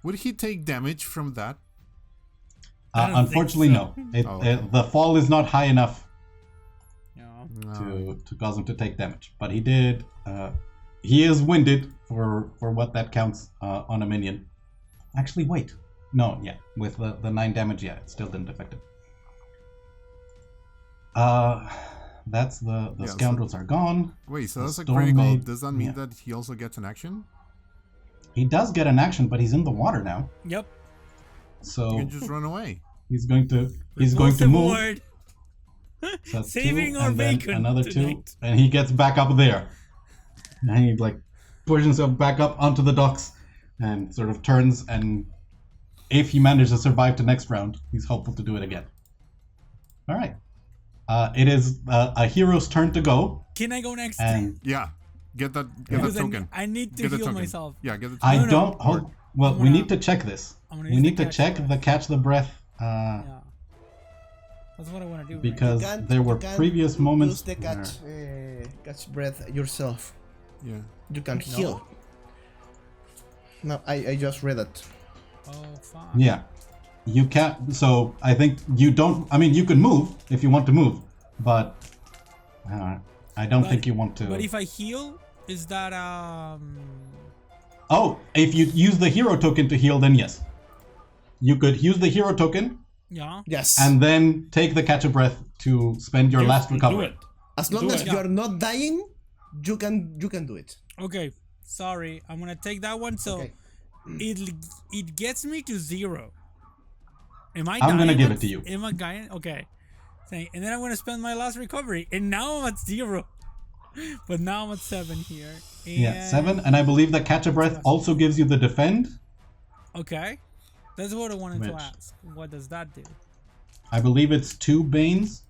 Would he take damage from that? Unfortunately, so. No. The fall is not high enough No. to cause him to take damage. But he did. He is winded for what that counts on a minion. Actually, wait. No, yeah. With the 9 damage, yeah, it still didn't affect him. That's the scoundrels are gone. Wait, so that's a critical. Does that mean that he also gets an action? He does get an action, but he's in the water now. Yep. So you can just run away. He's going to move. So Saving 2, our and then bacon another tonight. 2, and he gets back up there. And he like pushes himself back up onto the docks and sort of turns, and if he manages to survive to next round, he's hopeful to do it again. All right. It is a hero's turn to go. Can I go next? And yeah, get that token. I need to heal myself. Yeah, get the token. I don't. Well, we need to check this. We need to check the catch the breath. Yeah. That's what I want to do. Because there were previous moments. Use the catch breath yourself. Yeah. You can heal. No, I just read it. Oh, fuck. Yeah. You can't. So I think you don't. I mean, you can move if you want to move, but I don't think you want to. But if I heal, is that Oh, if you use the hero token to heal, then yes. You could use the hero token. Yeah. Yes. And then take the catch a breath to spend your last recovery. Do it. As long as you are not dying, you can do it. Okay. Sorry, I'm gonna take that one. So Okay. it gets me to 0. Am I? I'm gonna dying give at- it to you. Am I dying? Okay. And then I'm gonna spend my last recovery, and now I'm at 0. But now I'm at 7 here. Yeah, 7, and I believe that catch a breath also gives you the defend. Okay. That's what I wanted to Which? ask. What does that do? I believe it's 2 banes.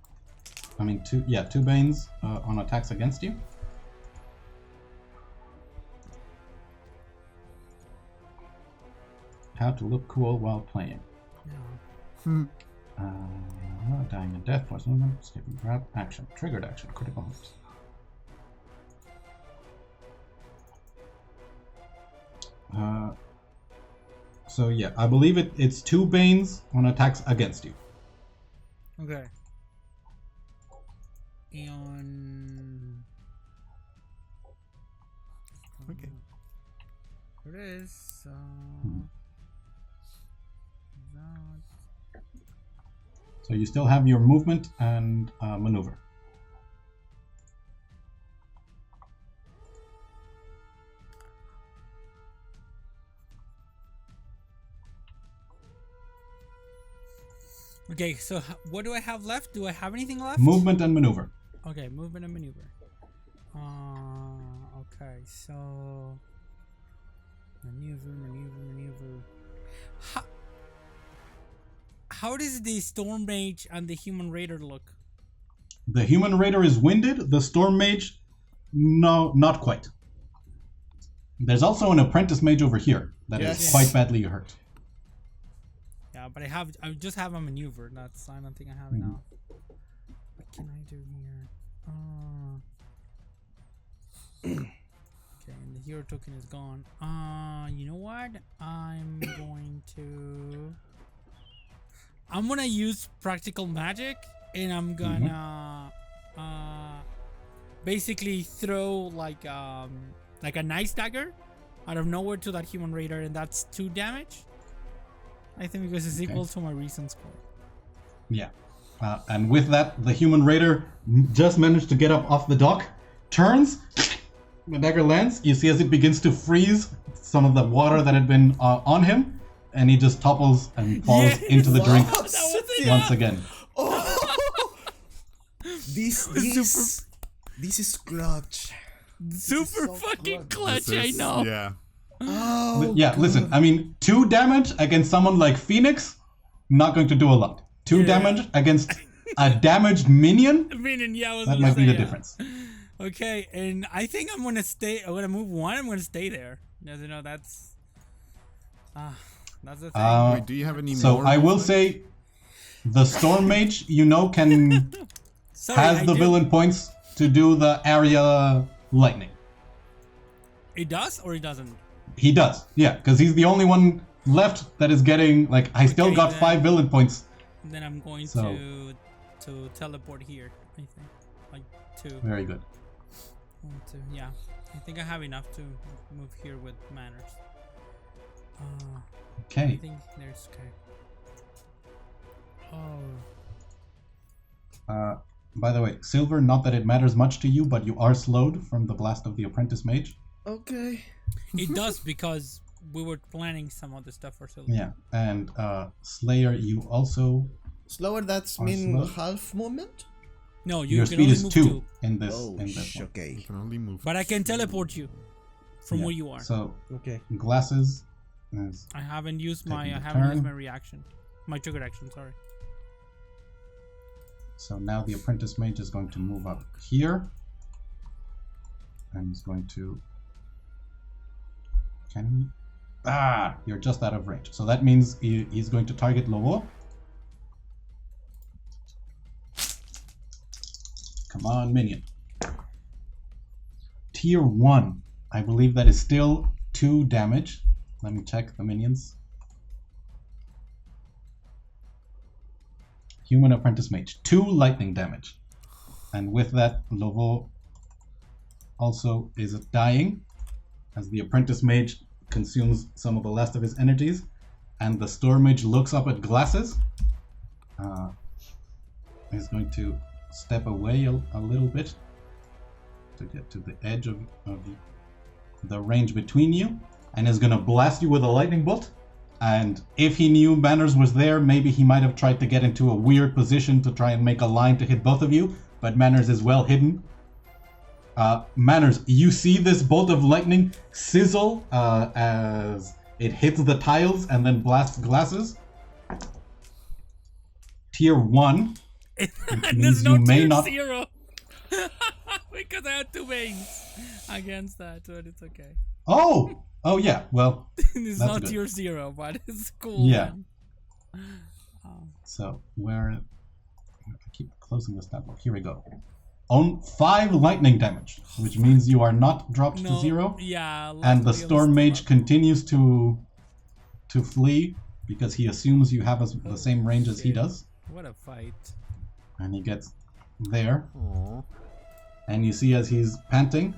I mean, 2 banes on attacks against you. How to look cool while playing. Dying in death, plus movement, skipping grab, action, triggered action, critical hits. So yeah, I believe it's 2 banes on attacks against you. Okay. And Okay. there it is. So you still have your movement and maneuver. Okay, so what do I have left? Do I have anything left? Movement and maneuver. Okay, movement and maneuver. Okay, so maneuver. How does the Storm Mage and the Human Raider look? The Human Raider is winded. The Storm Mage, no, not quite. There's also an Apprentice Mage over here that is quite badly hurt. Yeah, but I just have a maneuver. I don't think I have enough. What can I do here? Okay, and the hero token is gone. You know what? I'm gonna use practical magic, and I'm gonna basically throw like a nice dagger out of nowhere to that Human Raider, and that's 2 damage. I think because it's equal to my recent score. Yeah. And with that, the Human Raider just managed to get up off the dock, turns, the dagger lands. You see as it begins to freeze some of the water that had been on him, and he just topples and falls into the drink once again. This is clutch. Super fucking clutch, I know. Yeah. Oh, Yeah, listen, I mean, 2 damage against someone like Phenix, not going to do a lot. 2 damage against a damaged minion, that might be the difference. Okay, and I think I'm gonna move 1. I'm gonna stay there. You know, that's the thing. Wait, do you have any So more? I will say, the Storm Mage, can has the villain points to do the area lightning. It does or it doesn't? He does, yeah, because he's the only one left that is getting, I still got 5 villain points. Then I'm going to teleport here, I think. Like 2. Very good. 1, 2, yeah. I think I have enough to move here with manners. I Okay. think there's okay. By the way, Silver, not that it matters much to you, but you are slowed from the blast of the Apprentice Mage. okay. It does because we were planning some other stuff for Silver. Yeah, and Slayer, you also... Slower, that's Are mean slow? half movement? No, you Your can speed only is move 2 in this Oh, one. okay. You can only move. But I can teleport you from Yeah. where you are. So, Okay. Glasses is... I haven't used my Taking the reaction. My trigger action, sorry. So now the Apprentice Mage is going to move up here. And he's going to... Can he? Ah! You're just out of range. So that means he's going to target Lobo. Come on, minion. Tier 1. I believe that is still 2 damage. Let me check the minions. Human Apprentice Mage. 2 lightning damage. And with that, Lovo also is dying as the Apprentice Mage consumes some of the last of his energies. And the Storm Mage looks up at glasses. He's going to step away a little bit to get to the edge of the range between you, and is going to blast you with a lightning bolt. And if he knew Manners was there, maybe he might have tried to get into a weird position to try and make a line to hit both of you, but Manners is well hidden. Manners, you see this bolt of lightning sizzle as it hits the tiles and then blasts glasses. Tier 1. There's no you may tier not... 0. Because I had 2 veins against that, so it's okay. Oh yeah, well, it's that's not good. tier 0, but it's cool. Yeah. Man. So I keep closing this tab. Here we go. On 5 lightning damage, which means you are not dropped to 0. Yeah. And the Storm Mage continues to flee because he assumes you have the same range as he does. What a fight. And he gets there. Aww. And you see as he's panting.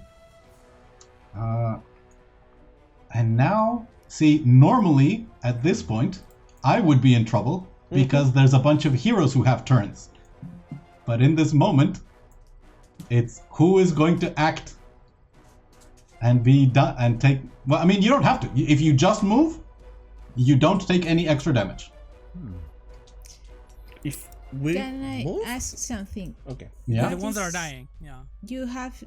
And now, see, normally at this point, I would be in trouble because there's a bunch of heroes who have turns. But in this moment, it's who is going to act and be done and take. Well, I mean, you don't have to. If you just move, you don't take any extra damage. If we Can I move? ask something? Okay. Yeah. The ones that are dying. Yeah. You have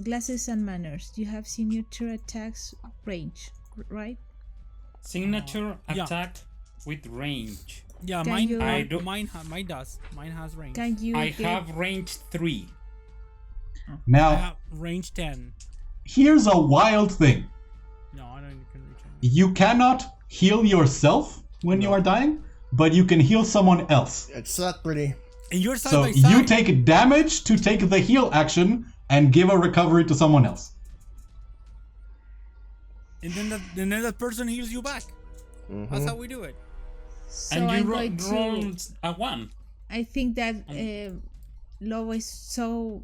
glasses and manners. You have signature attacks range, right? Signature Yeah. attack with range. Yeah, Can mine. you- Mine does. Mine has range. Can you? I get- have range 3. I Now, have range 10. here's a wild thing. No, I don't even can reach it. You cannot heal yourself when you are dying, but you can heal someone else. Exactly. And you're side So by side. you take damage to take the heal action and give a recovery to someone else. And then that person heals you back. That's how we do it. So And I'm you going to. roll a 1. I think that Lobo is so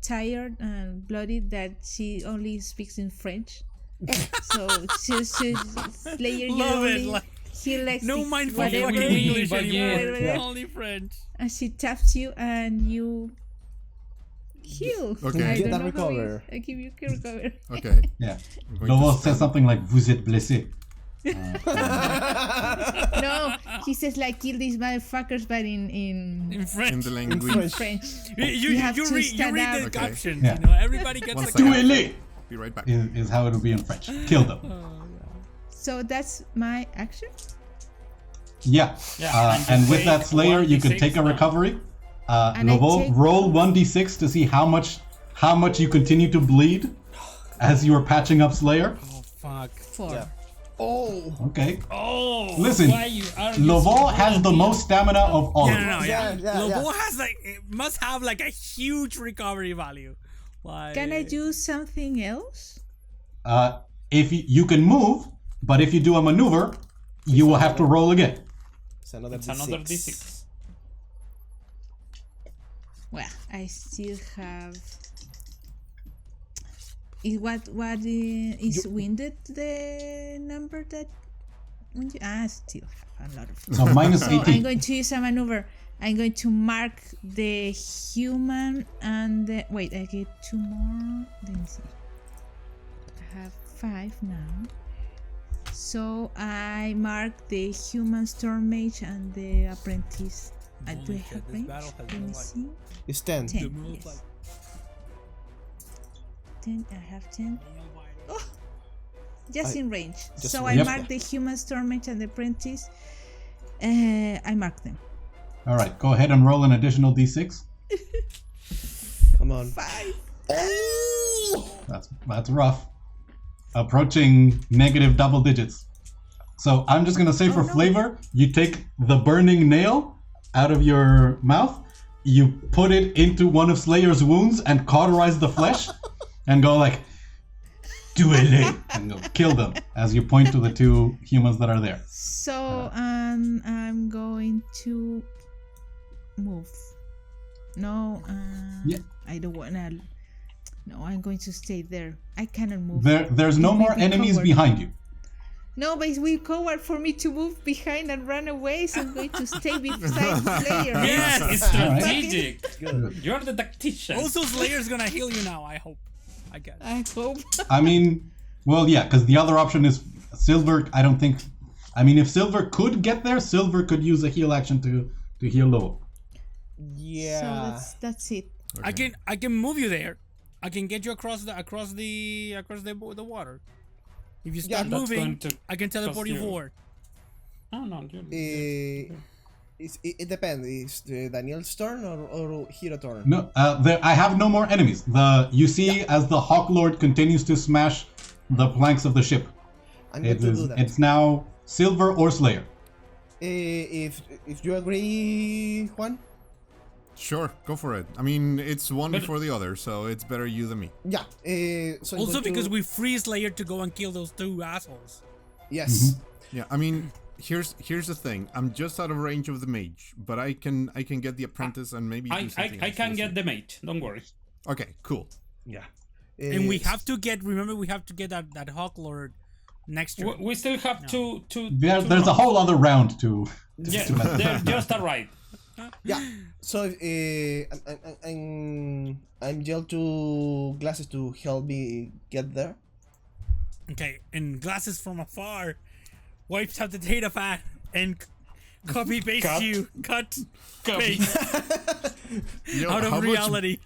tired and bloody that she only speaks in French. So she's Slayer. You Love it, only like, heal like No six- mind for whatever. fucking English Baguette. anymore. Yeah. Only French. And she taps you and you heal. Okay. I Get don't that know how recover. I give you a recover. Okay. Yeah. I'm going Lobo to says something like, "Vous êtes blessé." No, he says like kill these motherfuckers, but in In French. in the language. French. You have to read stand the up. Okay. captions. Yeah. You know, everybody gets One the second. caption. Tuez-les Be right back. is how it would be in French. Kill them. So that's my action. Yeah. Yeah, And with take that Slayer, you can 1d6 take a now. recovery. And I Lobo, take- roll 1d6 to see how much you continue to bleed as you are patching up Slayer. Oh, fuck. 4. Yeah. Oh. Okay. Oh, Listen, why are you Lobo so has the bloody? most stamina of all of No, us. yeah. Yeah. Lobo has like, it must have like a huge recovery value. Like, Can I do something else? If you can move, but if you do a maneuver, you will have to roll again. It's another It's D6. another D6. Well, I still have. Is is winded the number that when you I still have a lot of. So minus So I'm 18. going to use a maneuver. I'm going to mark the human and the wait. I get 2 more. Let me see. I have 5 now. So I mark the human storm mage and the apprentice. Do I Holy have shit, this range? battle has Let been me like- see. It's 10. 10. The move, Yes. like, 10. I have 10. Oh, just I- in range. just So in I range. mark the human storm mage and the apprentice. I mark them. All right, go ahead and roll an additional d6. Come on. 5. That's rough. Approaching negative double digits. So I'm just gonna say for no. flavor, you take the burning nail out of your mouth, you put it into one of Slayer's wounds and cauterize the flesh, and go like, duele, and you'll kill them as you point to the two humans that are there. So I'm going to move. No, Yeah. I don't wanna. No, I'm going to stay there. I cannot move. There's no It will more be enemies covered. behind you. No, but it's will coward for me to move behind and run away, so I'm going to stay beside Slayer. Yes, it's strategic. You're the tactician. Also, Slayer's gonna heal you now, I hope. I guess. I hope. I mean, well, yeah, because the other option is Silver. I don't think. I mean, if Silver could get there, Silver could use a heal action to heal low. Yeah. So that's it. Okay. I can move you there. I can get you across the water. If you start that's moving, going to I can teleport you cost you. forward. Oh, no, It depends. Is the Daniel's turn or hero turn? No, I have no more enemies. You see as the Hawk Lord continues to smash the planks of the ship. I'm going to do that. It's now Silver or Slayer. If you agree, Juan. Sure, go for it. I mean, it's one before the other, so it's better you than me. Yeah. So I'm Also, going to- because we free Slayer to go and kill those two assholes. Yes. Yeah, I mean, here's the thing. I'm just out of range of the mage, but I can get the apprentice and maybe do something I else. can We'll get see. the mate. Don't worry. Okay, cool. Yeah. And we have to get. Remember, we have to get that Hawk Lord next year. We still have to. There's a whole other round to. Yeah, they're just arrived. Yeah. So I'm yelled to Glasses to help me get there. Okay, and Glasses from afar wipes out the data pad and copy paste Cut. you. Cut. Copy. Paste Yo, out of reality.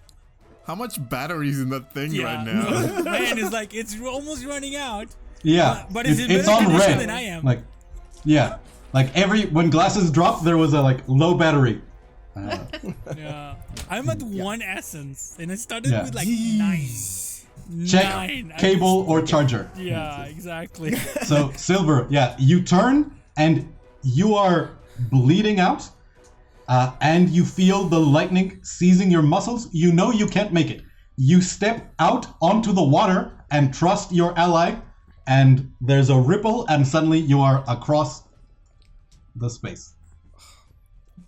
How much batteries in that thing Yeah. right now? Man, it's like it's almost running out. Yeah, But it's in it's better on condition red. than I am. Like, yeah, like when glasses dropped, there was a low battery. Yeah. I'm at 1 essence, and I started Yeah. with like 9. Check 9. cable or charger. Yeah, exactly. So Silver, yeah, you turn and you are bleeding out, and you feel the lightning seizing your muscles. You know you can't make it. You step out onto the water and trust your ally, and there's a ripple, and suddenly you are across the space.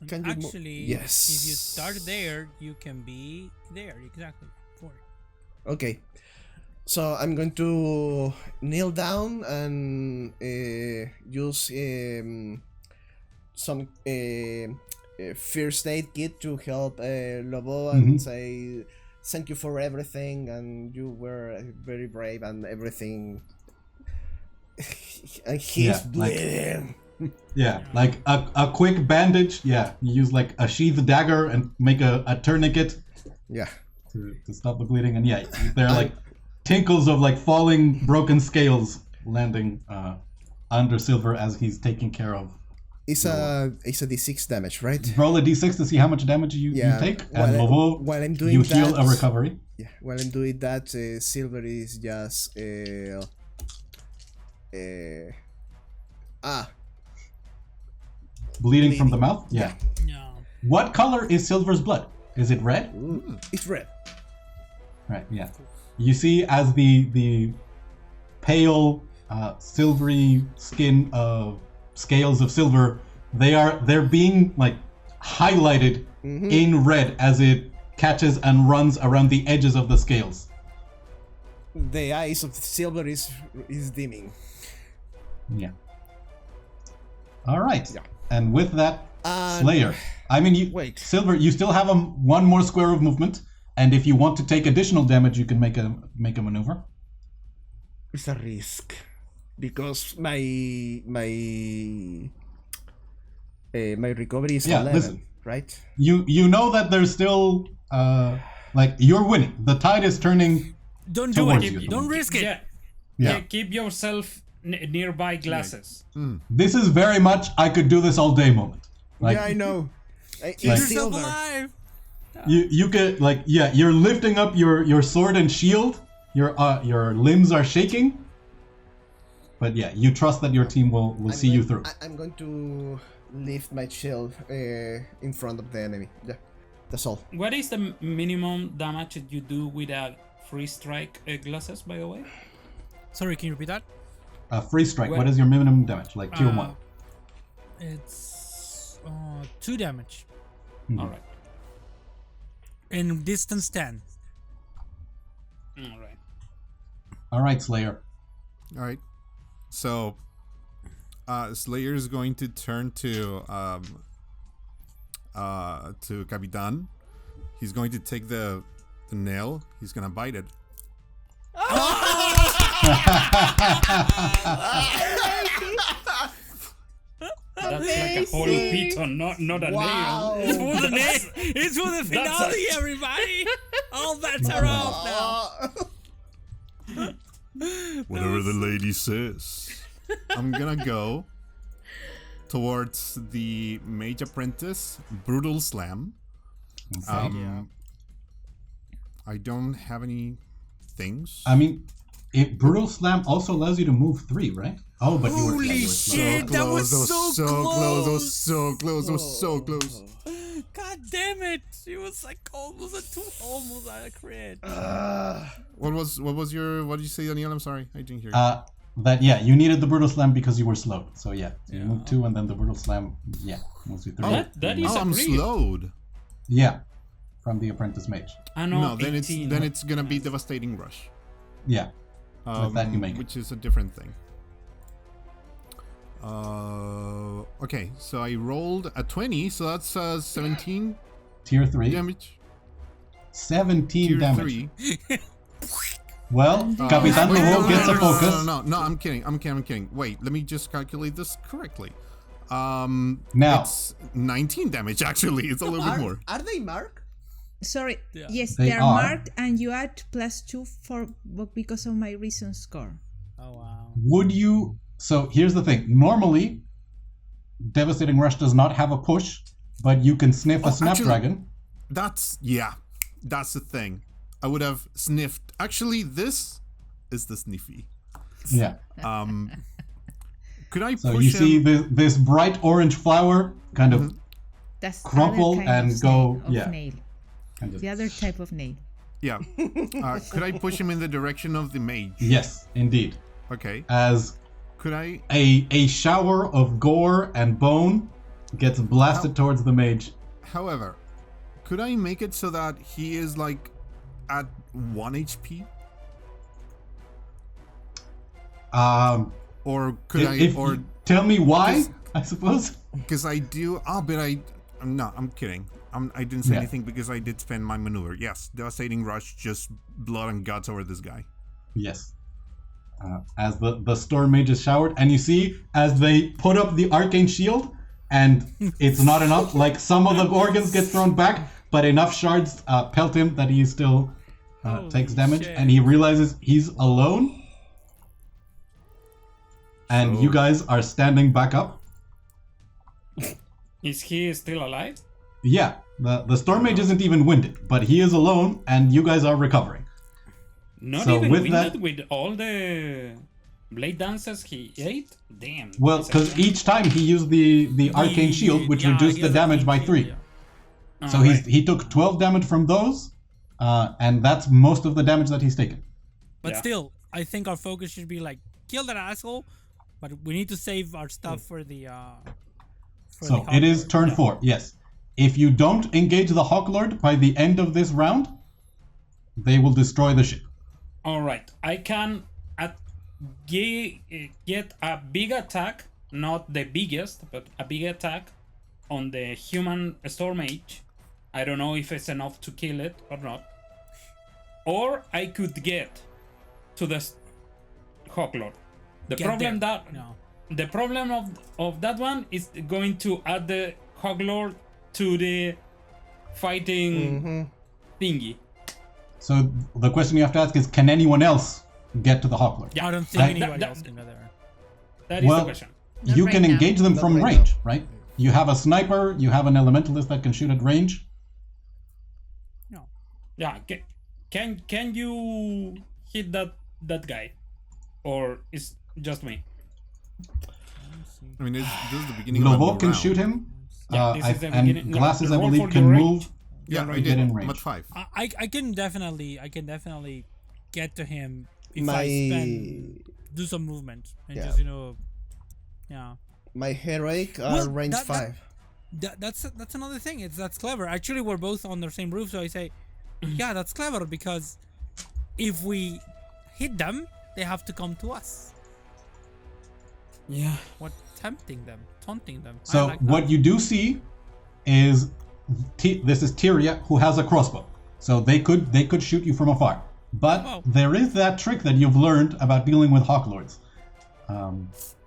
Can you Actually, Yes. if you start there, you can be there. Exactly. For it. Okay. So I'm going to kneel down and use some first aid kit to help Lobo and say thank you for everything, and you were very brave and everything. And he's Yeah, like- bleeding. Yeah, like a quick bandage. Yeah, you use like a sheathed dagger and make a tourniquet Yeah. to stop the bleeding. And yeah, there are like tinkles of like falling broken scales landing under Silver as he's taking care of. It's a d6 damage, right? Roll a d6 to see how much damage you take, and while I'm doing you heal that, a recovery. Yeah, while I'm doing that, Silver is just Bleeding from the bleeding. mouth? Yeah. No. What color is Silver's blood? Is it red? it's red. Right, yeah. You see as the pale, silvery skin of scales of Silver, they're being like highlighted in red as it catches and runs around the edges of the scales. The eyes of Silver is dimming. Yeah. All right. Yeah. And with that, And- Slayer. I mean, Wait. Silver. You still have one more square of movement, and if you want to take additional damage, you can make a maneuver. It's a risk because my recovery is 11, listen. right? You know that there's still like you're winning. The tide is turning. Don't do Towards it. you. Don't risk it. Yeah. Yeah. Keep yourself nearby Glasses. This is very much I could do this all day moment. Like Yeah, I know. Keep Like- yourself alive. you could like you're lifting up your sword and shield. Your limbs are shaking. But yeah, you trust that your team will see you through. I'm going to lift my shield in front of the enemy. Yeah, that's all. What is the minimum damage that you do with a free strike Glasses, by the way? Sorry, can you repeat that? Free strike. What is your minimum damage? Like tier 1. It's 2 damage. All right. In distance 10. All right. All right, Slayer. All right. So, Slayer is going to turn to Capitan. He's going to take the nail. He's gonna bite it. That's like a whole piton, not a nail. It's for the it's for the finale, everybody. All bets are off now. Whatever the lady says. I'm gonna go towards the Mage Apprentice, Brutal Slam. I don't have any things. I mean, Brutal Slam also allows you to move 3, right? Oh, but you were Holy shit, that was so close. That was so close. That was so close. God damn it! It was like almost a crit. What did you say, Daniel? I'm sorry, I didn't hear you. You needed the Brutal Slam because you were slowed. So you move 2 and then the Brutal Slam, moves you 3. That is I'm slowed. Yeah, from the Apprentice Mage. No, then it's gonna be Devastating Rush. Yeah, with that you make it. Which is a different thing. Okay, so I rolled a 20, so that's 17 tier 3 damage. 17 Tier damage. 3. Well, Capitan Lobo gets a focus. No, I'm kidding. Wait, let me just calculate this correctly. Now it's 19 damage actually. It's a little bit more. Are they marked? Sorry, yes, They they are are. marked, and you add +2 because of my recent score. Oh wow. would you... So here's the thing. Normally, Devastating Rush does not have a push, but you can sniff a Snapdragon. That's the thing. I would have sniffed. Actually, this is the sniffy. Yeah. Could I So push you him? see this bright orange flower kind of That's crumple other kind and of go... nail, Yeah. nail. Kind of, The other type of nail. Yeah. Could I push him in the direction of the mage? yes, indeed. Okay. As Could I? a shower of gore and bone gets blasted towards the mage. However, could I make it so that he is like at 1 HP? Or could Tell me why, I suppose. because I do. I'm kidding. I didn't say Yeah. anything because I did spend my maneuver. Yes, Devastating Rush, just blood and guts over this guy. Yes. As the Storm Mage is showered, and you see as they put up the Arcane Shield, and it's not enough, like some of the organs get thrown back, but enough shards pelt him that he still takes damage, shit. and he realizes he's alone. And So- you guys are standing back up. Is he still alive? Yeah, the Storm Mage isn't even winded, but he is alone, and you guys are recovering. Not So even with winded that- with all the blade dances he ate? Damn. Well, he's a because champ. each time he used the Arcane Shield, which reduced the damage by 3. So Alright. he took 12 damage from those, and that's most of the damage that he's taken. But Yeah. still, I think our focus should be like kill that asshole, but we need to save our stuff for the. So it is turn 4, yes. If you don't engage the Hawk Lord by the end of this round, they will destroy the ship. Alright, I can get a big attack, not the biggest, but a big attack on the human Storm Mage. I don't know if it's enough to kill it or not. Or I could get to the Hawk Lord. The problem of that one is going to add the Hawk Lord to the fighting thingy. So the question you have to ask is, can anyone else get to the Hawk Lord? Yeah, I don't think anybody that- else can go there. That is Well, the question. Not you right can now. engage them Not from right range, right? You have a sniper, you have an elementalist that can shoot at range. No. Yeah, can you hit that guy, or is just me? I mean, this is the beginning of Lobo the can round. shoot him, Yeah, this is the and beginning- no, Glasses, I roll believe, for can your move. range. Yeah, to I get did. in I'm range. at 5. I can definitely get to him do some movement and Yeah. just My heroic are Well, range that- 5. That's another thing. That's clever. Actually, we're both on the same roof, so I say, yeah, that's clever because if we hit them, they have to come to us. Yeah. What taunting them? I So like that. what you do see is this is Tyria, who has a crossbow. So they could shoot you from afar. But Oh. there is that trick that you've learned about dealing with Hawk Lords.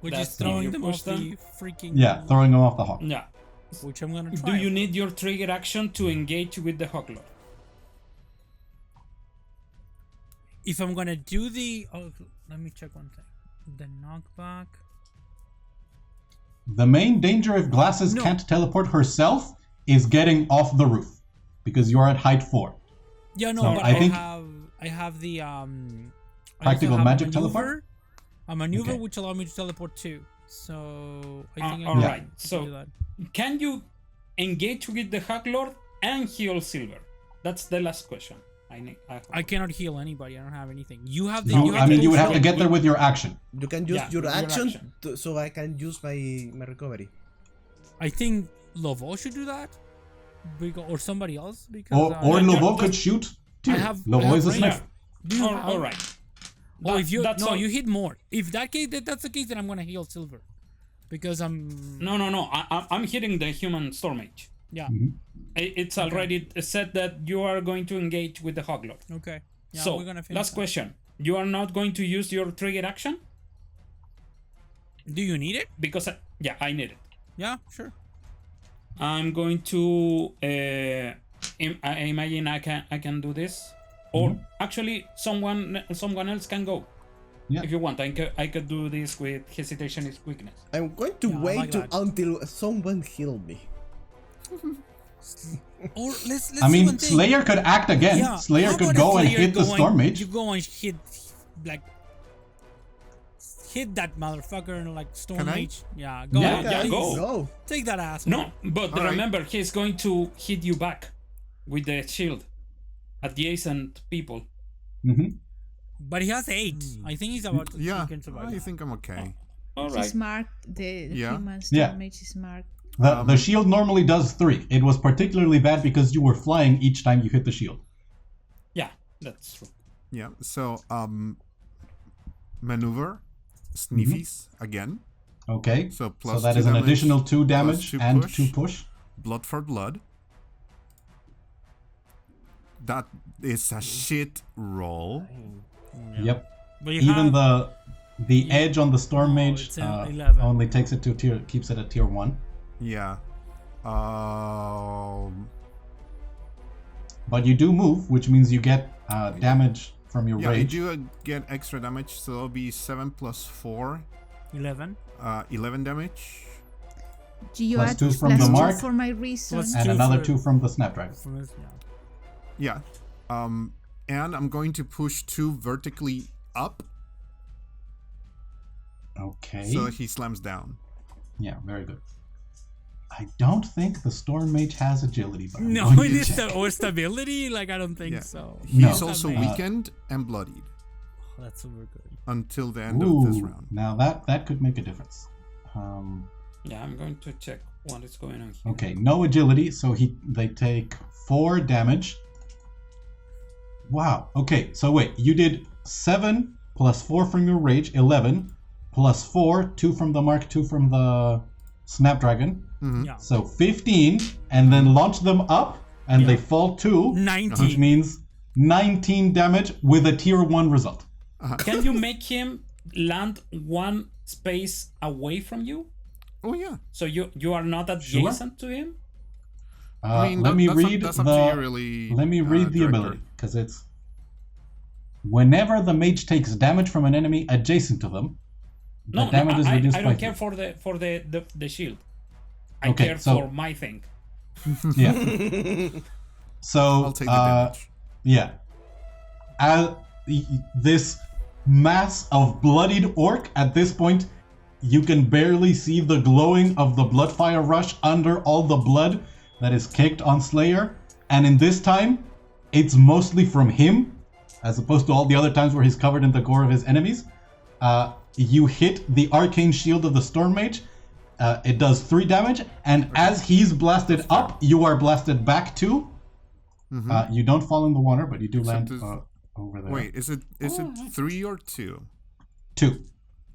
Which That's is throwing you them push off the them? freaking Yeah, throwing them off the hawk. Yeah. which I'm gonna Do try. you need your trigger action to engage with the Hawklord? If I'm gonna do let me check one thing. The knockback. The main danger if Glasses No. can't teleport herself is getting off the roof, because you're at height 4. Yeah, no, So but I think- I have the Practical I also have magic a teleport? maneuver, a maneuver Okay. which allows me to teleport too. So I think I all can right. do So that. can you engage with the Hawklord and heal Silver? That's the last question. I cannot heal anybody. I don't have anything. You have the. You have would have go to get with- there with your action. You can use Yeah, your your action, action. so I can use my recovery. I think Lovo should do that, or somebody else because. Or no, Lobo just- could shoot too. I have Lobo is a range. sniper. Do you All, have- all right. Oh, if you That's no, all. you hit more. If that's the case, then I'm gonna heal Silver, because I'm. No. I'm hitting the human Storm Mage. Yeah. It's already said that you are going to engage with the Hawklord. Okay. Yeah, So, we're gonna finish last that. question. You are not going to use your trigger action? Do you need it? Because, I need it. Yeah, sure. I'm going to I imagine I can do this, or actually someone else can go. Yeah. If you want, I could do this with hesitation is weakness. I'm going to Yeah, I wait like that. until someone heal me. Or let's I see mean, one thing. Slayer could act again. Yeah. Slayer How could about go if and Slayer hit the go and- Storm Mage. You go and hit that motherfucker and like Can I? Mage. Yeah, go. Yeah, on, yeah, please. go. Go. Take that ass. No, but All right. remember, he's going to hit you back with the shield. Adjacent people. But he has 8. I think he's about to Yeah, he can survive I that. think I'm okay. All He's right. marked. The Yeah. human Yeah. storm mage is marked. The shield normally does 3. It was particularly bad because you were flying each time you hit the shield. Yeah, that's true. Yeah, so maneuver, sniffies again, Okay. So So plus that 2 is an damage, additional 2 plus damage 2 and push. 2 push. blood for blood. That is a shit roll. Yep. But you Even have, the edge on the Storm Mage it's an 11. only takes it to tier, keeps it at tier 1. Yeah. But you do move, which means you get damage from your Yeah, rage. you do get extra damage, so it'll be 7 plus 4, 11. 11 damage. You Plus add 2 from plus the 2 mark. for my reason. Plus And 2 another for- 2 from the Snapdragon. From his, Yeah. And I'm going to push 2 vertically up, Okay. so he slams down. Yeah, very good. I don't think the Storm Mage has agility, but I'm No, going it to is check. or stability. Like I don't think Yeah. so. He's No. also Amazing. weakened and bloodied Oh, that's super good. until the end of this Ooh, round. now that could make a difference. Yeah, I'm going to check what is going on here. Okay, no agility, so they take 4 damage. Wow. Okay, so wait, you did 7 plus 4 from your rage, 11, plus 4, 2 from the mark, 2 from the Snapdragon. Yeah. So 15, and then launch them up, and they fall 2, 19. which means 19 damage with a tier 1 result. Can you make him land 1 space away from you? Oh yeah. So you are not adjacent to him? I mean, Let me that's up- read that's up to you, the really, let me read the director. ability, because it's whenever the mage takes damage from an enemy adjacent to them, the No, damage is I reduced don't by care 3. for the shield. I Okay, care so- for my thing. Yeah. So I'll take the damage. yeah, this mass of bloodied orc at this point, you can barely see the glowing of the bloodfire rush under all the blood that is caked on Slayer, and in this time, it's mostly from him. as opposed to all the other times where he's covered in the gore of his enemies. You hit the arcane shield of the Storm Mage. It does 3 damage, and as he's blasted up, you are blasted back too. You don't fall in the water, but you do land over there. Wait, is it 3 or 2? 2.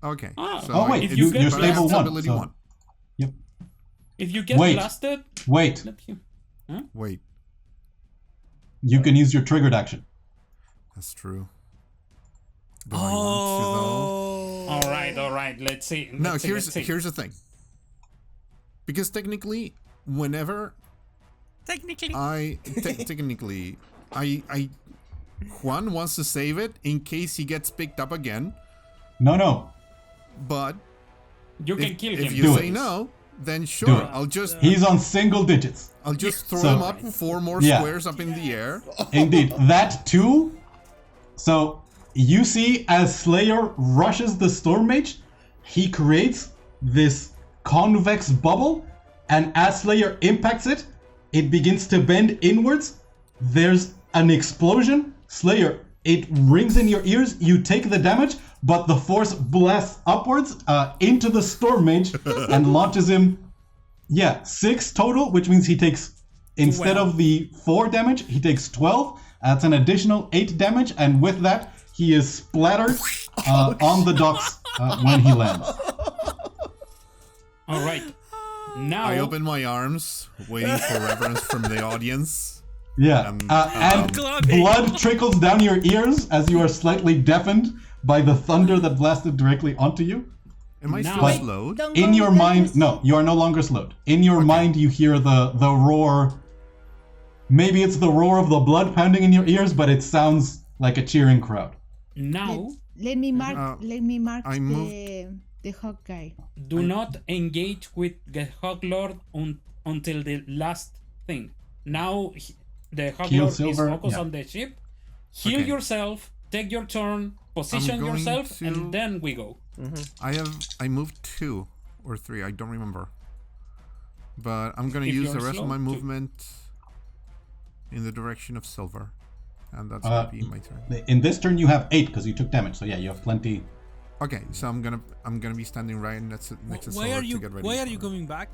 Okay. Wait, if you get stable blasted, 1. ability So, 1. yep. If you get blasted, Wait. Wait, You can use your triggered action. that's true. Do I want to though? All right. Let's see. No, Let's see. here's the thing. Because technically, whenever Technically. Juan wants to save it in case he gets picked up again. No. But You can kill him. if you Do say it. no, then Do sure, it. He's on single digits. I'll just throw So- him up 4 more Yeah. squares up in the air. Indeed, that too. So you see, as Slayer rushes the Storm Mage, he creates this convex bubble, and as Slayer impacts it, it begins to bend inwards. There's an explosion. Slayer, it rings in your ears. You take the damage, but the force blasts upwards into the Storm Mage and launches him. 6 total, which means he takes, instead of the 4 damage, he takes 12. That's an additional 8 damage, and with that, he is splattered on the docks when he lands. All right. Now I open my arms, waiting for reverence from the audience. Yeah, and Clubbing. blood trickles down your ears as you are slightly deafened by the thunder that blasted directly onto you. Am I Now- still Wait, slowed? Don't In go your with that, mind, José. no, you are no longer slowed. In your mind, you hear the roar. Maybe it's the roar of the blood pounding in your ears, but it sounds like a cheering crowd. now Let me mark. I the hawk guy. do not engage with the Hawk Lord until the last thing. Now the Hawk Heal Lord Silver, is focused yeah. on the ship. Heal Okay. yourself. Take your turn. Position going yourself, to- and then we go. I moved 2 or 3, I don't remember. But I'm gonna If use you're the rest slow, of my too. movement in the direction of Silver. And that's gonna be my turn. In this turn, you have 8 because you took damage. So yeah, you have plenty. Okay, so I'm gonna be standing right next to Why Silver are you? to get ready. Why are for you it. coming back?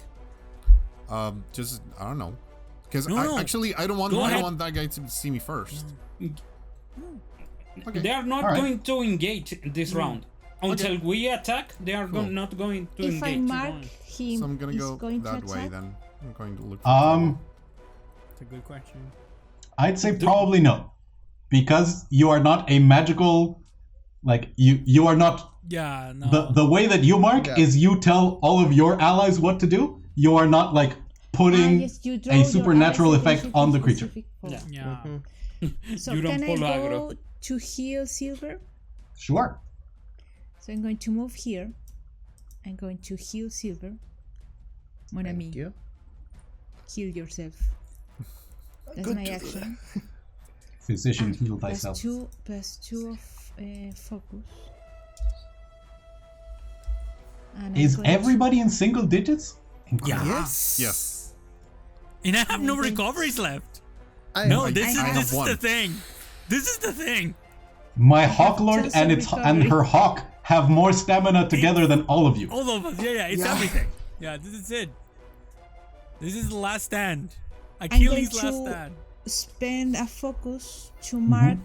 Just I don't know, because No, no. actually I don't Go ahead. want that guy to see me first. Okay. They are not Alright. going to engage this round. Until we attack, they are Cool. not going to If I engage. mark him, So I'm gonna he's go going to that way attack. then. I'm going to look. For It's a good question. I'd say probably no, because you are not a magical. Like you are not. Yeah, no. The way that you mark Yeah. is you tell all of your allies what to do. You are not like putting yes, you draw a your supernatural eyes effect against on the a creature. specific foe. Yeah. yeah. So You don't can I pull go aggro. to heal Silver? Sure. So I'm going to move here. I'm going to heal Silver. Mon ami, Thank you. heal yourself. That's Good my to do action. Physician, heal Plus thyself. two of focus. And I'm Is going to- everybody in single digits? Yeah. Yes. Yes. And I have no I'm going recoveries left. I No, I- this I is have this is one. the thing. This is the thing. My Hawk Lord Just and a its recovery. and her Hawk have more stamina together than all of you. All of us. Yeah, it's Yeah. everything. Yeah, this is it. This is the last stand. I'm Achilles' going last to stand. spend a focus to Mm-hmm. mark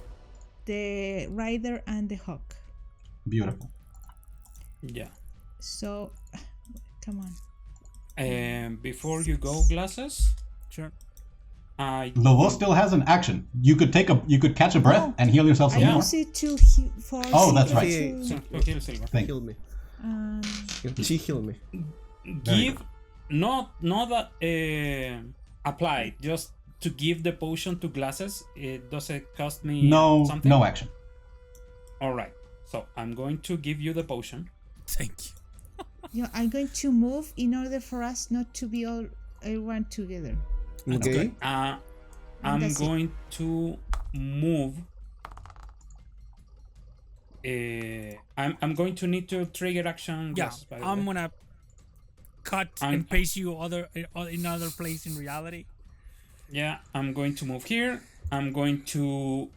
the rider and the hawk. Beautiful. Yeah. So, come on. Before you go, Glasses, Sure. Lobo still has an action. You could catch a breath No. and heal yourself some I more. use it to for Oh, that's Silver right. Yeah. so, to, heal Silver. Thank Heal me. um, She heal me. Give not that apply, just to give the potion to Glasses. Does it cost me No, something? no action. All right. So I'm going to give you the potion. Thank you. I'm going to move in order for us not to be everyone together. Okay. I'm that's it. going to move. I'm going to need to trigger action. Yeah, Glasses, by the I'm way. gonna cut I'm- and paste you in other place in reality. Yeah, I'm going to move here. I'm going to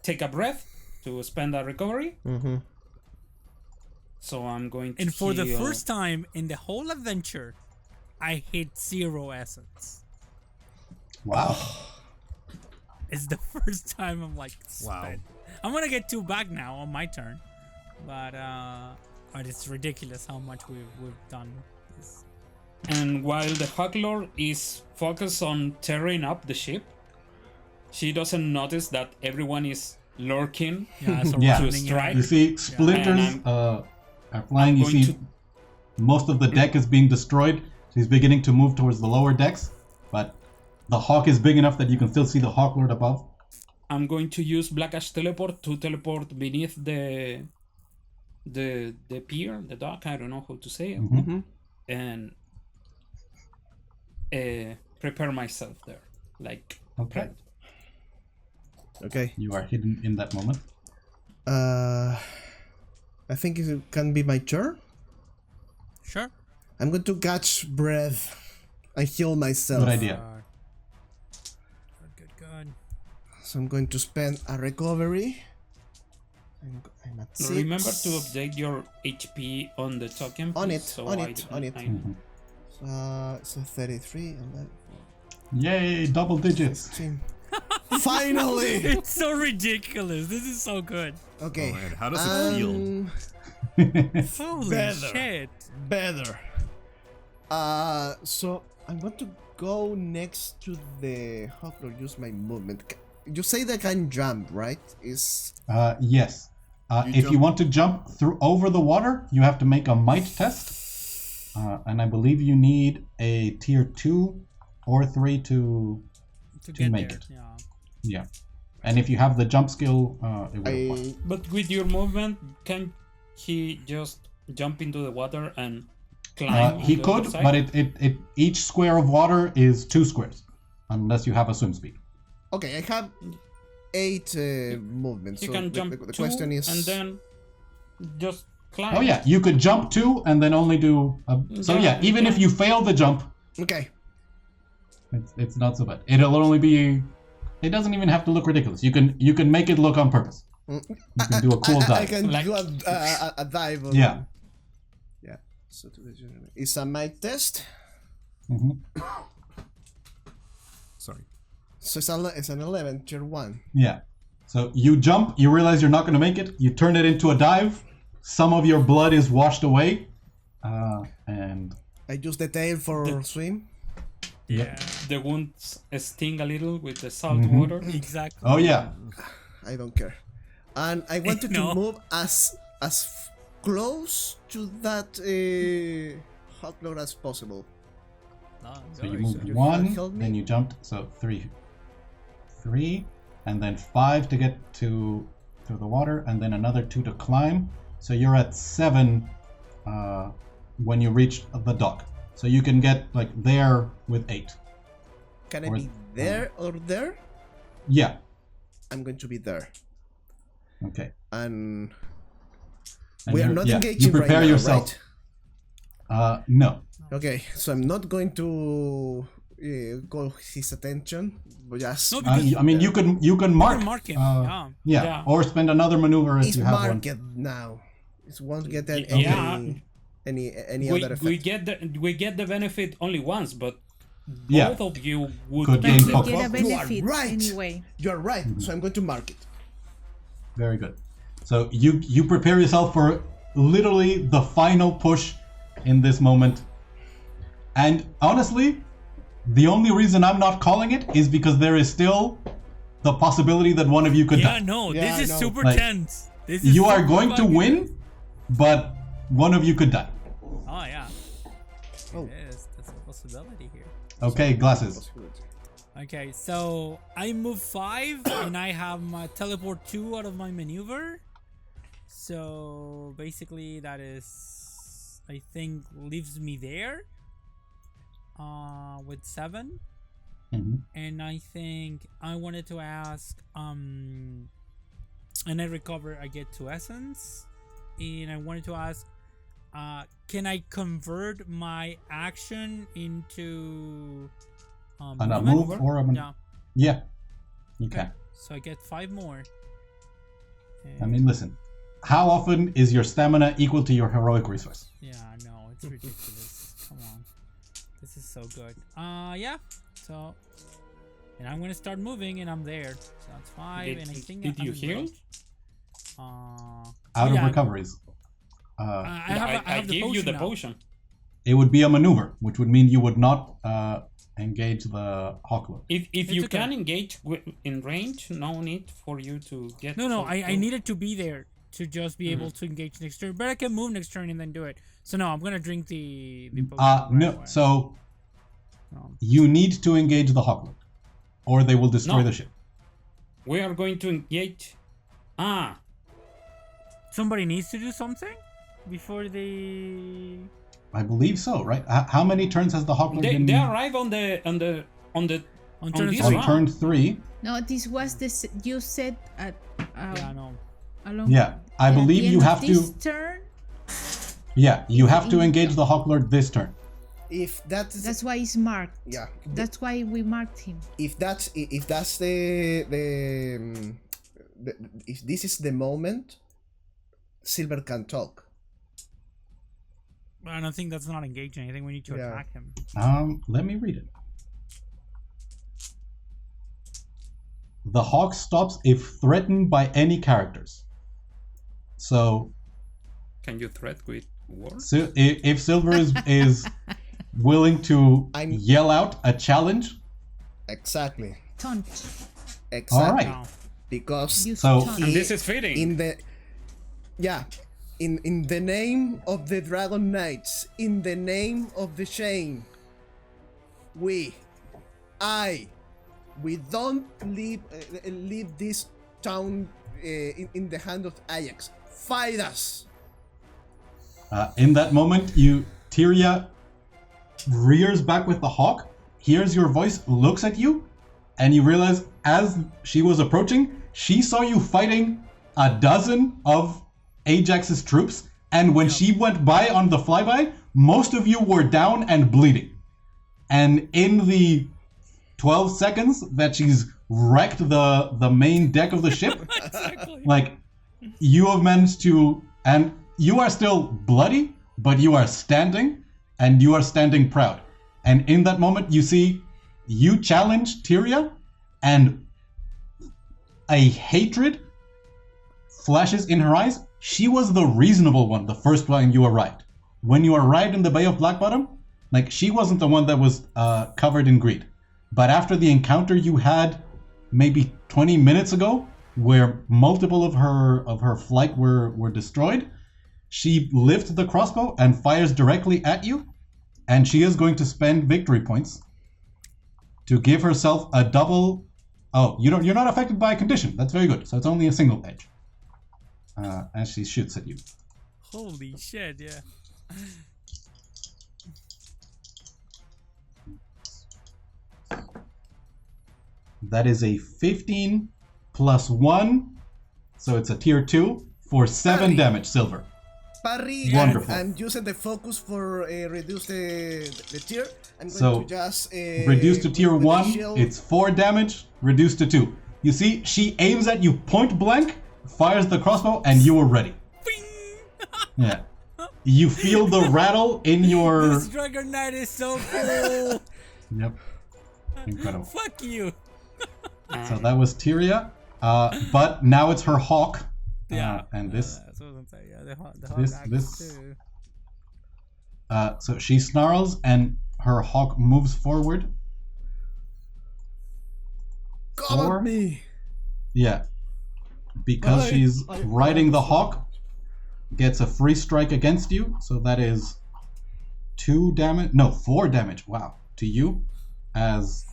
take a breath to spend a recovery. Mm-hmm. So I'm going to And for the heal. first time in the whole adventure, I hit 0 essence. Wow. It's the first time I'm like, Wow. spent. I'm gonna get 2 back now on my turn, but it's ridiculous how much we've done. This. And while the Hawklord is focused on tearing up the ship, she doesn't notice that everyone is lurking. Yeah, so Yeah. running To in. strike. You see splinters And are flying. I'm You going see most of the deck is being destroyed. She's beginning to move towards the lower decks, but the hawk is big enough that you can still see the Hawklord above. I'm going to use Black Ash Teleport to teleport beneath the pier, the dock. I don't know how to say it, and prepare myself there. Like, Okay. Okay. You are hidden in that moment. I think it can be my turn. Sure. I'm going to catch breath and heal myself. Good idea. Good. So I'm going to spend a recovery. I'm at 6. remember to update your HP on the token. On please, it, so on I it, don't- on it. I- So 33 and then Yay, double digits. 16. Finally! It's so ridiculous. This is so good. Okay. Oh, man, how does it feel? Holy Better. shit. Better. So I'm going to go next to the Hawklord. Use my movement. You say that I can jump, right? Is Yes. If you want to jump through over the water, you have to make a might test. And I believe you need a tier 2 or 3 to get make there. it. Yeah. Yeah. And if you have the jump skill, it will apply. But with your movement, can he just jump into the water and climb? He on the other could, side? but it each square of water is 2 squares, unless you have a swim speed. okay. I have 8 movements. He So can jump the 2 question is, and then just climb. Oh yeah, you could jump 2 and then only do. So yeah, even if you fail the jump, okay. it's not so bad. It'll only be. It doesn't even have to look ridiculous. You can make it look on purpose. You can do a cool I dive. can Like- do a dive. On, Yeah. Yeah. So it's a might test. Sorry. So it's an 11, tier 1. Yeah. So you jump, you realize you're not going to make it, you turn it into a dive, some of your blood is washed away, and I use the tail for swim. Yeah. The wounds sting a little with the salt water. Exactly. oh yeah, I don't care. And I wanted No. to move as close to that Hawklord as possible. so you moved You 1, help me? then you jumped, so 3, and then 5 to get through the water, and then another 2 to climb, so you're at 7 when you reach the dock. So you can get like there with 8. Can I Or- be there or there? Yeah. I'm going to be there. Okay. And And we are you're- not yeah, engaging you prepare right now, yourself. right? No. Okay, so I'm not going to call his attention, but just No, because I mean, you can mark. mark him. Yeah. Yeah. Or spend another maneuver if it's you have one. market now. It won't get Yeah. any other effect. we get the benefit only once, but Yeah. both of you would Could get gain the focus. Get a You are benefit right. anyway. You're right. So I'm going to mark it. Very good. So you prepare yourself for literally the final push in this moment. And honestly, the only reason I'm not calling it is because there is still the possibility that one of you could Yeah, die. no, Yeah, this I is know. super Like, tense. This is You are super going to fucking win, tense. but one of you could die. Oh yeah. Oh. Yes, that's a possibility here. Okay, glasses. Okay, so I move 5 and I have my teleport 2 out of my maneuver. So basically that is, I think, leaves me there with 7. Mhm. And I think I wanted to ask, and I recover, I get 2 essence. And I wanted to ask, can I convert my action into And a movement? move or a Yeah. Yeah, you can. So I get 5 more. I mean, listen. How often is your stamina equal to your heroic resource? Yeah, I know. It's ridiculous. Come on. This is so good. Yeah. So, and I'm gonna start moving, and I'm there. So that's 5, and I think did you heal? Out of recoveries. I have the gave you the now. potion. It would be a maneuver, which would mean you would not engage the Hawklord. If you can engage in range, no need for you to get. No, I needed to be there to just be able to engage next turn, but I can move next turn and then do it. So no, I'm gonna drink the potion. No, so you need to engage the Hawklord, or they will destroy the ship. We are going to engage. Somebody needs to do something before they. I believe so, right? How many turns has the Hawklord been? They arrive on turn 3. No, this was this you said at. Yeah, no. I believe you have this to. Turn. Yeah, you have to engage the Hawklord this turn. If that's why it's marked. Yeah. That's why we marked him. If that's if this is the moment, Silver can talk. I don't think that's not engaging. I think we need to attack him. Let me read it. The Hawk stops if threatened by any characters. So, can you threat with war? So if Silver is willing to yell out a challenge. Exactly. Taunt. Exactly. All right. Because and this is fitting. In the name of the Dragon Knights, in the name of the Chain, we don't leave this town in the hand of Ajax. Fight us. In that moment, Tyria rears back with the hawk, hears your voice, looks at you, and you realize as she was approaching, she saw you fighting a dozen of Ajax's troops, and when she went by on the flyby, most of you were down and bleeding. And in the 12 seconds that she's wrecked the main deck of the ship, Exactly. like, you have managed to, and you are still bloody, but you are standing, and you are standing proud. And in that moment, you see, you challenge Tyria, and a hatred flashes in her eyes. She was the reasonable one the first time you arrived. When you arrived in the Bay of Blackbottom, like, she wasn't the one that was covered in greed. But after the encounter you had maybe 20 minutes ago, where multiple of her flight were destroyed, she lifts the crossbow and fires directly at you, and she is going to spend victory points to give herself a double. Oh, you're not affected by a condition. That's very good. So it's only a single edge. As she shoots at you. Holy shit! Yeah. That is a 15 plus 1, so it's a tier 2 for 7 damage, Silver. Parry. Wonderful. And using the focus for reduce the tier. I'm going So to just reduce to tier with the 1, shield. it's 4 damage, reduced to 2. You see, she aims at you point blank, fires the crossbow, and you are ready. Yeah. You feel the rattle in your... This Dragon Knight is so cool. Yep. Incredible. Fuck you. So that was Tyria, but now it's her hawk. Yeah. And this... That's what I'm saying. Yeah, the hawk this too. So she snarls and her hawk moves forward. Come at me. Yeah. Because she's riding the hawk, gets a free strike against you. So that is 4 damage. Wow. To you. As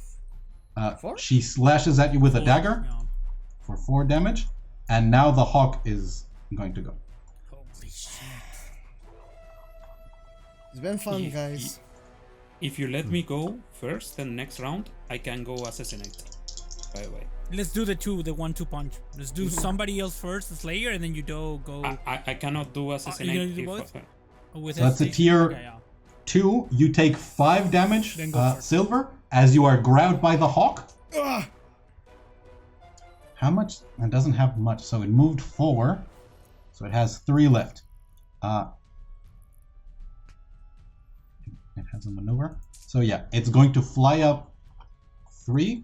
she slashes at you with a dagger for 4 damage. And now the hawk is going to go. Holy shit. It's been fun, guys. If you let me go first, then next round I can go assassinate. By the way, Let's do the 1-2 punch. Let's do somebody else first, the Slayer, and then you go. I cannot do assassinate. You're gonna do both? With So that's a tier 2. You take 5 damage, Then go first. Silver, as you are grabbed by the hawk. how much? It doesn't have much, so it moved 4. So it has 3 left. It has a maneuver. So yeah, it's going to fly up 3.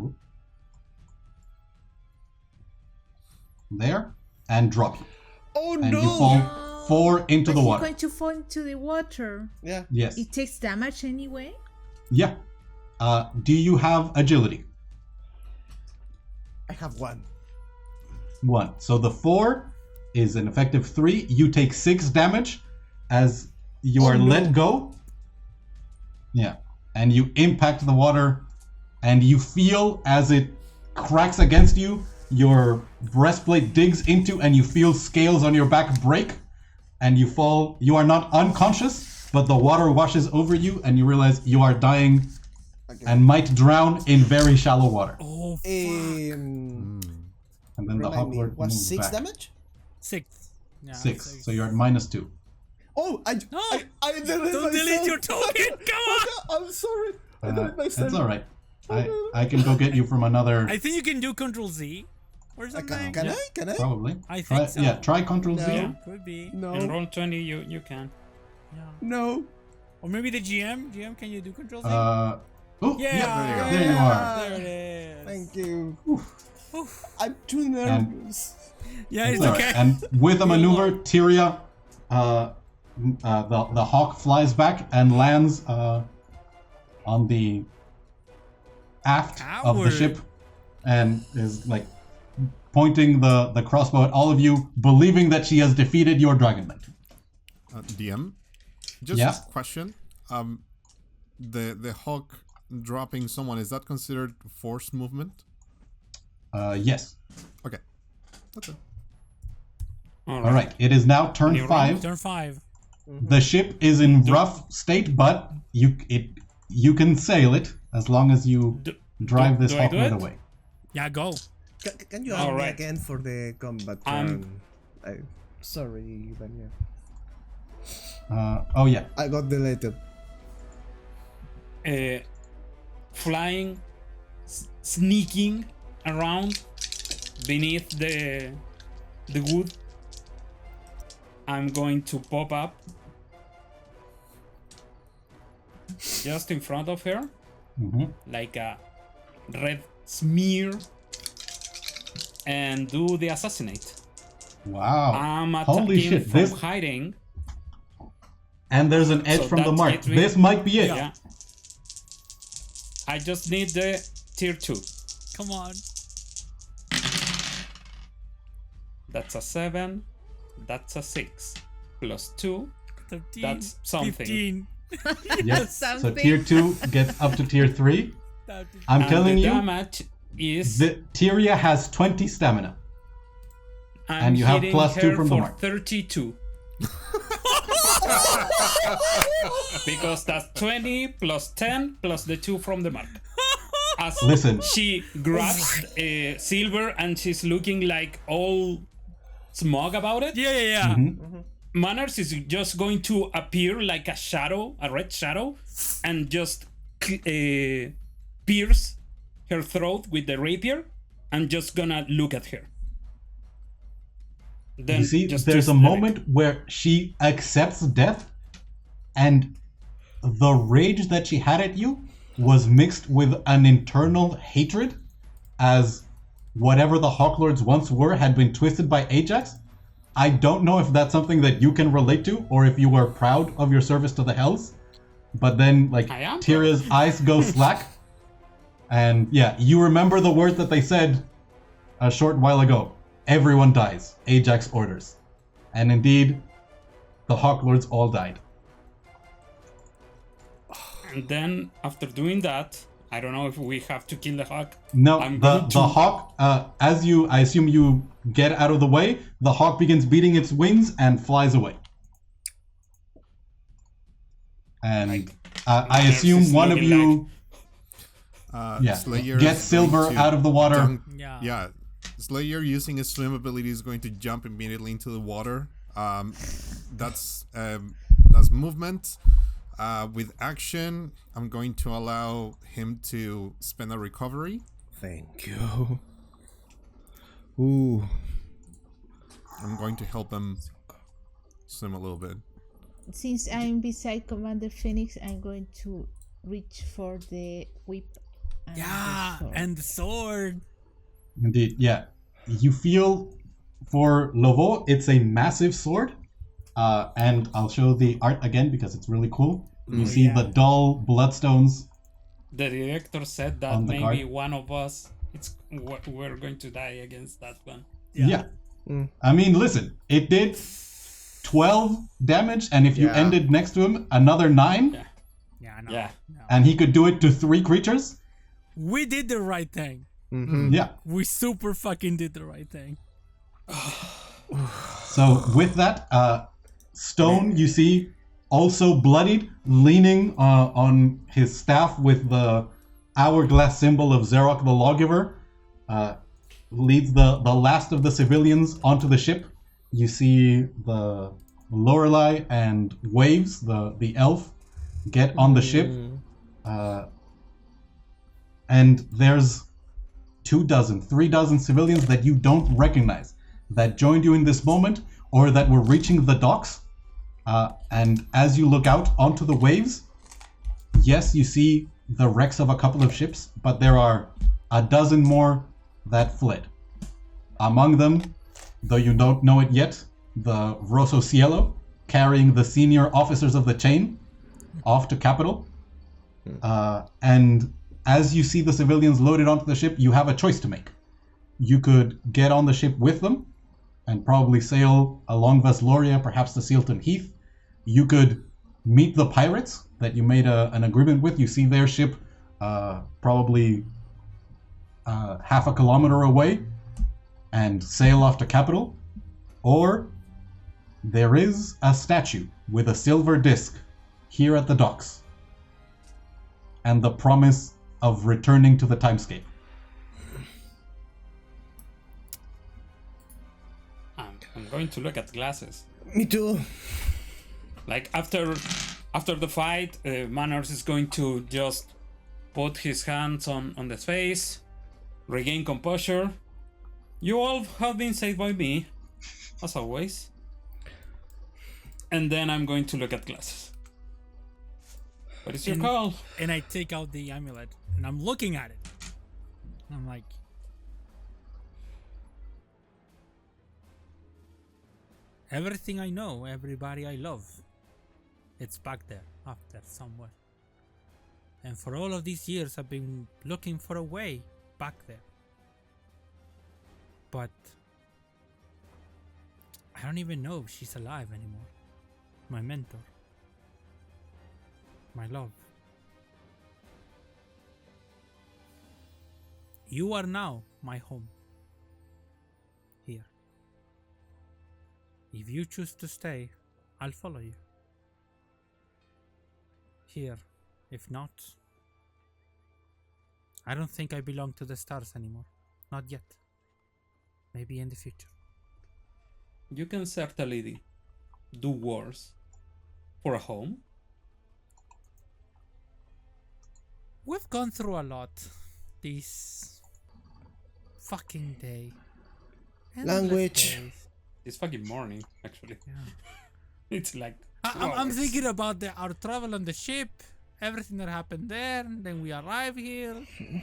Oop. There, and drop you. Oh and no! you fall 4 into the water. He's going to fall into the water. Yeah. Yes. It takes damage anyway? Yeah. Do you have agility? I have 1. 1. So the 4 is an effective 3. You take 6 damage as you are let go. Yeah. And you impact the water, and you feel as it cracks against you, your breastplate digs into, and you feel scales on your back break, and you fall. You are not unconscious, but the water washes over you, and you realize you are dying and might drown in very shallow water. Oh, fuck. And then the Remind me, Hawklord what's moves 6 back. damage? 6. Yeah, 6. So you're at -2. Oh, I did it Don't delete your token. Come on. I'm sorry. I did it myself. It's all right. I can go get you from another. I think you can do Control Z or something. Can I? Can I? Probably. I Try, think so. Yeah, try Control Z. Yeah, could be. No. In roll 20, you can. Yeah. No. Or maybe the GM. GM, can you do Control Z? Oh, Yeah. there you are. There it is. Thank you. Oof. I'm too nervous. Yeah, it's All okay. right. And with a maneuver, Tyria, the hawk flies back and lands on the aft of the Coward. ship, and is like pointing the crossbow at all of you, believing that she has defeated your dragon knight. DM, just Yeah. a question. The hawk dropping someone, is that considered forced movement? Yes. Okay. That's it. All right. It is now turn You're 5. Turn 5. The ship is in rough state, but you can sail it as long as you drive this do I do hawkwood it? away. Yeah, go. Can you ask me Alright. again for the combat turn? Sorry, Daniel. Oh yeah. I got deleted. Flying, sneaking around beneath the wood. I'm going to pop up just in front of her, like a red smear, and do the assassinate. Wow. I'm Holy attacking shit! from This hiding. and there's an edge So from the that's mark. it, we- This might be it. Yeah. I just need the tier 2. Come on. That's a 7. That's a 6. Plus 2. 13. That's something. 15. Yes. So Something. tier 2 gets up to tier 3. I'm And telling the you, damage is the Tyria has 20 stamina. I'm and you have hitting plus 2 her from the for mark. 32. Because that's 20 plus 10 plus the 2 from the mark. As Listen. she grabs Silver and she's looking like all smug about it. Yeah. Manners is just going to appear like a shadow, a red shadow, and just pierce her throat with the rapier, and just gonna look at her. Then You see, just there's a twist the moment where she accepts death, and the rage that she had at you was mixed with an internal hatred, as whatever the Hawklords once were had been twisted by Ajax. I don't know if that's something that you can relate to, or if you are proud of your service to the Hells. But then, like, I am. Tyria's eyes go slack, and yeah, you remember the words that they said a short while ago. Everyone dies. Ajax orders. And indeed, the Hawklords all died. And then after doing that, I don't know if we have to kill the hawk. No, I'm the going to- hawk, I assume you get out of the way, the hawk begins beating its wings and flies away. And I assume is one of looking you Slayer gets is going Silver to out of the water. jump- Yeah. Yeah, Slayer using his swim ability is going to jump immediately into the water. That's movement. With action, I'm going to allow him to spend a recovery. Thank you. Ooh. I'm going to help him swim a little bit. Since I'm beside Commander Phenix, I'm going to reach for the whip. And the sword. And the sword. Indeed, yeah. You feel for Lovo, it's a massive sword. And I'll show the art again because it's really cool. You see the dull bloodstones. The director said that maybe one of us, we're going to die against that one. Yeah. I mean, listen, it did 12 damage, and if you ended next to him, another 9. Yeah. And he could do it to 3 creatures. We did the right thing. Mm-hmm. Yeah. We super fucking did the right thing. So with that, Stone, you see, also bloodied, leaning on his staff with the hourglass symbol of Xerok the Lawgiver, leads the last of the civilians onto the ship. You see the Lorelei and Waves, the elf, get on the ship. And there's 3 dozen civilians that you don't recognize that joined you in this moment or that were reaching the docks. And as you look out onto the waves, yes, you see the wrecks of a couple of ships, but there are a dozen more that fled. Among them, though you don't know it yet, the Rosso Cielo, carrying the senior officers of the chain off to Capital. And as you see the civilians loaded onto the ship, you have a choice to make. You could get on the ship with them and probably sail along Vesloria, perhaps to Sealton Heath. You could meet the pirates that you made an agreement with. You see their ship probably half a kilometer away and sail off to Capital. Or there is a statue with a silver disc here at the docks and the promise of returning to the timescape. I'm going to look at glasses. Me too. Like after the fight, Manners is going to just put his hands on the face, regain composure. You all have been saved by me, as always. And then I'm going to look at glasses. But it's your call. And I take out the amulet and I'm looking at it. I'm like, everything I know, everybody I love, it's back there, up there somewhere. And for all of these years, I've been looking for a way back there. But I don't even know if she's alive anymore. My mentor. My love. You are now my home. Here. If you choose to stay, I'll follow you. Here. If not, I don't think I belong to the stars anymore. Not yet. Maybe in the future. You can certainly do wars for a home. We've gone through a lot this fucking day. Language. This fucking morning, actually. Yeah. It's like I'm thinking about our travel on the ship, everything that happened there, then we arrive here.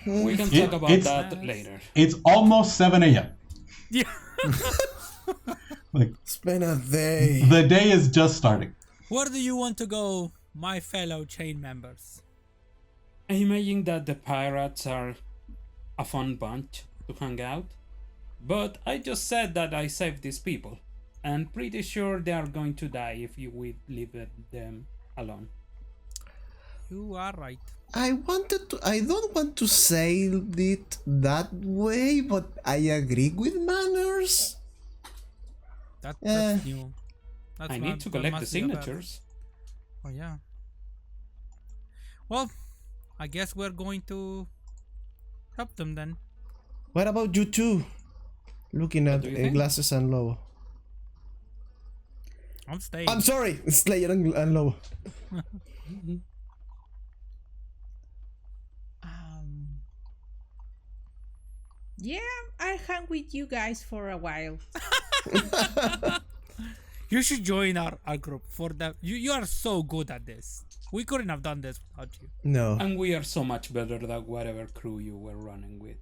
We can talk about that later. It's almost 7 a.m. Yeah. Like, It's been a day. the day is just starting. Where do you want to go, my fellow chain members? I imagine that the pirates are a fun bunch to hang out, but I just said that I saved these people, and pretty sure they are going to die if we leave them alone. You are right. I don't want to say it that way, but I agree with Manners. That's new. I need to collect the signatures. Oh yeah. Well, I guess we're going to help them then. What about you two? Looking at do you think? glasses and low. I'm staying. I'm sorry, Slayer and low. Yeah, I hang with you guys for a while. You should join our group for that. You are so good at this. We couldn't have done this without you. No. And we are so much better than whatever crew you were running with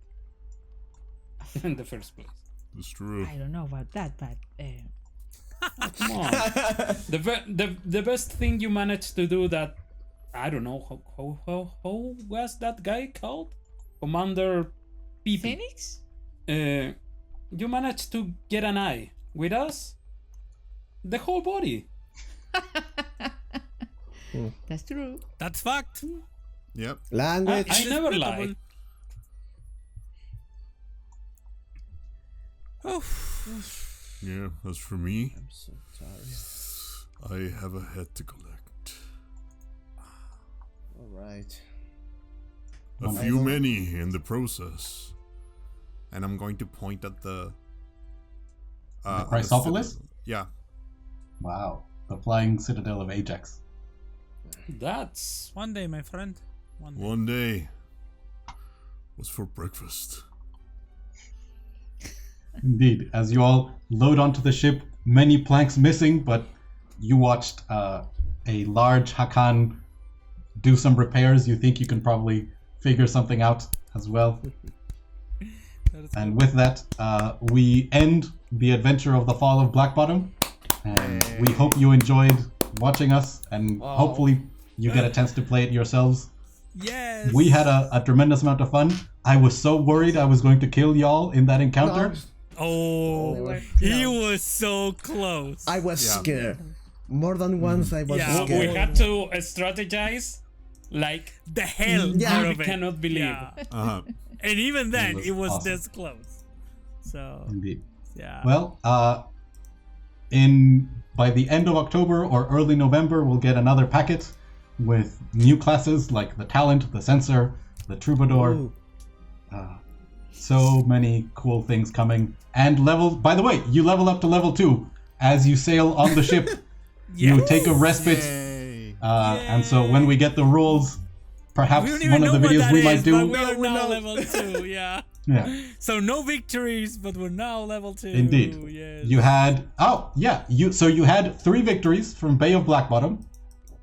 in the first place. It's true. I don't know about that, but Come on. The best thing you managed to do that, I don't know, how was that guy called? Commander BB. Phenix? You managed to get an eye. With us, the whole body. That's true. That's fact. Yep. Language. I never lie. Oh. Yeah, as for me, I'm so sorry. I have a head to collect. All right. A few many in the process. And I'm going to point at the Chrysopolis? Yeah. Wow. The flying citadel of Ajax. That's One day, my friend. One day. One day was for breakfast. Indeed. As you all load onto the ship, many planks missing, but you watched a large Hakan do some repairs. You think you can probably figure something out as well. And with that, we end the adventure of the Fall of Blackbottom. And we hope you enjoyed watching us, and hopefully you get a chance to play it yourselves. Yes. We had a tremendous amount of fun. I was so worried I was going to kill y'all in that encounter. No, Oh, he was so close. I was scared. More than once I was Yeah, scared. we had to strategize like The hell Yeah. out we of it. cannot believe. Yeah. And even then, was it was awesome. this close. So, Indeed. yeah. Well, by the end of October or early November, we'll get another packet with new classes like the Talent, the Censor, the Troubadour. Ooh. So many cool things coming. And by the way, you level up to level 2 as you sail on the ship. You Yes. take a respite. Yay. And so when we get the rules, perhaps We don't even one know of the what videos that we is, might but do. we are we now know. level 2, yeah. Yeah. So no victories, but we're now level 2. Indeed. Yes. You had you had 3 victories from Bay of Blackbottom,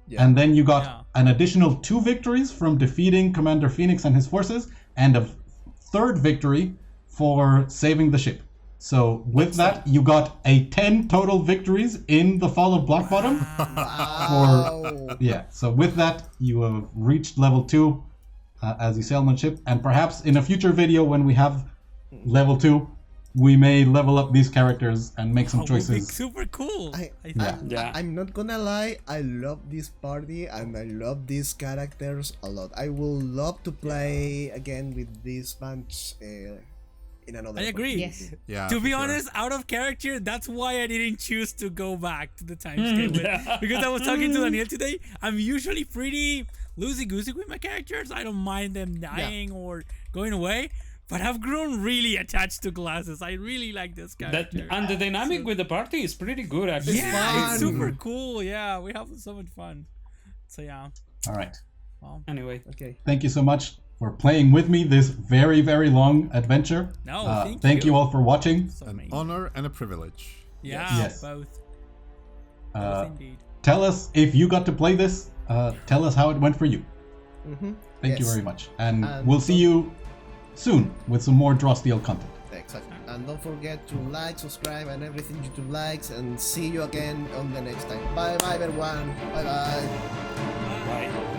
Yeah. and then you got Yeah. an additional 2 victories from defeating Commander Phenix and his forces, and a 3rd victory for saving the ship. So with that, you got a 10 total victories in the Fall of Blackbottom. Wow. So with that, you have reached level 2 as you sail on the ship, and perhaps in a future video when we have level 2, we may level up these characters and make some That would be choices. super cool. Yeah. I'm not gonna lie, I love this party and I love these characters a lot. I will love to play again with this bunch in another I agree. Yes. Yeah. To for be sure. honest, out of character, that's why I didn't choose to go back to the timescape. Because I was talking to Daniel today. I'm usually pretty loosey-goosey with my characters. I don't mind them dying or going away. But I've grown really attached to classes. I really like this character. And the dynamic with the party is pretty good actually. Yeah, it's fun. super cool. Yeah, we have so much fun. So yeah. All right. Well, Anyway, Okay. Thank you so much for playing with me this very, very long adventure. no, Thank you all for watching. So An amazing. honor and a privilege. Yeah, Yes. both. Uh, Both indeed. Tell us if you got to play this. Tell us how it went for you. Mm-hmm. Thank you very much. And And we'll see you soon with some more Draw Steel content. Exactly. And don't forget to like, subscribe, and everything YouTube likes. And see you again on the next time. Bye bye, everyone. Bye bye. bye.